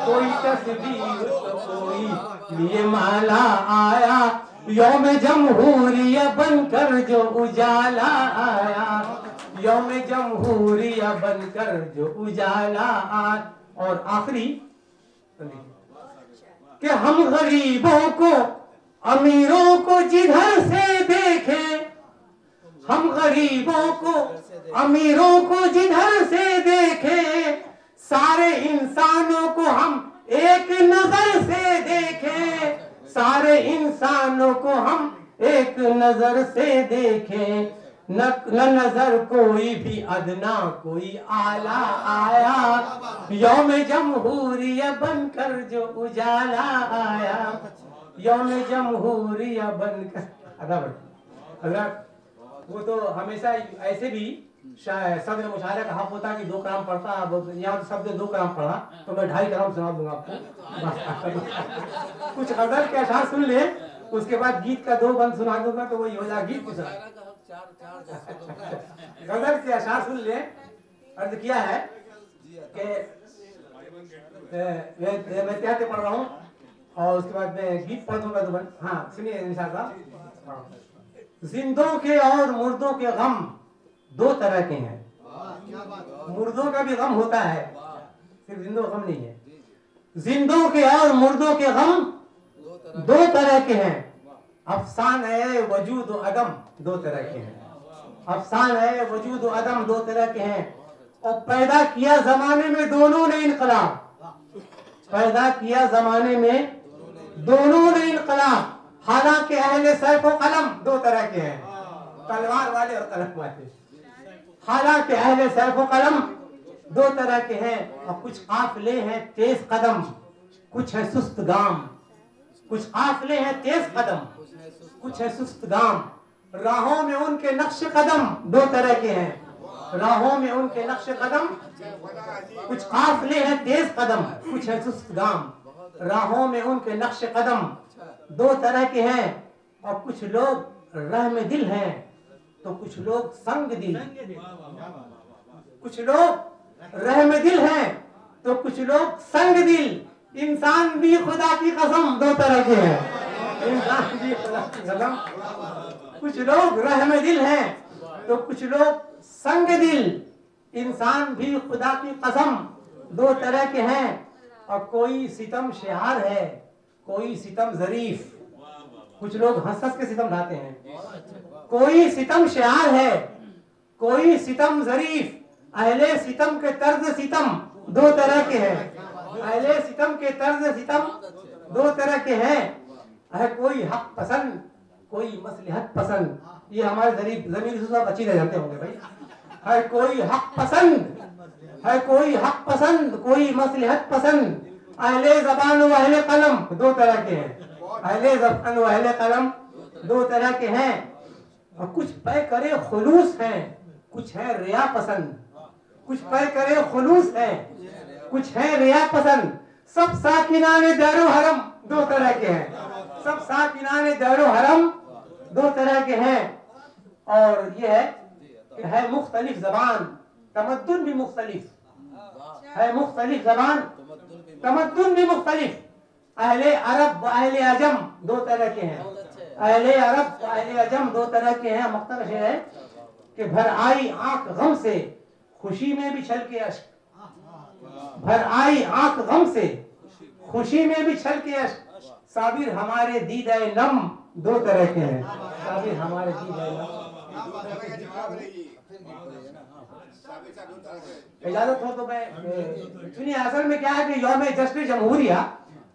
कोई तस्बीह तो कोई लिए माला आया, यौम जमहूरिया बनकर जो उजाला आया, यौम जमहूरिया बनकर जो उजाला आया। और आखिरी कि हम गरीबों को अमीरों को जिधर से देखें, हम गरीबों को अमीरों को जिधर से देखें, सारे इंसानों को हम एक नजर से देखें, सारे इंसानों को हम एक नजर से देखें। न नजर कोई भी अदना कोई आला आया, यौम जमहूरिया बनकर जो उजाला आया, यौम जमहूरिया बनकर। अगर वो तो हमेशा ऐसे भी सदर मुशायरा का हक होता है कि 2 कलाम पढ़ता, यहाँ तो शब्द 2 कलाम पढ़ा तो मैं 2.5 कलाम सुना दूंगा आपको। कुछ गजल के अशार सुन ले, उसके बाद गीत का 2 बंद सुना दूंगा तो वही हो जाएगा गीत। कुछ गजल के अशार सुन ले। अर्ज किया है कि मैं त्याग पढ़ रहा हूँ और उसके बाद मैं गीत पढ़ दूंगा 2 बंद। हाँ सुनिए निशार साहब। जिंदों के और मुर्दों के गम 2 तरह के हैं। मुर्दों का भी गम होता है, सिर्फ जिंदों का गम नहीं है। जिंदों के और मुर्दों के गम 2 तरह के हैं। अफसान है वजूद और अदम 2 तरह के हैं। अफसान है वजूद और अदम 2 तरह के हैं। और पैदा किया जमाने में दोनों ने इनकलाब, पैदा किया जमाने में दोनों ने इनकलाब। हालांकि अहले सैफ और कलम 2 तरह के हैं, तलवार वाले और कलम वाले। हालांकि अहले सैफ और कलम 2 तरह के हैं। और कुछ काफिले हैं तेज कदम, कुछ है सुस्त गाम। कुछ काफिले हैं तेज कदम, कुछ है सुस्त गाम। राहों में उनके नक्श कदम 2 तरह के हैं। राहों में उनके नक्श कदम, कुछ काफिले हैं तेज कदम, कुछ है सुस्त गाम। राहों में उनके नक्श कदम 2 तरह के हैं। और कुछ लोग रहम दिल हैं तो कुछ लोग संग दिल। कुछ लोग रहम दिल हैं तो कुछ लोग संग दिल। इंसान भी खुदा की कसम 2 तरह के हैं। इंसान भी खुदा की कसम। कुछ लोग रहम दिल हैं तो कुछ लोग संग दिल। इंसान भी खुदा की कसम 2 तरह के हैं। और कोई सितम शिहार है, कोई सितम जरीफ। कुछ लोग हंस हंस के सितम ढाते हैं। कोई सितम शिहार है, कोई सितम जरीफ। अहले सितम के तर्ज सितम 2 तरह के हैं। अहले सितम के तर्ज सितम 2 तरह के हैं। है कोई हक पसंद, कोई मसलहत पसंद। ये हमारे जमीर साहब अच्छी तरह जानते होंगे भाई। है कोई हक पसंद, है कोई हक पसंद, कोई मसलहत पसंद। अहले ज़बान व अहले कलम 2 तरह के हैं। अहले ज़बान व अहले कलम 2 तरह के हैं। और कुछ पे करे खुलूस हैं, कुछ है रिया पसंद। कुछ पे करे खुलूस है, कुछ है रिया पसंद। सब साकिनाने दारो हरम दो तरह के हैं, सब साकिनाने दारो हरम दो तरह के हैं। और ये है मुख्तलिफ जबान, तमद्दुन भी मुख्तलिफ है, मुख्तलिफ जबान तमद्दुन भी मुख्तलिफ। अहले अरब व अहले अजम दो तरह के हैं, अहले अरब व अहले अजम दो तरह के हैं। मकसद ये है कि भर आई आंख गम से खुशी में भी छल के अश्क, भर आई आंख गम से खुशी में भी छल के अश्क। साबिर हमारे दीदाए नम दो तरह के हैं, साबिर हमारे दीदाए नम। इजाजत हो तो मैं सुनिए, असल में क्या है कि यौम जश्न जमहूरिया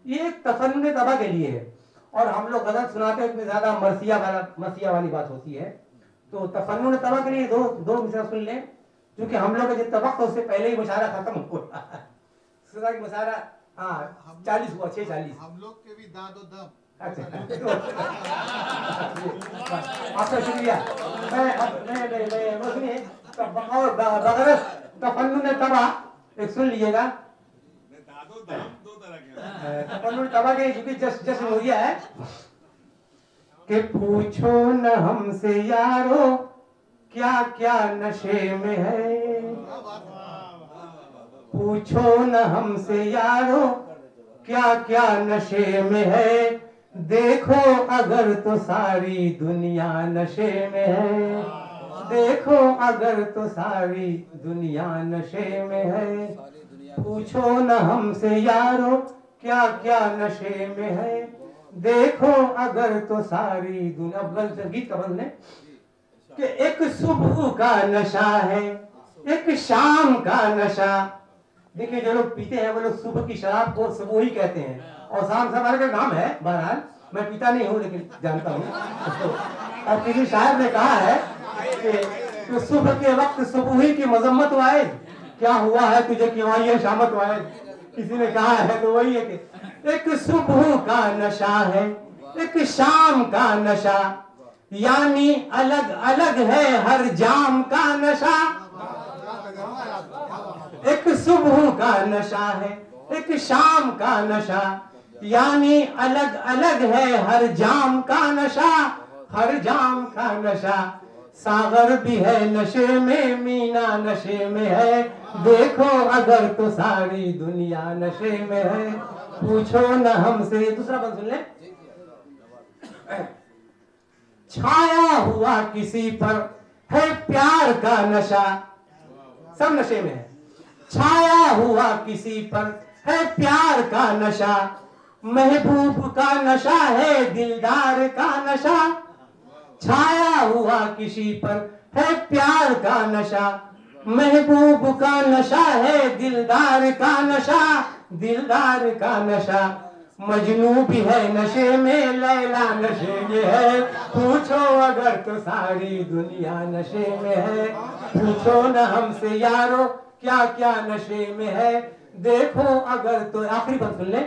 ये एक तफन्नुन तबा के लिए है, और हम लोग गजल सुनाते हैं ज्यादा मरसिया वाली बात होती है। तो तफन्नुन तबा के लिए दो मिसाल सुन लें, क्योंकि हम लोग का जितना वक्त है उससे पहले ही मुशायरा खत्म हो रहा है। सुना कि मुशायरा 40 हुआ, 6:40। हम लोग के भी दादो दम। अच्छा आपका शुक्रिया। मैं सुनिए और बगैर तफन्नुन तबा एक सुन लीजिएगा। तफन्नुन तबा के क्योंकि जश्न हो गया है कि पूछो न हमसे यारो क्या क्या नशे में है, पूछो न हमसे यारो क्या क्या नशे में है। देखो अगर तो सारी दुनिया नशे में है, देखो अगर तो सारी दुनिया नशे में है। पूछो न हमसे यारो क्या क्या नशे में है, देखो अगर तो सारी दुनिया। अब गीत का बंद है कि एक सुबह का नशा है, एक शाम का नशा। देखिए जो लोग पीते हैं वो लोग सुबह की शराब को सुबह ही कहते हैं, और शाम सवार का नाम है। बहरहाल मैं पीता नहीं हूँ लेकिन जानता हूँ। और किसी शायर ने कहा है कि सुबह के वक्त सुबह ही की मजम्मत वाए, क्या हुआ है तुझे क्यों आई है शामत वाए। किसी ने कहा है तो वही है कि एक सुबह का नशा है, एक शाम का नशा, यानी अलग अलग है हर जाम का नशा। एक सुबह का नशा है, एक शाम का नशा, यानी अलग अलग है हर जाम का नशा, हर जाम का नशा। सागर भी है नशे में, मीना नशे में है, देखो अगर तो सारी दुनिया नशे में है। पूछो न हमसे। दूसरा बंद सुन ले। छाया हुआ किसी पर है प्यार का नशा, सब नशे में है। छाया हुआ किसी पर है प्यार का नशा, महबूब का नशा है दिलदार का नशा। छाया हुआ किसी पर है प्यार का नशा, महबूब का नशा है दिलदार का नशा, दिलदार का नशा। मजनू भी है नशे में, लैला नशे में है, पूछो अगर तो सारी दुनिया नशे में है। पूछो न हमसे यारो क्या क्या नशे में है, देखो अगर तो। आखिरी बात सुन ले।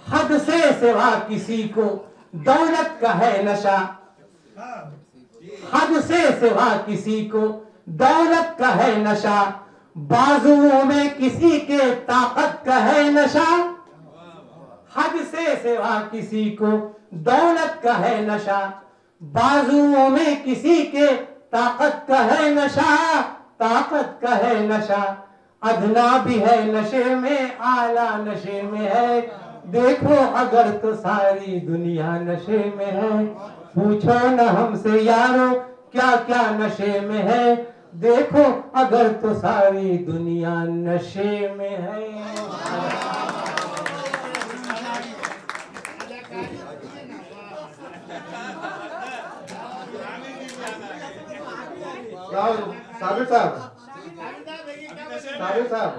हद से सिवा किसी को दौलत का है नशा, हद से सिवा किसी को दौलत का है नशा, बाजुओं में किसी के ताकत का है नशा। हद से सिवा किसी को दौलत का है नशा, बाजुओं में किसी के ताकत का है नशा, ताकत का है नशा। अदना भी है नशे में, आला नशे में है, देखो अगर तो सारी दुनिया नशे में है। पूछो न हमसे यारो क्या क्या नशे में है, देखो अगर तो सारी दुनिया नशे में है। साबिर साहब, साबिर साहब,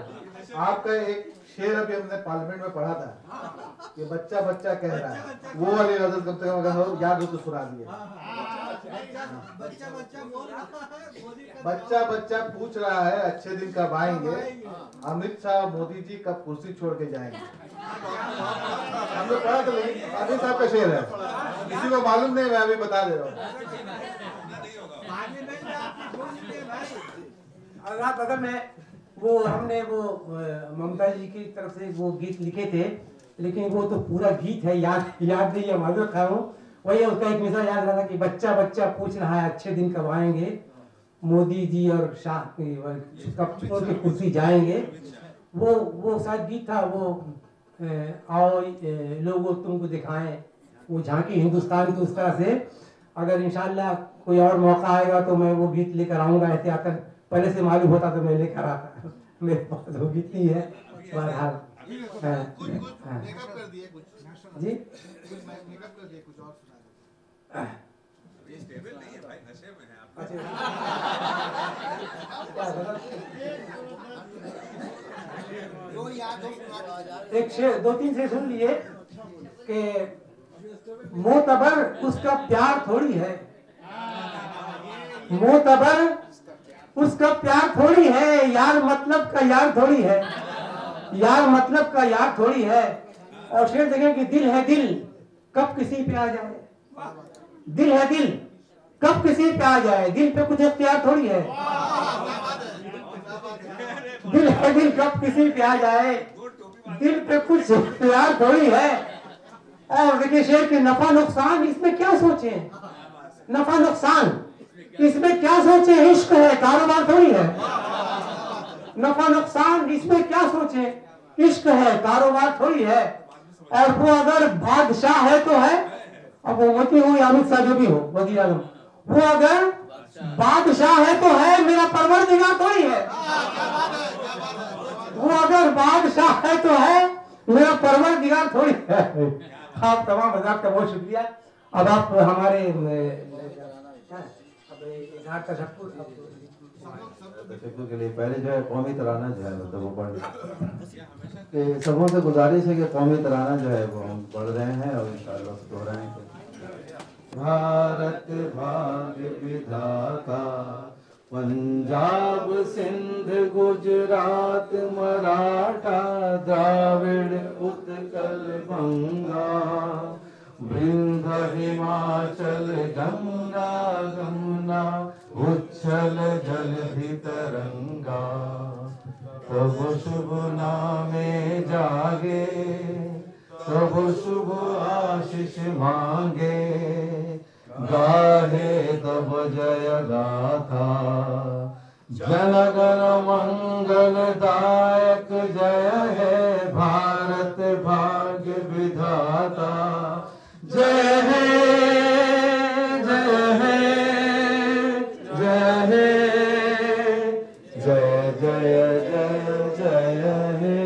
आपका एक शेर अभी हमने पार्लियामेंट में पढ़ा था कि बच्चा बच्चा कह रहा है, वो वाली गजल कब तक अगर याद हो तो सुना दिए। बच्चा बच्चा पूछ रहा है अच्छे दिन कब आएंगे, अमित शाह मोदी जी कब कुर्सी छोड़ के जाएंगे। हमने पढ़ा तो साबिर साहब का शेर है, किसी को मालूम नहीं, मैं अभी बता दे रहा हूँ। रात अगर में वो हमने वो ममता जी की तरफ से वो गीत लिखे थे, लेकिन वो तो पूरा गीत है, याद नहीं है, मालूम रखा हूँ। वही उसका एक मिसाल याद रहा था कि बच्चा बच्चा पूछ रहा है अच्छे दिन कब आएंगे, मोदी जी और शाह कब छोड़ के कुर्सी जाएंगे। वो शायद गीत था वो आओ लोगों तुमको दिखाएं, वो झांकी हिंदुस्तान की उस तरह से। अगर इंशाल्लाह कोई और मौका आएगा तो मैं वो गीत लेकर आऊँगा, एहतियातन पहले से मालूम होता तो मैं लेकर आता। मेरे पास वो गीत नहीं है बहरहाल। जी एक शेर 2-3 से सुन लिए कि मोतबर उसका प्यार थोड़ी है, मोतबर उसका प्यार थोड़ी है, यार मतलब का यार थोड़ी है, यार मतलब का यार थोड़ी है। और शेर देखें कि दिल है दिल कब किसी पे आ जाए, दिल है दिल कब किसी पे आ जाए, दिल पे कुछ इख्तियार थोड़ी है, दिल है दिल कब किसी पे आ जाए, दिल पे कुछ इख्तियार थोड़ी है। और देखिए शेर के नफा नुकसान इसमें क्या सोचे, नफा नुकसान इसमें क्या सोचे, इश्क है कारोबार थोड़ी है, नफा नुकसान इसमें क्या सोचे, इश्क है कारोबार थोड़ी है। और वो अगर बादशाह है तो है, अब वो मोदी हो या अमित शाह जो भी हो वजीर आजम, वो अगर बादशाह है तो है, मेरा परवरदिगार थोड़ी है, वो अगर बादशाह है तो है, मेरा परवरदिगार थोड़ी है। आप तमाम हजरात का बहुत शुक्रिया। अब आप हमारे दर्शकों के लिए पहले जो है कौमी तराना जो है मतलब वो पढ़ सबों से गुजारिश है कि कौमी तराना जो है वो हम पढ़ रहे हैं और इंशाअल्लाह दोहराएंगे। भारत भाग्य विधाता पंजाब सिंध गुजरात मराठा द्राविड़ उत्कल बंगा विंध हिमाचल गंगा गमुना उच्छल जलधि तरंगा तब शुभ नामे जागे तब शुभ आशीष मांगे गाहे तब जय गाथा जनगण मंगल दायक जय है भारत भाग्य विधाता जय है जय है जय है जय जय जय जय है।